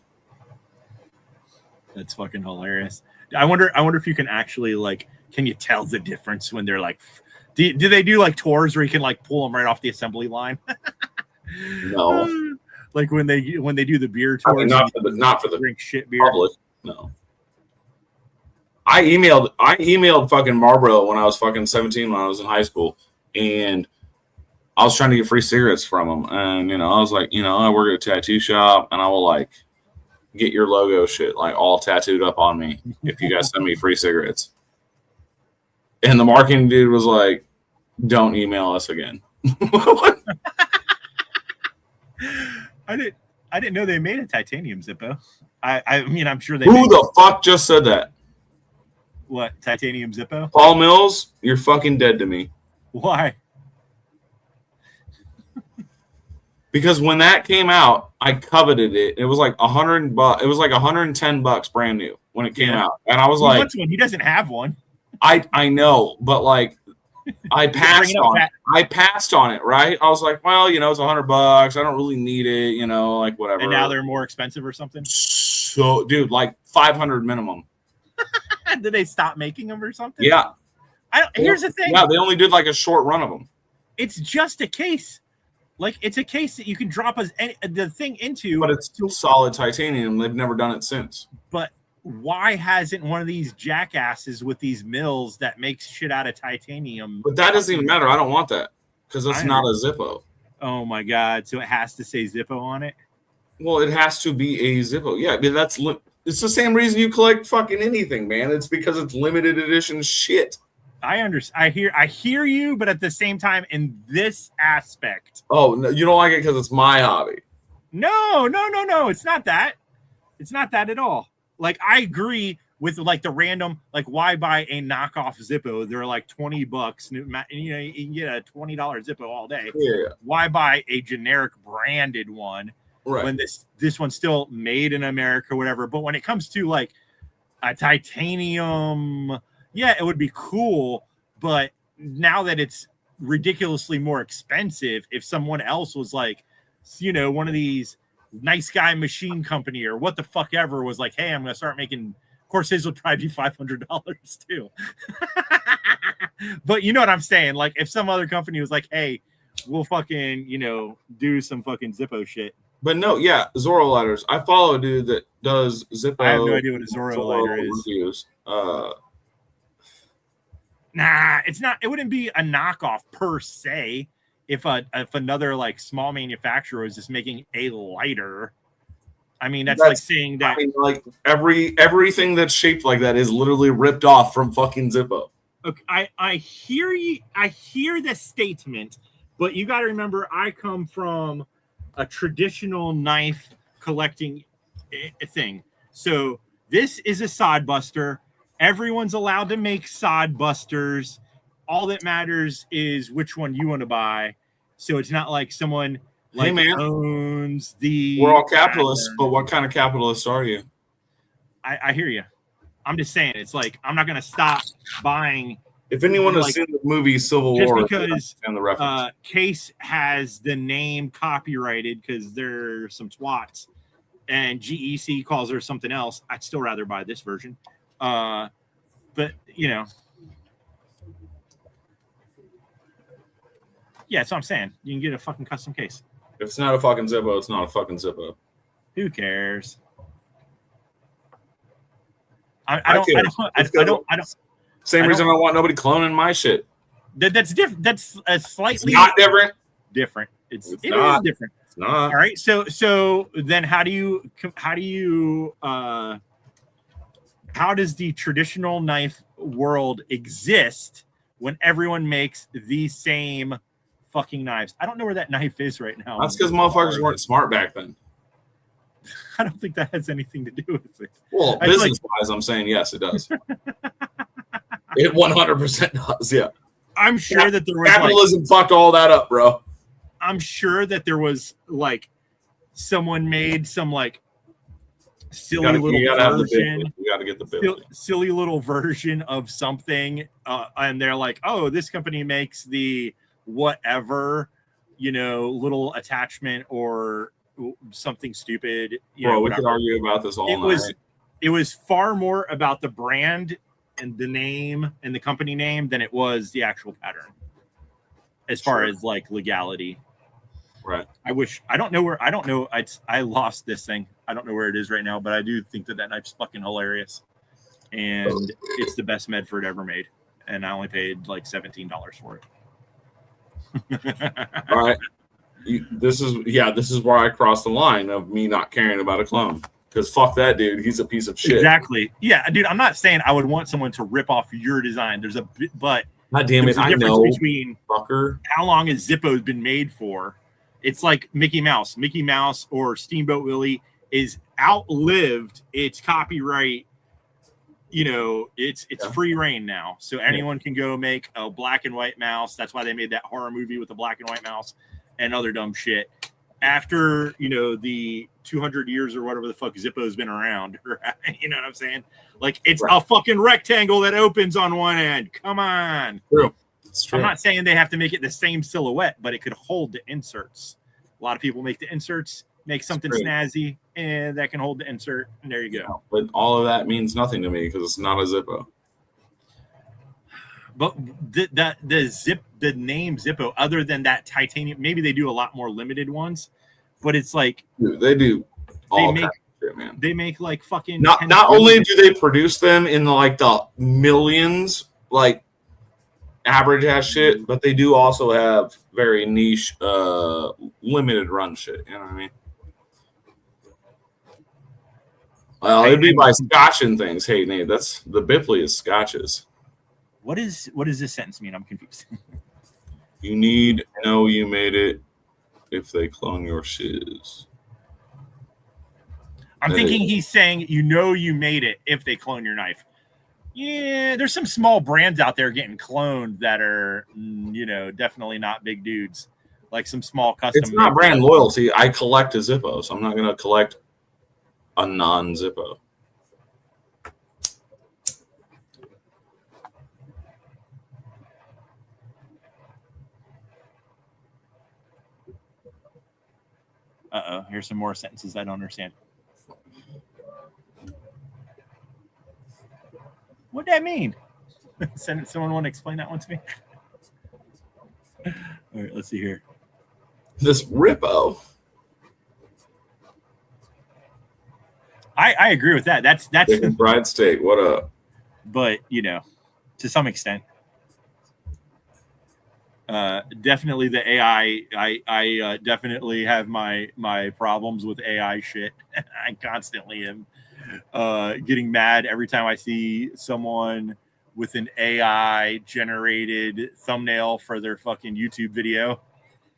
That's fucking hilarious. I wonder if you can actually like, can you tell the difference when they're like, do they do like tours where you can like pull them right off the assembly line? No. Like when they do the beer tours, not for the drink shit beer. Public. No. I emailed fucking Marlboro when I was fucking 17 when I was in high school, and I was trying to get free cigarettes from them, and I was like, I work at a tattoo shop, and I will like get your logo shit like all tattooed up on me if you guys send me free cigarettes. And the marketing dude was like, "Don't email us again." I didn't know they made a titanium Zippo. I mean, I'm sure they. Who the fuck just said that? What, titanium Zippo? Paul Mills, you're fucking dead to me. Why? Because when that came out, I coveted it. It was like $100. It was like $110 brand new when it came out, and I was like, "What's one? He doesn't have one." I know, but like, I passed on it. I passed on it, right? I was like, well, it's $100. I don't really need it, like whatever. And now they're more expensive or something. So, dude, like 500 minimum. Did they stop making them or something? Yeah. Here's the thing. Yeah, they only did like a short run of them. It's just a case. Like, it's a case that you can drop the thing into. But it's solid titanium. They've never done it since. But why hasn't one of these jackasses with these mills that makes shit out of titanium? But that doesn't even matter. I don't want that because that's not a Zippo. Oh my God. So it has to say Zippo on it? Well, it has to be a Zippo. Yeah, I mean, it's the same reason you collect fucking anything, man. It's because it's limited edition shit. I understand. I hear you, but at the same time, in this aspect. Oh, no, you don't like it because it's my hobby. No. It's not that. It's not that at all. Like, I agree with like the random, like, why buy a knockoff Zippo? They're like $20. You can get a $20 Zippo all day. Yeah. Why buy a generic branded one? Right. When this one's still made in America, whatever. But when it comes to like a titanium, yeah, it would be cool. But now that it's ridiculously more expensive, if someone else was like, one of these nice guy machine company or what the fuck ever was like, hey, I'm gonna start making. Of course, his would probably be $500 too. But you know what I'm saying? Like, if some other company was like, hey, we'll fucking do some fucking Zippo shit. But no, yeah, Zorro lighters. I follow a dude that does Zippo. I have no idea what a Zorro lighter is. Reviews. Nah, it's not. It wouldn't be a knockoff per se. If another like small manufacturer was just making a lighter, I mean that's like saying that. I mean, like everything that's shaped like that is literally ripped off from fucking Zippo. Okay, I hear you. I hear the statement, but you got to remember, I come from a traditional knife collecting thing. So this is a sod buster. Everyone's allowed to make sod busters. All that matters is which one you want to buy. So it's not like someone like owns the. We're all capitalists, but what kind of capitalists are you? I hear you. I'm just saying, it's like I'm not going to stop buying. If anyone has seen the movie Civil War, because the reference. Case has the name copyrighted because they're some twats, and GEC calls her something else, I'd still rather buy this version. But yeah, that's what I'm saying. You can get a fucking custom case. If it's not a fucking Zippo, it's not a fucking Zippo. Who cares? I don't. Same reason I want nobody cloning my shit. That's different. That's a slightly not different. Different. It is different. It's not. All right. So then how does the traditional knife world exist when everyone makes the same fucking knives. I don't know where that knife is right now. That's because motherfuckers weren't smart back then. I don't think that has anything to do with it. Well, business-wise, I'm saying yes, it does. It 100% does, yeah. I'm sure that there was capitalism fucked all that up, bro. I'm sure that there was like someone made some like silly little version. You got to get the bill. Silly little version of something, and they're like, "Oh, this company makes the whatever, little attachment or something stupid." Bro, we could argue about this all night. It was far more about the brand and the name and the company name than it was the actual pattern, as far as like legality. Right. I don't know. I lost this thing. I don't know where it is right now, but I do think that knife's fucking hilarious. And it's the best Medford ever made. And I only paid like $17 for it. All right. This is where I crossed the line of me not caring about a clone. Because fuck that dude. He's a piece of shit. Exactly. Yeah, dude, I'm not saying I would want someone to rip off your design. There's a bit, but God damn it, I know. Between fucker. How long has Zippo's been made for? It's like Mickey Mouse. Mickey Mouse or Steamboat Willie is outlived its copyright. It's free reign now. So anyone can go make a black and white mouse. That's why they made that horror movie with the black and white mouse and other dumb shit. After, the 200 years or whatever the fuck Zippo's been around. Right? You know what I'm saying? Like, it's a fucking rectangle that opens on one end. Come on. True. True. I'm not saying they have to make it the same silhouette, but it could hold the inserts. A lot of people make the inserts, make something snazzy, and that can hold the insert, and there you go. But all of that means nothing to me because it's not a Zippo. But the name Zippo, other than that titanium, maybe they do a lot more limited ones, but it's like they do. They make like fucking. Not only do they produce them in like the millions, like average ass shit, but they do also have very niche, limited run shit. You know what I mean? Well, it'd be by scotching things. Hey, Nate, that's the Bipley is scotches. What does this sentence mean? I'm confused. You need to know you made it if they clone your shiz. I'm thinking he's saying you made it if they clone your knife. Yeah, there's some small brands out there getting cloned that are, definitely not big dudes. Like some small custom. It's not brand loyalty. I collect a Zippo, so I'm not going to collect a non-Zippo. Uh-oh, here's some more sentences I don't understand. What'd that mean? Someone want to explain that one to me? All right, let's see here. This Rippo. I agree with that. That's Bride State. What up? But to some extent, definitely the AI. I definitely have my problems with AI shit. I constantly am getting mad every time I see someone with an AI generated thumbnail for their fucking YouTube video.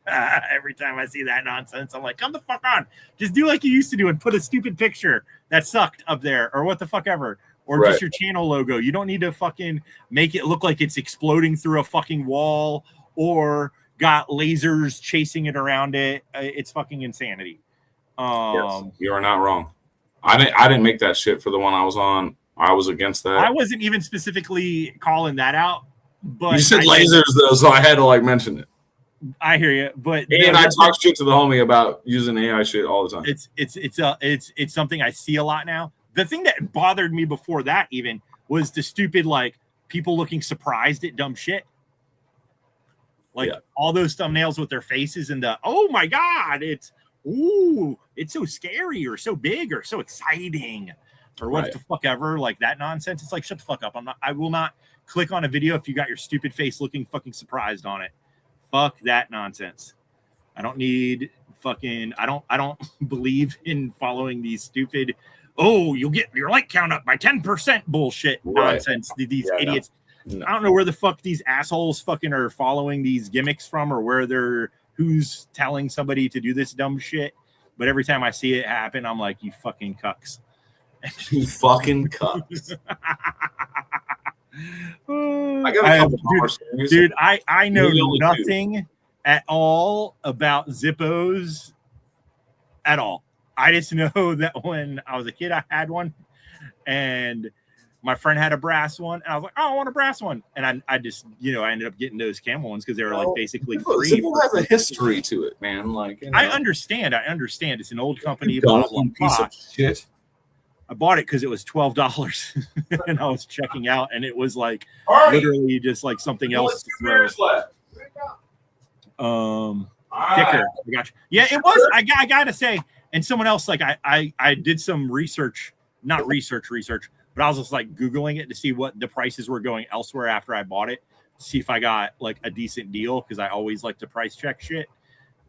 Every time I see that nonsense, I'm like, come the fuck on. Just do like you used to do and put a stupid picture that sucked up there or what the fuck ever. Or just your channel logo. You don't need to fucking make it look like it's exploding through a fucking wall or got lasers chasing it around it. It's fucking insanity. Yes, you are not wrong. I didn't make that shit for the one I was on. I was against that. I wasn't even specifically calling that out. But you said lasers though, so I had to mention it. I hear you, but I talk shit to the homie about using AI shit all the time. It's something I see a lot now. The thing that bothered me before that even was the stupid people looking surprised at dumb shit. All those thumbnails with their faces and the oh my god, it's so scary or so big or so exciting or what the fuck ever, that nonsense. It's like, shut the fuck up. I will not click on a video if you got your stupid face looking fucking surprised on it. Fuck that nonsense. I don't need fucking I don't believe in following these stupid you'll get your like count up by 10% bullshit nonsense. These idiots. No. I don't know where the fuck these assholes fucking are following these gimmicks from, or who's telling somebody to do this dumb shit. But every time I see it happen, I'm like, you fucking cucks. You fucking cucks. I got a couple more stories. Dude, I know nothing at all about Zippos at all. I just know that when I was a kid, I had one, and my friend had a brass one, and I was like, oh, I want a brass one. And I just, I ended up getting those camel ones because they were like basically free. Zippo has a history to it, man. Like, I understand. It's an old company. Blah, blah, piece of shit. I bought it because it was $12, and I was checking out, and it was like literally just like something else. Left. Thicker. I got you. Yeah, it was. I gotta say, and someone else, like I did some research, not research, but I was just like Googling it to see what the prices were going elsewhere after I bought it, see if I got like a decent deal, because I always like to price check shit.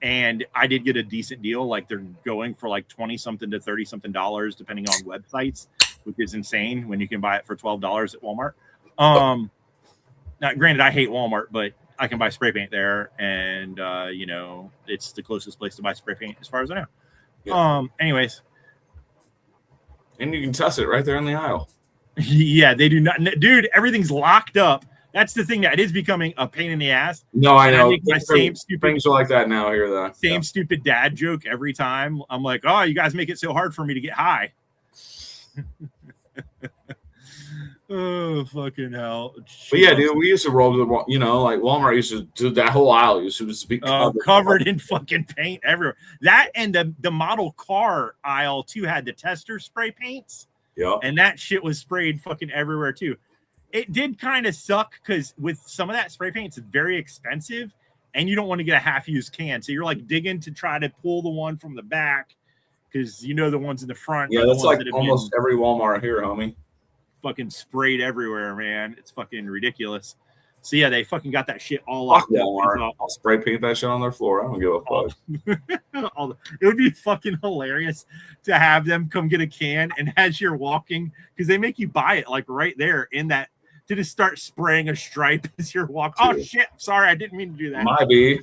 And I did get a decent deal. Like they're going for like $20-something to $30-something, depending on websites, which is insane when you can buy it for $12 at Walmart. Now, granted, I hate Walmart, but I can buy spray paint there, and it's the closest place to buy spray paint as far as I know. Yeah. Anyways, and you can test it right there in the aisle. Yeah, they do not, dude. Everything's locked up. That's the thing that is becoming a pain in the ass. No, I know. My same stupid things are like that now here, though. Same stupid dad joke every time. I'm like, oh, you guys make it so hard for me to get high. Oh, fucking hell. But yeah, dude, we used to roll to the, like Walmart used to do that whole aisle used to just be covered in fucking paint everywhere. That and the model car aisle too had the tester spray paints. Yeah. And that shit was sprayed fucking everywhere too. It did kind of suck because with some of that spray paint, it's very expensive, and you don't want to get a half-used can. So you're like digging to try to pull the one from the back because the ones in the front. Yeah, that's like almost every Walmart here, homie. Fucking sprayed everywhere, man. It's fucking ridiculous. So yeah, they fucking got that shit all locked up. I'll spray paint that shit on their floor. I don't give a fuck. It would be fucking hilarious to have them come get a can, and as you're walking, because they make you buy it like right there in that, to just start spraying a stripe as you're walking. Oh shit! Sorry, I didn't mean to do that. Might be.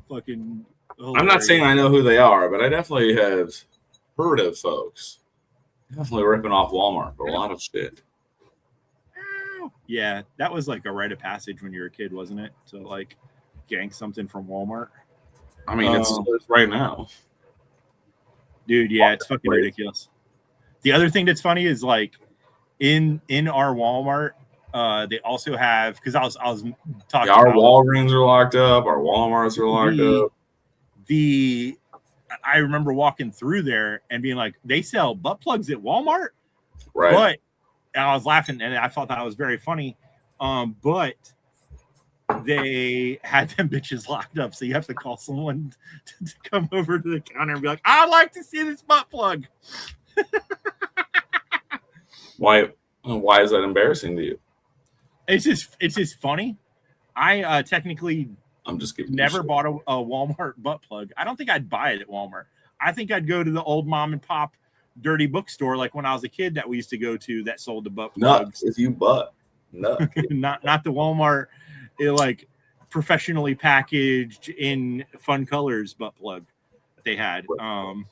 Fucking. Hilarious. I'm not saying I know who they are, but I definitely have heard of folks definitely ripping off Walmart for a lot of shit. Yeah, that was like a rite of passage when you were a kid, wasn't it? To like gank something from Walmart. I mean, it's right now, dude. Yeah, it's fucking ridiculous. The other thing that's funny is like in our Walmart, they also have, because I was talking. Yeah, our Walgreens are locked up. Our Walmarts are locked up. I remember walking through there and being like, they sell butt plugs at Walmart, right? But and I was laughing, and I thought that was very funny. But they had them bitches locked up, so you have to call someone to come over to the counter and be like, "I'd like to see this butt plug." Why is that embarrassing to you? It's just funny. I technically I'm just kidding. Never bought a Walmart butt plug. I don't think I'd buy it at Walmart. I think I'd go to the old mom and pop dirty bookstore like when I was a kid that we used to go to that sold the butt plugs. If you butt. No. not the Walmart like professionally packaged in fun colors butt plug that they had. Well,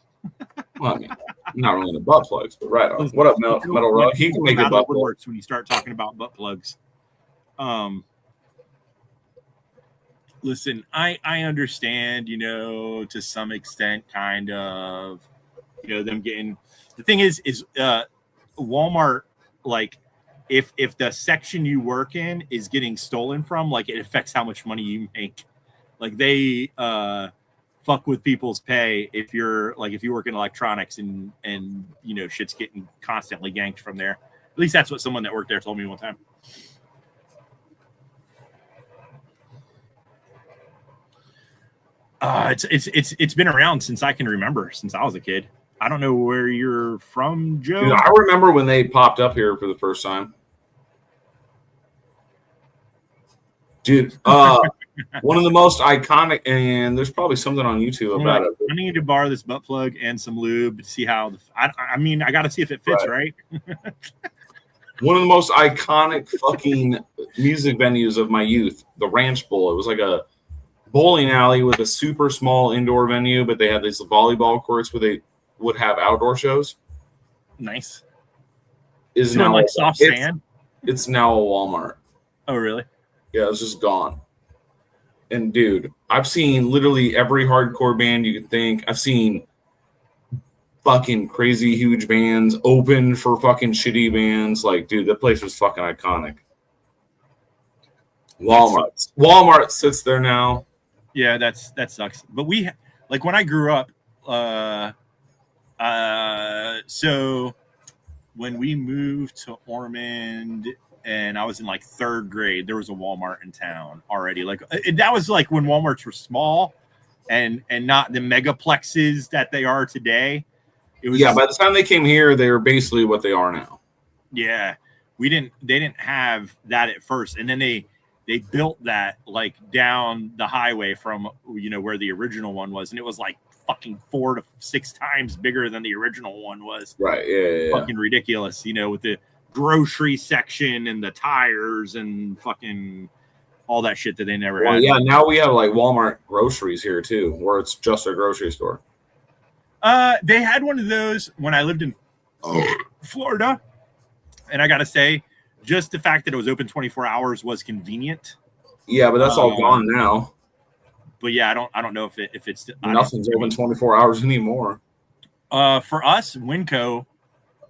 I mean, not really the butt plugs, but right on. What up, Metal Rock? He can make a butt plug when you start talking about butt plugs. Listen, I understand, to some extent, kind of, them getting. The thing is Walmart, like, if the section you work in is getting stolen from, like, it affects how much money you make. Like, they fuck with people's pay if you work in electronics and shit's getting constantly ganked from there. At least that's what someone that worked there told me one time. It's been around since I can remember, since I was a kid. I don't know where you're from, Joe. Dude, I remember when they popped up here for the first time. Dude, one of the most iconic, and there's probably something on YouTube about it. I need to borrow this butt plug and some lube to see how. I got to see if it fits right. One of the most iconic fucking music venues of my youth, the Ranch Bowl. It was like a bowling alley with a super small indoor venue, but they had these volleyball courts where they would have outdoor shows. Nice. Is So in now like soft sand. It's now a Walmart. Oh, really? Yeah, it's just gone. And dude, I've seen literally every hardcore band you could think. I've seen fucking crazy huge bands open for fucking shitty bands. Like, dude, that place was fucking iconic. Walmart sits there now. Yeah, that sucks. But we like when I grew up, so when we moved to Ormond and I was in like third grade, there was a Walmart in town already. Like that was like when Walmarts were small and not the megaplexes that they are today. It was, yeah, by the time they came here, they were basically what they are now. Yeah, they didn't have that at first, and then they built that like down the highway from where the original one was, and it was like fucking 4 to 6 times bigger than the original one was. Right? Yeah. Fucking ridiculous, with the grocery section and the tires and fucking all that shit that they never had. Yeah, now we have like Walmart groceries here too, where it's just a grocery store. They had one of those when I lived in Florida, and I gotta say, just the fact that it was open 24 hours was convenient. Yeah, but that's all gone now. But yeah, I don't know if it's nothing's open 24 hours anymore. For us, Winco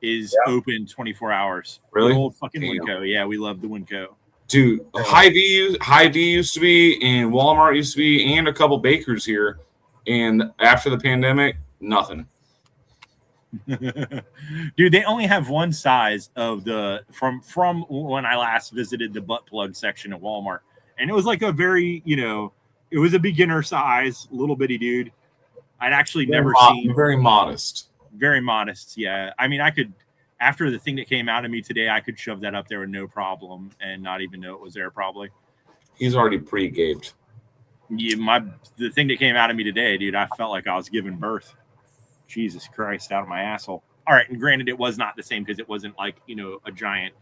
is open 24 hours. Really? The old fucking Winco. Yeah, we love the Winco. Dude, Hy-Vee used to be, and Walmart used to be, and a couple bakers here. And after the pandemic, nothing. Dude, they only have one size of the from when I last visited the butt plug section at Walmart, and it was like a very it was a beginner size, little bitty dude. I'd actually never seen very modest. Yeah, I mean, I could after the thing that came out of me today, I could shove that up there with no problem and not even know it was there. Probably. He's already pre-gaped. Yeah, the thing that came out of me today, dude, I felt like I was giving birth. Jesus Christ, out of my asshole. All right, and granted, it was not the same because it wasn't like a giant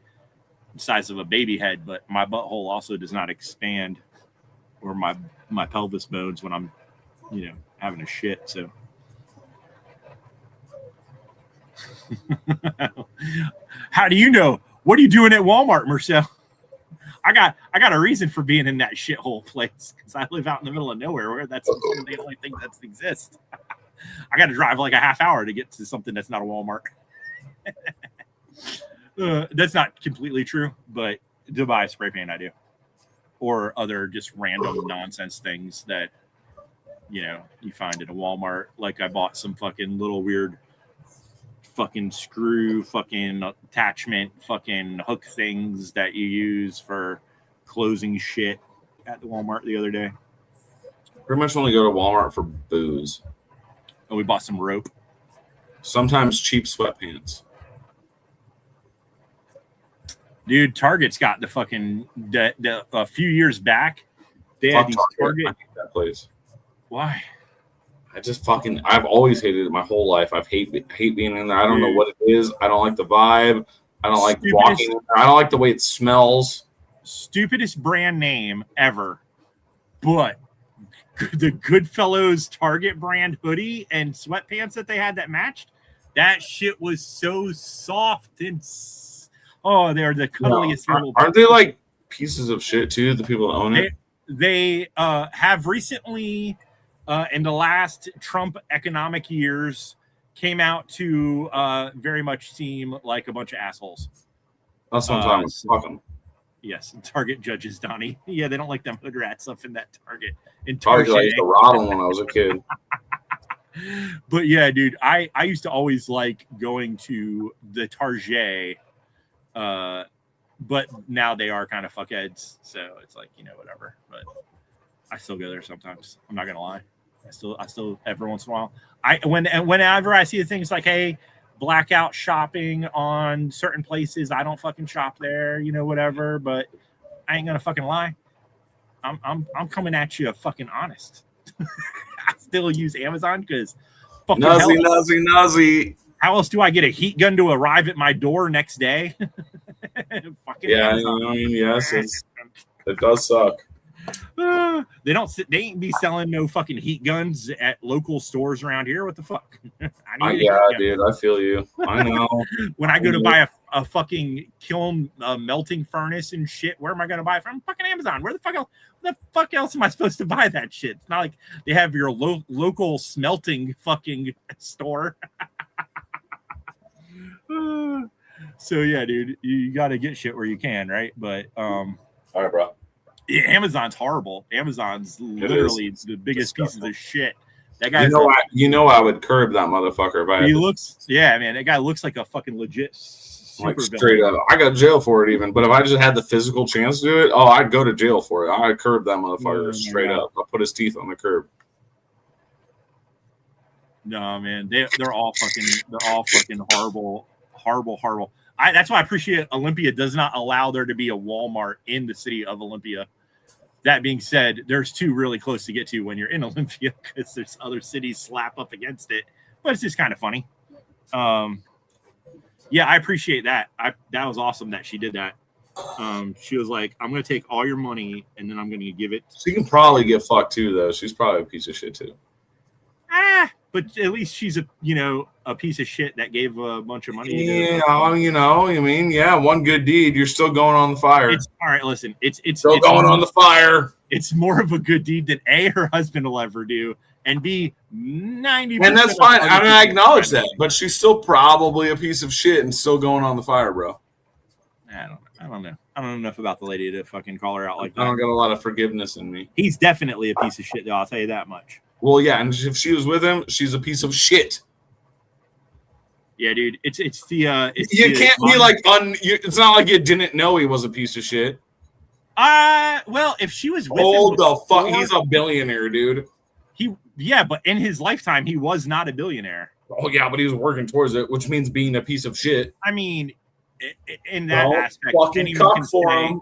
size of a baby head, but my butthole also does not expand, or my pelvis bones when I'm having a shit. So how do you know? What are you doing at Walmart, Marcel? I got a reason for being in that shithole place because I live out in the middle of nowhere where that's the only thing that exists. I got to drive like a half hour to get to something that's not a Walmart. That's not completely true, but to buy a spray paint, I do, or other just random nonsense things that you find at a Walmart. Like I bought some fucking little weird fucking screw fucking attachment fucking hook things that you use for closing shit at the Walmart the other day. Pretty much only go to Walmart for booze. And we bought some rope. Sometimes cheap sweatpants. Dude, Target's got the fucking a few years back. They had these Target. I hate that place. Why? I've always hated it my whole life. I hate being in there. I don't know what it is. I don't like the vibe. I don't like walking in there. I don't like the way it smells. Stupidest brand name ever. But the Goodfellows Target brand hoodie and sweatpants that they had that matched, that shit was so soft and they're the cuddliest little. Aren't they like pieces of shit too? The people that own it. They have recently, in the last Trump economic years, came out to very much seem like a bunch of assholes. That's what I'm talking about. Yes, Target judges Donnie. Yeah, they don't like them hood rats up in that Target. In Target, I used to rob them when I was a kid. But yeah, dude, I used to always like going to the Target, but now they are kind of fuckheads, so it's like whatever. But I still go there sometimes. I'm not gonna lie. I still every once in a while. Whenever I see the things like, hey, blackout shopping on certain places, I don't fucking shop there, whatever. But I ain't gonna fucking lie. I'm coming at you fucking honest. I still use Amazon because fucking Nazi. how else do I get a heat gun to arrive at my door next day? Fucking Yeah, Amazon. I mean, yes, it does suck. They ain't be selling no fucking heat guns at local stores around here. What the fuck? I need Yeah, dude, I feel you. I know. When I go to buy a fucking kiln melting furnace and shit, where am I going to buy it from? Fucking Amazon. Where the fuck else am I supposed to buy that shit? It's not like they have your local smelting fucking store. So yeah, dude, you got to get shit where you can, right? But all right, bro. Yeah, Amazon's horrible. Amazon's literally the biggest pieces of shit. That guy, I would curb that motherfucker if I. He looks, yeah, man. That guy looks like a fucking legit super straight up. I got jail for it even, but if I just had the physical chance to do it, I'd go to jail for it. I'd curb that motherfucker straight up. I'll put his teeth on the curb. No, man, they're all fucking horrible. That's why I appreciate Olympia does not allow there to be a Walmart in the city of Olympia. That being said, there's two really close to get to when you're in Olympia because there's other cities slap up against it. But it's just kind of funny. Yeah, I appreciate that. That was awesome that she did that. She was like, I'm going to take all your money and then I'm going to give it. She can probably get fucked too, though. She's probably a piece of shit too. But at least she's a piece of shit that gave a bunch of money. Yeah, I mean, yeah, one good deed, you're still going on the fire. All right, listen, it's still going on the fire. It's more of a good deed than A, her husband will ever do, and B, 90%. And that's fine. I acknowledge that, but she's still probably a piece of shit and still going on the fire, bro. I don't know. I don't know enough about the lady to fucking call her out like that. I don't got a lot of forgiveness in me. He's definitely a piece of shit, though. I'll tell you that much. Well, yeah, and if she was with him, she's a piece of shit. Yeah, dude. It's you can't be like it's not like you didn't know he was a piece of shit. Well, if she was with him the fuck, he's a billionaire, dude. But in his lifetime, he was not a billionaire. Oh yeah, but he was working towards it, which means being a piece of shit. I mean, in that aspect, fucking cuck for him.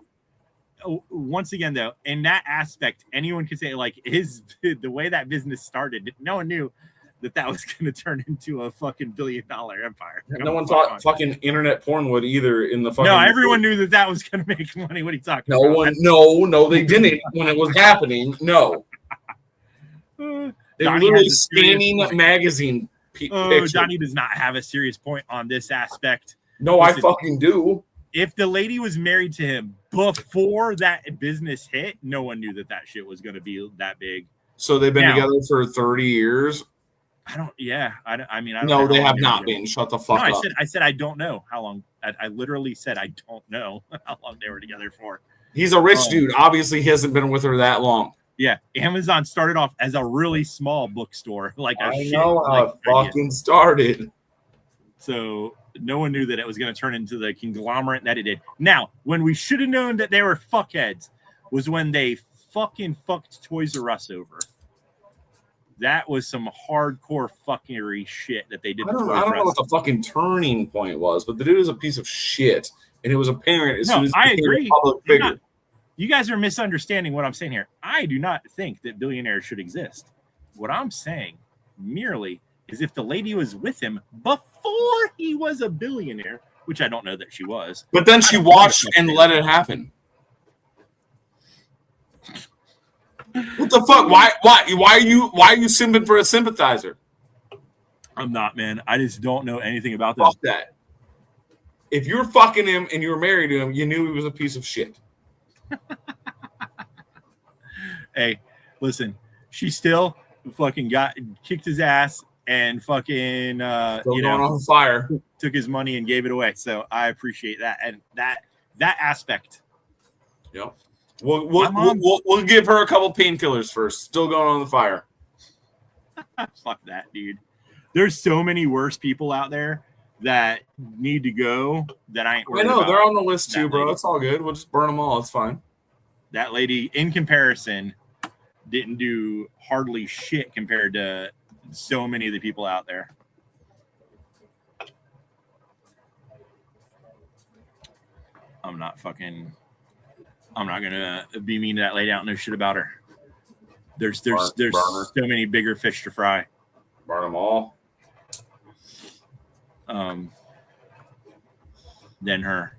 Once again, though, in that aspect, anyone could say like the way that business started, no one knew that was going to turn into a fucking $1 billion empire. No one thought fucking internet porn would either in the fucking. No, everyone knew that was going to make money. What are you talking about? No, they didn't when it was happening. No. They were literally scanning magazine pictures. Johnny does not have a serious point on this aspect. No, listen, I fucking do. If the lady was married to him before that business hit, no one knew that shit was going to be that big. So they've been together for 30 years? I don't know. No, they have not been. Shut the fuck up. I said I don't know how long. I literally said I don't know how long they were together for. He's a rich dude. Obviously, he hasn't been with her that long. Yeah, Amazon started off as a really small bookstore. I know how it fucking started. So no one knew that it was going to turn into the conglomerate that it did. Now, when we should have known that they were fuckheads was when they fucking fucked Toys R Us over. That was some hardcore fuckery shit that they did. I don't know what the fucking turning point was, but the dude is a piece of shit, and it was apparent as soon as I agree. A public figure. You guys are misunderstanding what I'm saying here. I do not think that billionaires should exist. What I'm saying merely is if the lady was with him before he was a billionaire, which I don't know that she was. But then she watched and let it happen. What the fuck? Why are you simping for a sympathizer? I'm not, man. I just don't know anything about this. Fuck that. If you're fucking him and you were married to him, you knew he was a piece of shit. Hey, listen, she still fucking kicked his ass and fucking going on fire. Took his money and gave it away. So I appreciate that and that aspect. Yep. We'll give her a couple painkillers first. Still going on the fire. Fuck that, dude. There's so many worse people out there that need to go that I ain't worried about. They're on the list too, bro. It's all good. We'll just burn them all. It's fine. That lady, in comparison, didn't do hardly shit compared to so many of the people out there. I'm not gonna be mean to that lady. I don't know shit about her. There's so many bigger fish to fry. Burn them all. Than her.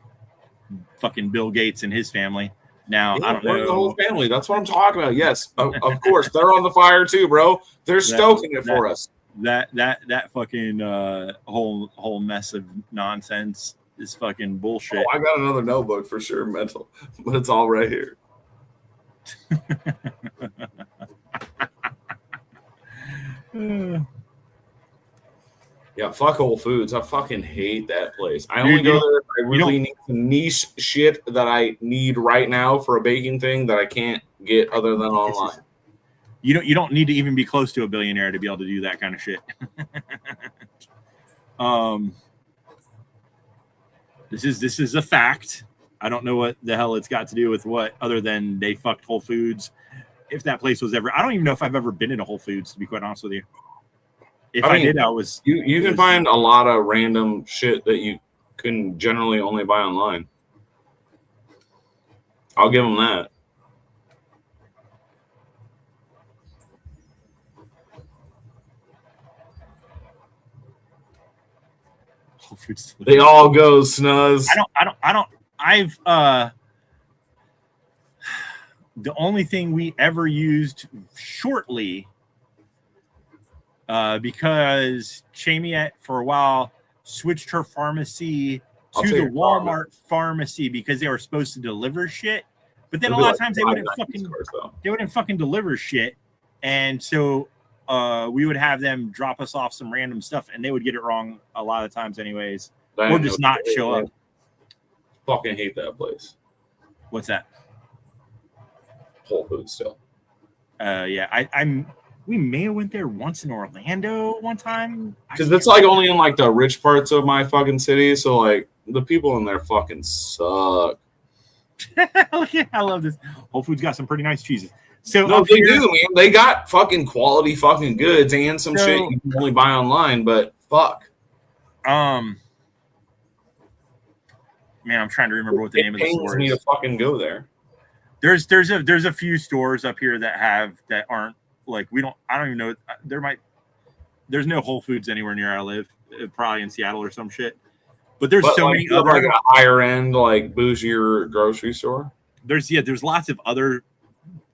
fucking Bill Gates and his family. Now Yeah, I don't the know. whole family. That's what I'm talking about. Yes, of course they're on the fire too, bro. They're stoking it for us. That fucking whole mess of nonsense is fucking bullshit. Oh, I got another notebook for sure, mental, but it's all right here. Yeah, fuck Whole Foods. I fucking hate that place. I only go there if I really need some niche shit that I need right now for a baking thing that I can't get other than online. You don't need to even be close to a billionaire to be able to do that kind of shit. This is a fact. I don't know what the hell it's got to do with what other than they fucked Whole Foods. If that place was ever, I don't even know if I've ever been in a Whole Foods, to be quite honest with you. If I did, I was. You can find a lot of random shit that you can generally only buy online. I'll give them that. Whole Foods. They all go snuzz. I've the only thing we ever used shortly because Chamiette for a while switched her pharmacy to the Walmart pharmacy because they were supposed to deliver shit, but then a lot of times they wouldn't fucking deliver shit, and so we would have them drop us off some random stuff, and they would get it wrong a lot of times, anyways, or just not show up. Fucking hate that place. What's that? Whole Foods still. Yeah, we may have went there once in Orlando one time. Because it's like only in like the rich parts of my fucking city, so like the people in there fucking suck. I love this. Whole Foods got some pretty nice cheeses. So no, they do, man. They got fucking quality fucking goods and some shit you can only buy online, but fuck. Man, I'm trying to remember what the name of the store is. Me to fucking go there. There's a few stores up here that aren't like I don't even know. There's no Whole Foods anywhere near I live. Probably in Seattle or some shit. But there's so many other like a higher end, like bougier grocery store. There's lots of other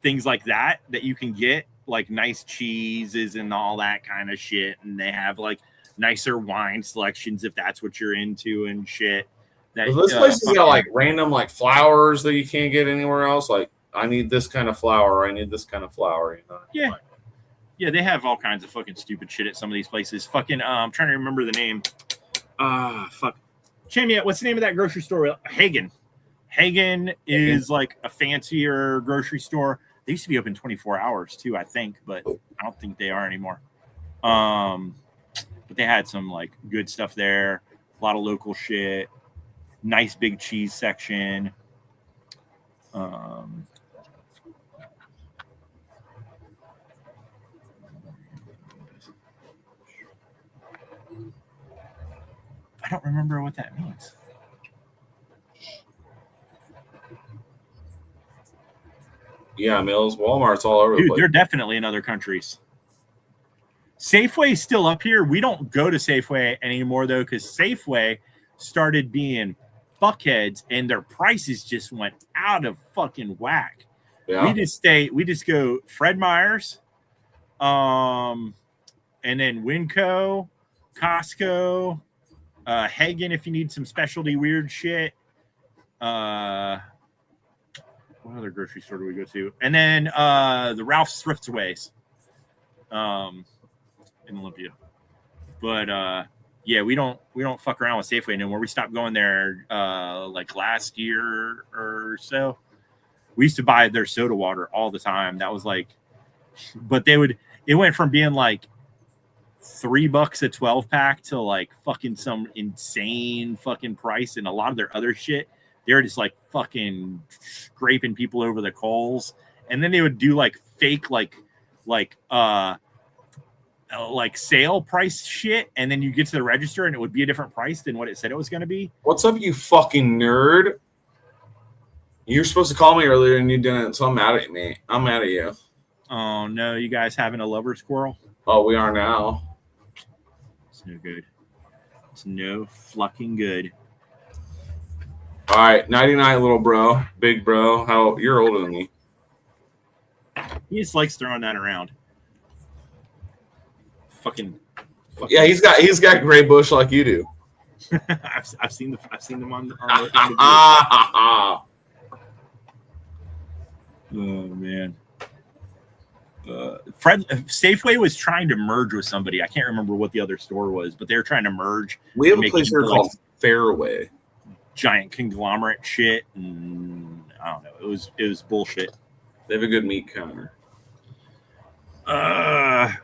things like that you can get, like nice cheeses and all that kind of shit, and they have like nicer wine selections if that's what you're into and shit. This place has got like random like flowers that you can't get anywhere else. Like, I need this kind of flower. I need this kind of flower. You know? Yeah. Yeah, they have all kinds of fucking stupid shit at some of these places. Fucking, I'm trying to remember the name. Fuck. Chamiette, what's the name of that grocery store? Hagen. Hagen is like a fancier grocery store. They used to be open 24 hours too, I think, but I don't think they are anymore. But they had some like good stuff there. A lot of local shit. Nice big cheese section. I don't remember what that means. Yeah, Mills, Walmart's all over the place. They're definitely in other countries. Safeway's still up here. We don't go to Safeway anymore, though, because Safeway started being fuckheads and their prices just went out of fucking whack. Yeah. We just go Fred Meyer's, and then Winco, Costco, Hagen if you need some specialty weird shit. What other grocery store do we go to? And then the Ralph's Thriftways in Olympia. But yeah, we don't fuck around with Safeway anymore. We stopped going there like last year or so. We used to buy their soda water all the time. That was like, but it went from being like $3 a 12-pack to like fucking some insane fucking price, and a lot of their other shit, they're just like fucking scraping people over the coals. And then they would do like fake like sale price shit, and then you get to the register and it would be a different price than what it said it was going to be. What's up, you fucking nerd? You're supposed to call me earlier and you didn't, so I'm mad at me. I'm mad at you. Oh no, you guys having a lover squirrel? Oh, we are now. It's no good. It's no fucking good. All right, 99, little bro, big bro. How you're older than me? He just likes throwing that around. Fucking. Yeah, he's got gray bush like you do. I've seen them on the Oh man. Fred Safeway was trying to merge with somebody. I can't remember what the other store was, but they were trying to merge. We have a place here called Fairway. Giant conglomerate shit, and I don't know. It was bullshit. They have a good meat counter. I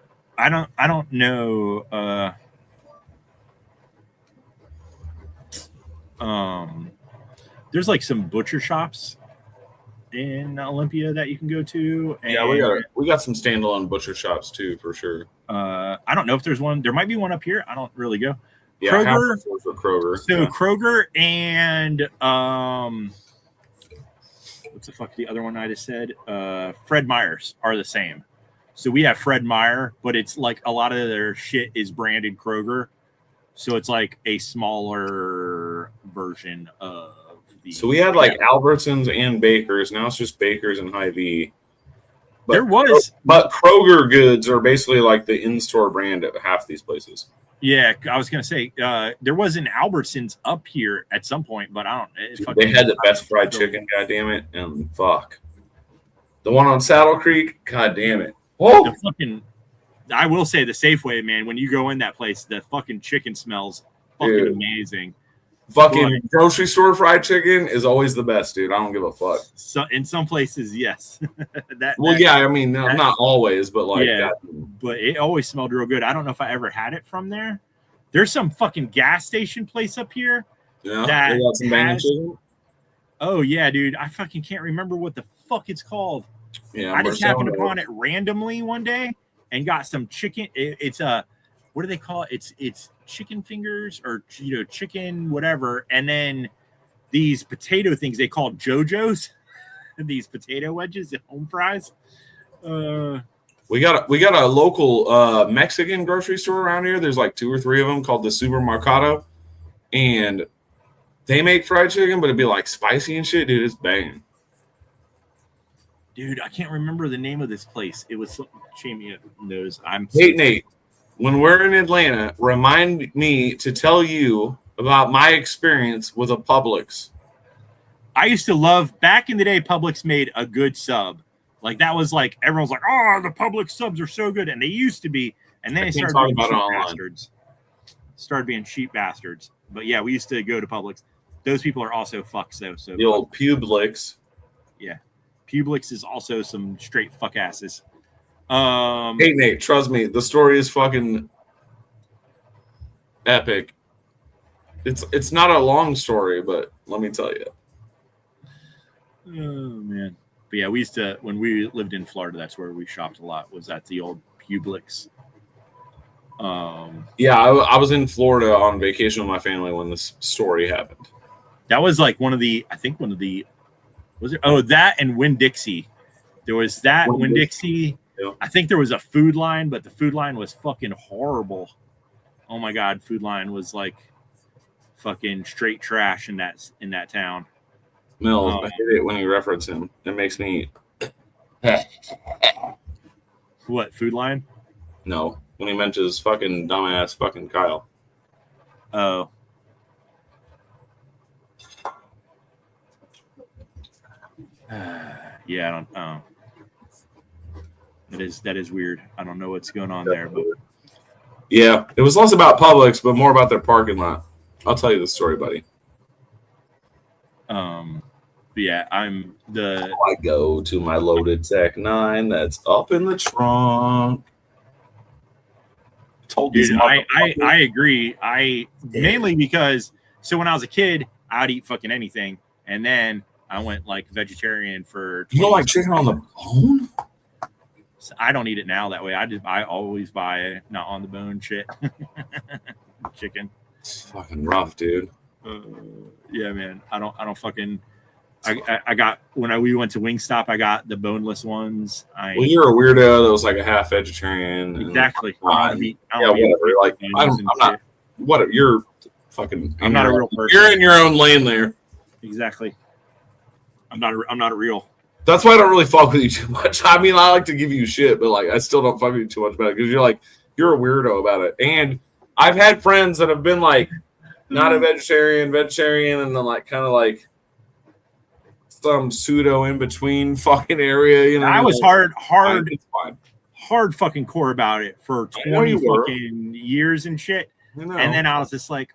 don't know. There's like some butcher shops in Olympia that you can go to. And, yeah, we got some standalone butcher shops too, for sure. I don't know if there's one. There might be one up here. I don't really go. Yeah, Kroger. Kroger. So yeah. Kroger and what's the fuck the other one I just said? Fred Meyer's are the same. So we have Fred Meyer, but it's like a lot of their shit is branded Kroger. So it's like a smaller version of the. So we had like Albertsons and Bakers. Now it's just Bakers and Hy-Vee. But Kroger goods are basically like the in-store brand at half these places. Yeah, I was gonna say there was an Albertsons up here at some point, but I don't. They had the best fried chicken, goddamn it, and fuck the one on Saddle Creek, goddamn it. Oh, the fucking! I will say the Safeway, man. When you go in that place, the fucking chicken smells fucking amazing. Fucking grocery store fried chicken is always the best, dude. I don't give a fuck. So in some places, yes. I mean, not always, but like, yeah. But it always smelled real good. I don't know if I ever had it from there. There's some fucking gas station place up here. Yeah, they got some banging chicken. Oh yeah, dude. I fucking can't remember what the fuck it's called. Yeah, I just happened upon it randomly one day and got some chicken. It's a what do they call it? It's chicken fingers or chicken whatever, and then these potato things they call JoJo's. These potato wedges and home fries. We got a local Mexican grocery store around here. There's like 2 or 3 of them called the Supermercado, and they make fried chicken, but it'd be like spicy and shit, dude. It's banging. Dude, I can't remember the name of this place. It was something Jamie knows. Hey, Nate, when we're in Atlanta, remind me to tell you about my experience with a Publix. I used to love, back in the day, Publix made a good sub. Like, that was like, everyone's like, oh, the Publix subs are so good. And they used to be. And then they started being cheap bastards. Started being cheap bastards. But yeah, we used to go to Publix. Those people are also fucks, though. So the old Publix. Yeah. Publix is also some straight fuck asses. Hey, Nate, trust me. The story is fucking epic. It's not a long story, but let me tell you. Oh, man. But yeah, we used to, when we lived in Florida, that's where we shopped a lot, was at the old Publix. Yeah, I was in Florida on vacation with my family when this story happened. That was like one of the, was it? Oh, that and Winn-Dixie. There was that Winn-Dixie. Yeah. I think there was a Food Line, but the Food Line was fucking horrible. Oh my God, Food Line was like fucking straight trash in that town. Mills, I hate it when you reference him. It makes me. What, Food Line? No, when he mentions fucking dumbass fucking Kyle. Oh. Yeah, I don't. That is weird. I don't know what's going on there, but yeah, it was less about Publix, but more about their parking lot. I'll tell you the story, buddy. But yeah, I go to my loaded Tech 9 that's up in the trunk. Dude, I agree. Mainly because when I was a kid, I'd eat fucking anything, and then I went like vegetarian for. You don't like chicken on the bone? So I don't eat it now that way. I always buy not on the bone shit. Chicken. It's fucking rough, dude. Yeah, man. I don't fucking. I got when we went to Wingstop. I got the boneless ones. Well, you're a weirdo that was like a half vegetarian. Exactly. Whatever. Like I'm not. Whatever. You're fucking. I'm not a real person. You're in your own lane there. Exactly. I'm not a real. That's why I don't really fuck with you too much. I mean, I like to give you shit, but like, I still don't fuck with you too much about it because you're a weirdo about it. And I've had friends that have been like, not a vegetarian, and then like kind of like some pseudo in between fucking area. You know, I was like, hard, fine. hard fucking core about it for 20 fucking years and shit. And then I was just like,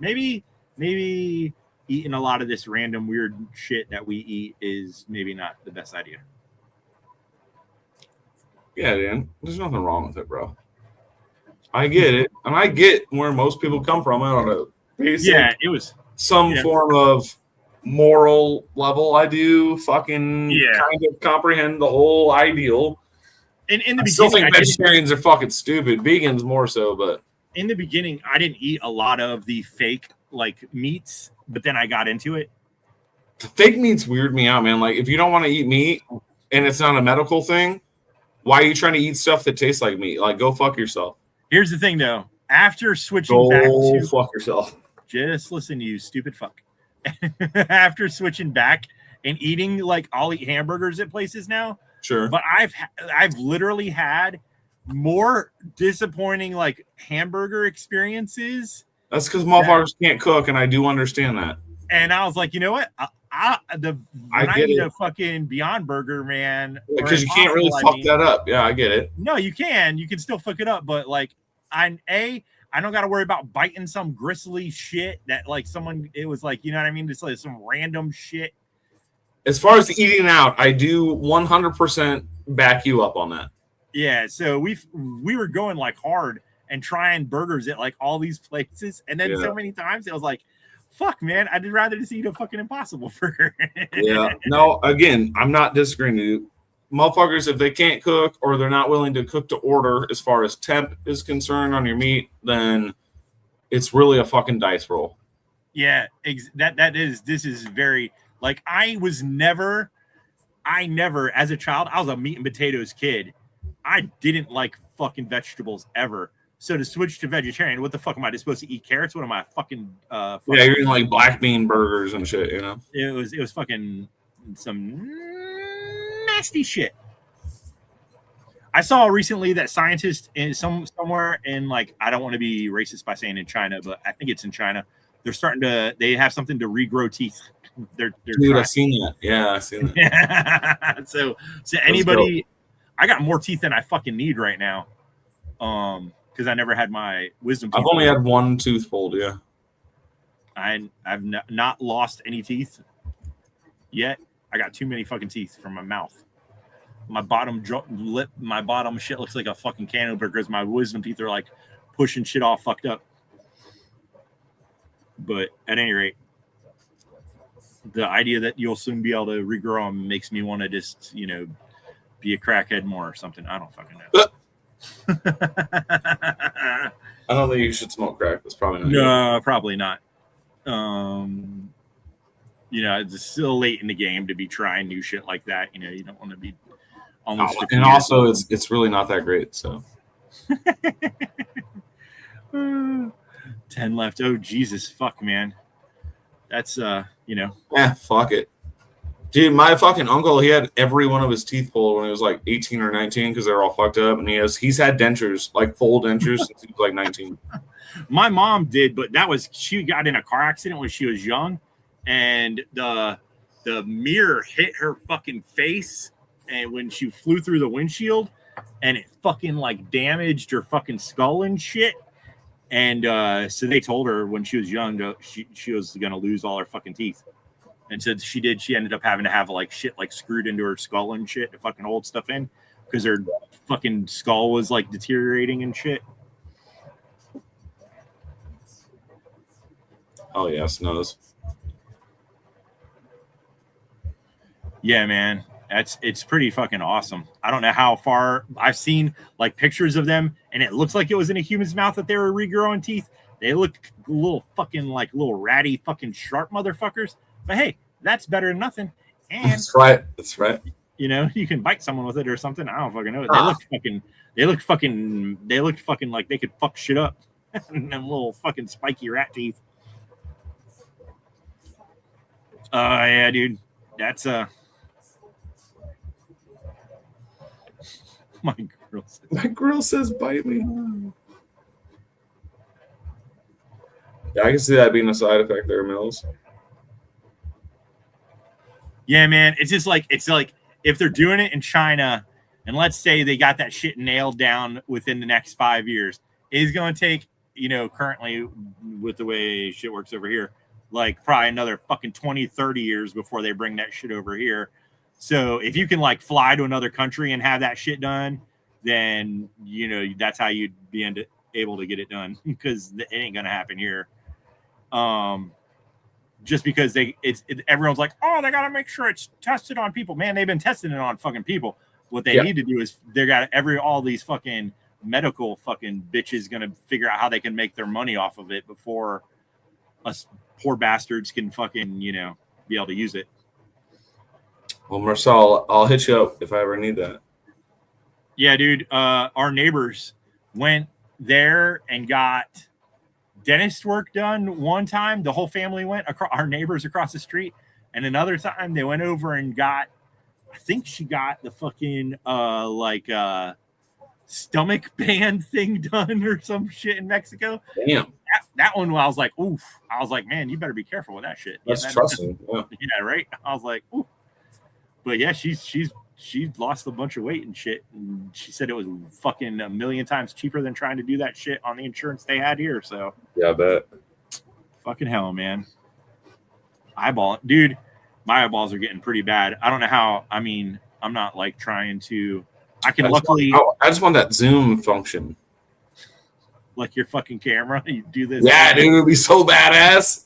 maybe eating a lot of this random weird shit that we eat is maybe not the best idea. Yeah, Dan, there's nothing wrong with it, bro. I get it, and I get where most people come from. I don't know. It was some form of moral level. I do fucking kind of comprehend the whole ideal. And in the beginning, still think vegetarians are fucking stupid. Vegans more so, but in the beginning, I didn't eat a lot of the fake like meats, but then I got into it. The fake meats weird me out, man. Like if you don't want to eat meat and it's not a medical thing, why are you trying to eat stuff that tastes like meat? Like go fuck yourself. Here's the thing though. After switching back to fuck yourself. Just listen, you stupid fuck. After switching back and eating, like I'll eat hamburgers at places now. Sure. But I've literally had more disappointing like hamburger experiences. That's because motherfuckers can't cook, and I do understand that. And I was like, you know what? I eat a fucking Beyond Burger, man. Because you can't really fuck that up. Yeah, I get it. No, you can. You can still fuck it up, but like I don't got to worry about biting some gristly shit that like someone, it was like, you know what I mean? Just like some random shit. As far as eating out, I do 100% back you up on that. Yeah. So we were going like hard and trying burgers at like all these places. And then so many times it was like, fuck, man, I'd rather just eat a fucking Impossible Burger. Yeah. No, again, I'm not disagreeing with you. Motherfuckers, if they can't cook or they're not willing to cook to order as far as temp is concerned on your meat, then it's really a fucking dice roll. Yeah, this is very, like, I never, as a child, I was a meat and potatoes kid. I didn't like fucking vegetables ever. So to switch to vegetarian, what the fuck am I just supposed to eat carrots? What am I fucking yeah, you're eating like black bean burgers and shit, you know? It was fucking some nasty shit. I saw recently that scientists in somewhere in, like, I don't want to be racist by saying in China, but I think it's in China. They have something to regrow teeth. Dude, I've seen that. Yeah, I've seen that. So anybody, I got more teeth than I fucking need right now. Because I never had my wisdom teeth. I've only had one tooth pulled, yeah. I've not lost any teeth yet. I got too many fucking teeth from my mouth. My bottom lip, my bottom shit looks like a fucking can opener because my wisdom teeth are like pushing shit all fucked up. But at any rate, the idea that you'll soon be able to regrow them makes me want to just, be a crackhead more or something. I don't fucking know. I don't think you should smoke crack. That's probably not. No, probably not. It's still late in the game to be trying new shit like that. You don't want to be almost. And also, it's really not that great. So 10 left. Oh Jesus, fuck, man. That's Yeah, fuck it. Dude, my fucking uncle, he had every one of his teeth pulled when he was like 18 or 19 because they're all fucked up, and he's had dentures, like full dentures, since he was like 19. My mom did, but she got in a car accident when she was young, and the mirror hit her fucking face, and when she flew through the windshield, and it fucking like damaged her fucking skull and shit. And so they told her when she was young she was gonna lose all her fucking teeth. And so she did. She ended up having to have like shit like screwed into her skull and shit to fucking hold stuff in because her fucking skull was like deteriorating and shit. Oh yes, knows. Yeah, man, it's pretty fucking awesome. I don't know how far I've seen like pictures of them, and it looks like it was in a human's mouth that they were regrowing teeth. They look little fucking like little ratty fucking sharp motherfuckers. But hey, that's better than nothing. And that's right. You can bite someone with it or something. I don't fucking know. They look fucking like they could fuck shit up. Them little fucking spiky rat teeth. Yeah, dude. That's my girl says. My girl says bite me. Yeah, I can see that being a side effect there, Mills. Yeah, man. It's like if they're doing it in China, and let's say they got that shit nailed down within the next 5 years, it's going to take, currently with the way shit works over here, like probably another fucking 20, 30 years before they bring that shit over here. So if you can like fly to another country and have that shit done, then, that's how you'd be able to get it done, because it ain't going to happen here. Just because everyone's like, oh, they got to make sure it's tested on people. Man, they've been testing it on fucking people. What they need to do is they got all these fucking medical fucking bitches going to figure out how they can make their money off of it before us poor bastards can fucking, be able to use it. Well, Marcel, I'll hit you up if I ever need that. Yeah, dude. Our neighbors went there and got dentist work done one time. The whole family went, our neighbors across the street, and another time they went over and got, I think she got the fucking stomach band thing done or some shit in Mexico. Damn. That one, I was like, oof. I was like, man, you better be careful with that shit. That's trusting. Yeah, right. I was like, oof. But yeah, she lost a bunch of weight and shit, and she said it was fucking a million times cheaper than trying to do that shit on the insurance they had here. So yeah, I bet. Fucking hell, man. Dude, my eyeballs are getting pretty bad. I don't know how. I mean, I'm not like trying to. I just want that zoom function. Like your fucking camera, you do this. Yeah, dude, it would be so badass.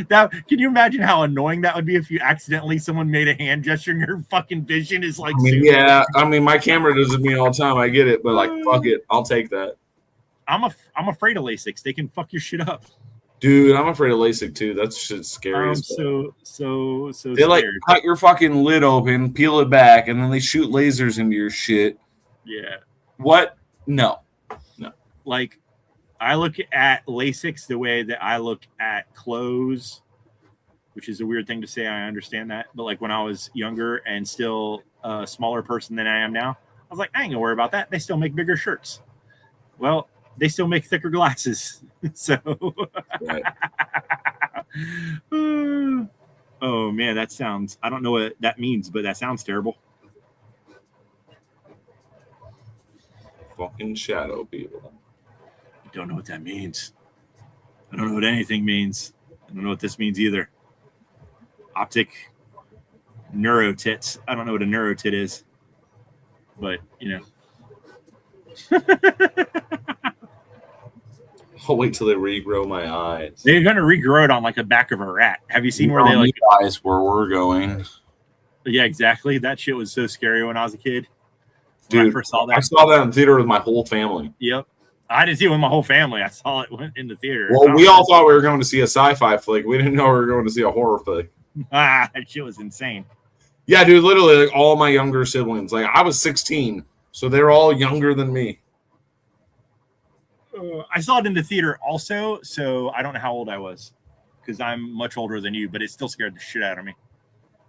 Now, can you imagine how annoying that would be if you accidentally someone made a hand gesture and your fucking vision is like? My camera does it me all the time. I get it, but like, fuck it, I'll take that. I'm afraid of LASIK. They can fuck your shit up. Dude, I'm afraid of LASIK too. That's shit scary. I'm so they scared. Like cut your fucking lid open, peel it back, and then they shoot lasers into your shit. Yeah. What? No. Like, I look at LASIK the way that I look at clothes, which is a weird thing to say. I understand that. But like when I was younger and still a smaller person than I am now, I was like, I ain't gonna worry about that. They still make bigger shirts. Well, they still make thicker glasses. So, right. Oh man, that sounds, I don't know what that means, but that sounds terrible. Fucking shadow people. Don't know what that means. I don't know what anything means. I don't know what this means either. Optic neurotits. I don't know what a neurotit is, but I'll wait till they regrow my eyes. They're gonna regrow it on like the back of a rat. Have you seen where they like eyes where we're going? Yeah, exactly. That shit was so scary when I was a kid. Dude, I first saw that. I saw that in theater with my whole family. Yep. I didn't see it with my whole family. I saw it went in the theater. Well, we all thought we were going to see a sci-fi flick. We didn't know we were going to see a horror flick. That shit was insane. Yeah, dude, literally like all my younger siblings. Like I was 16, so they're all younger than me. I saw it in the theater also, so I don't know how old I was because I'm much older than you, but it still scared the shit out of me.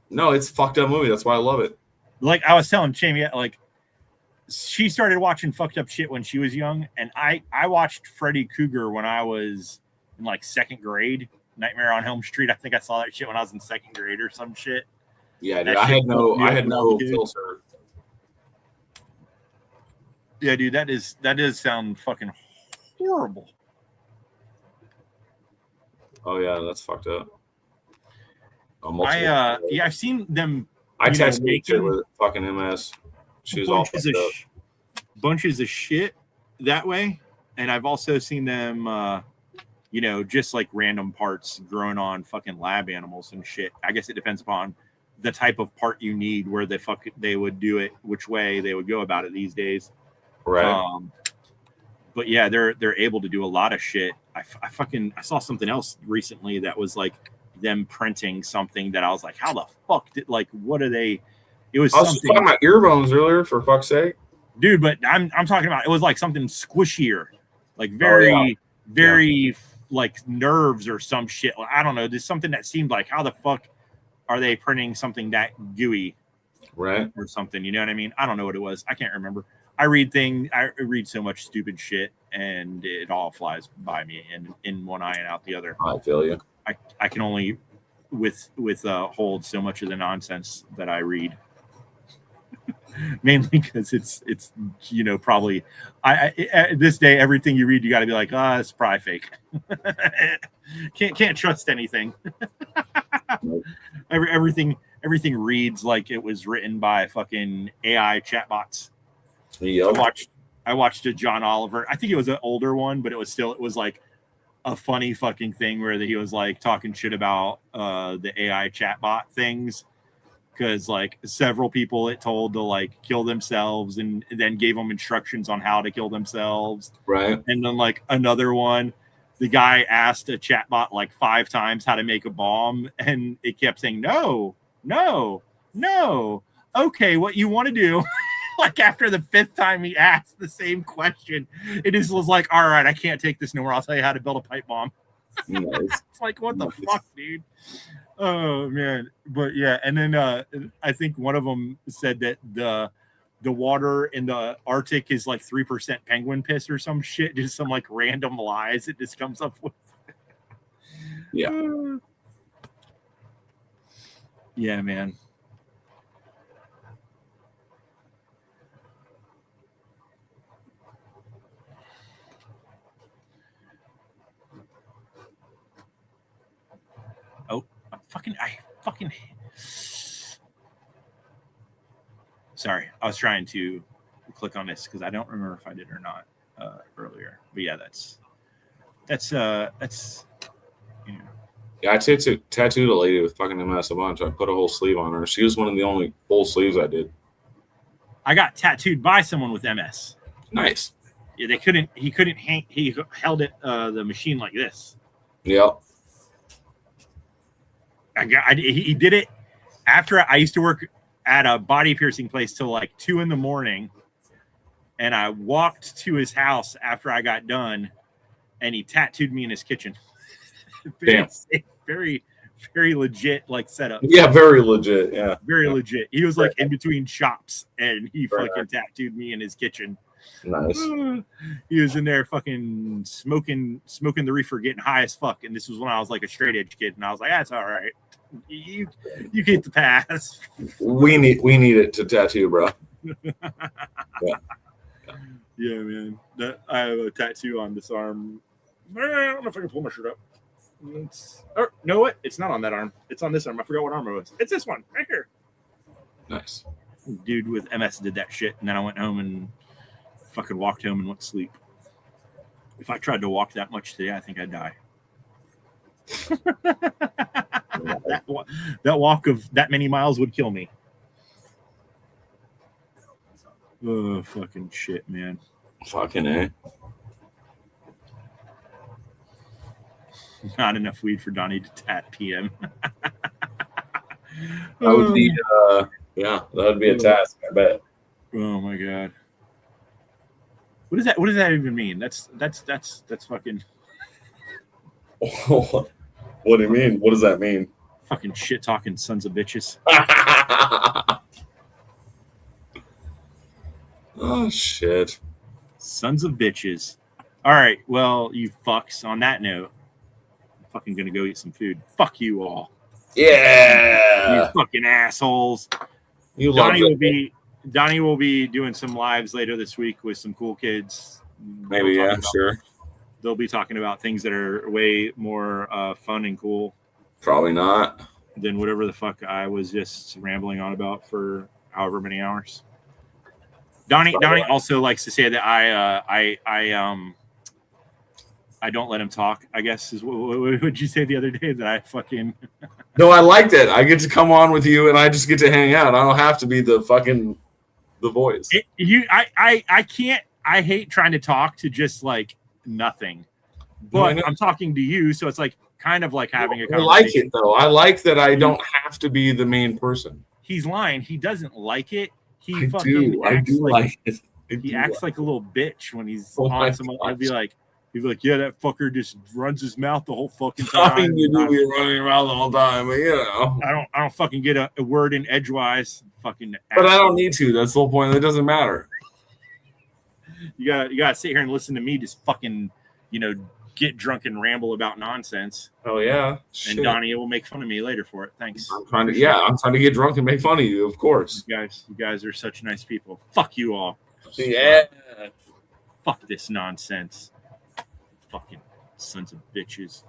No, it's a fucked up movie. That's why I love it. Like I was telling Jamie, like she started watching fucked up shit when she was young, and I watched Freddy Krueger when I was in like second grade. Nightmare on Elm Street. I think I saw that shit when I was in second grade or some shit. Yeah, dude, I had no filter. Yeah, dude, that does sound fucking horrible. Oh yeah, that's fucked up. I've seen them. I texted each with fucking MS. She was all fucked up. Bunches of shit that way, and I've also seen them. Just like random parts growing on fucking lab animals and shit. I guess it depends upon the type of part you need, where they would do it, which way they would go about it these days. Right. But yeah, they're able to do a lot of shit. I saw something else recently that was like them printing something that I was like, how the fuck what are they? It was. I was talking about earphones earlier, for fuck's sake, dude. But I'm talking about, it was like something squishier, like very like nerves or some shit. I don't know. There's something that seemed like, how the fuck are they printing something that gooey, right? Or something? You know what I mean? I don't know what it was. I can't remember. I read so much stupid shit, and it all flies by me in one eye and out the other. I feel you. I can only hold so much of the nonsense that I read. Mainly because it's probably at this day, everything you read you got to be like, it's probably fake. can't trust anything. everything reads like it was written by fucking AI chatbots. Yep. I watched a John Oliver. I think it was an older one, but it was like a funny fucking thing where he was like talking shit about the AI chatbot things. Because like several people it told to like kill themselves and then gave them instructions on how to kill themselves. Right. And then like another one, the guy asked a chatbot like 5 times how to make a bomb, and it kept saying no. Okay, what you want to do? Like after the 5th time he asked the same question, it just was like, all right, I can't take this no more. I'll tell you how to build a pipe bomb. Nice. It's like, what the fuck, dude? Oh man. But yeah, and then I think one of them said that the water in the Arctic is like 3% penguin piss or some shit, just some like random lies it just comes up with. Yeah. Yeah, man. I fucking sorry, I was trying to click on this because I don't remember if I did or not earlier. But yeah, that's you know. Yeah, I tattooed a lady with fucking MS a bunch. I put a whole sleeve on her. She was one of the only full sleeves I did. I got tattooed by someone with MS. Nice. Yeah, he couldn't hang. He held it the machine like this. Yep. He did it after I used to work at a body piercing place till like 2 a.m, and I walked to his house after I got done, and he tattooed me in his kitchen. Damn. Very, very legit like setup. Yeah, very legit. Yeah, very legit. He was like in between shops, and he fucking tattooed me in his kitchen. Nice. He was in there fucking smoking the reefer, getting high as fuck. And this was when I was like a straight edge kid, and I was like, that's all right. You get the pass. We need it to tattoo, bro. Yeah, man. I have a tattoo on this arm. I don't know if I can pull my shirt up. No, what? It's not on that arm. It's on this arm. I forgot what arm it was. It's this one right here. Nice. Dude with MS did that shit, and then I went home and fucking walked home and went to sleep. If I tried to walk that much today, I think I'd die. That walk of that many miles would kill me. Oh, fucking shit, man. Fucking A. Not enough weed for Donnie to tat PM. That would be, yeah, that would be a task, I bet. Oh my god. What does that even mean? That's fucking. What do you mean? What does that mean? Fucking shit talking sons of bitches. Oh shit. Sons of bitches. All right, well, you fucks. On that note, I'm fucking gonna go eat some food. Fuck you all. Yeah. You fucking assholes. Donnie will be doing some lives later this week with some cool kids. Maybe, yeah, sure. They'll be talking about things that are way more fun and cool. Probably not. Than whatever the fuck I was just rambling on about for however many hours. Donnie also likes to say that I don't let him talk, I guess is what would you say the other day that I fucking. No, I liked it. I get to come on with you and I just get to hang out. I don't have to be the voice. I can't. I hate trying to talk to just like nothing, but I'm talking to you, so it's like kind of like having a conversation. I like it though. I like that I don't have to be the main person. He's lying. He doesn't like it. I do like it. He acts like a little bitch when he's on someone. I'll be like, He's like, yeah, that fucker just runs his mouth the whole fucking I time. mean, you do be running around the whole time, but you know. I don't fucking get a word in edgewise. Fucking. But I asshole. don't need to. That's the whole point. It doesn't matter. You gotta sit here and listen to me just fucking, get drunk and ramble about nonsense. Oh yeah. And Donnie will make fun of me later for it. Thanks. I'm trying to get drunk and make fun of you, of course. You guys are such nice people. Fuck you all. Yeah. Fuck this nonsense. Fucking sons of bitches.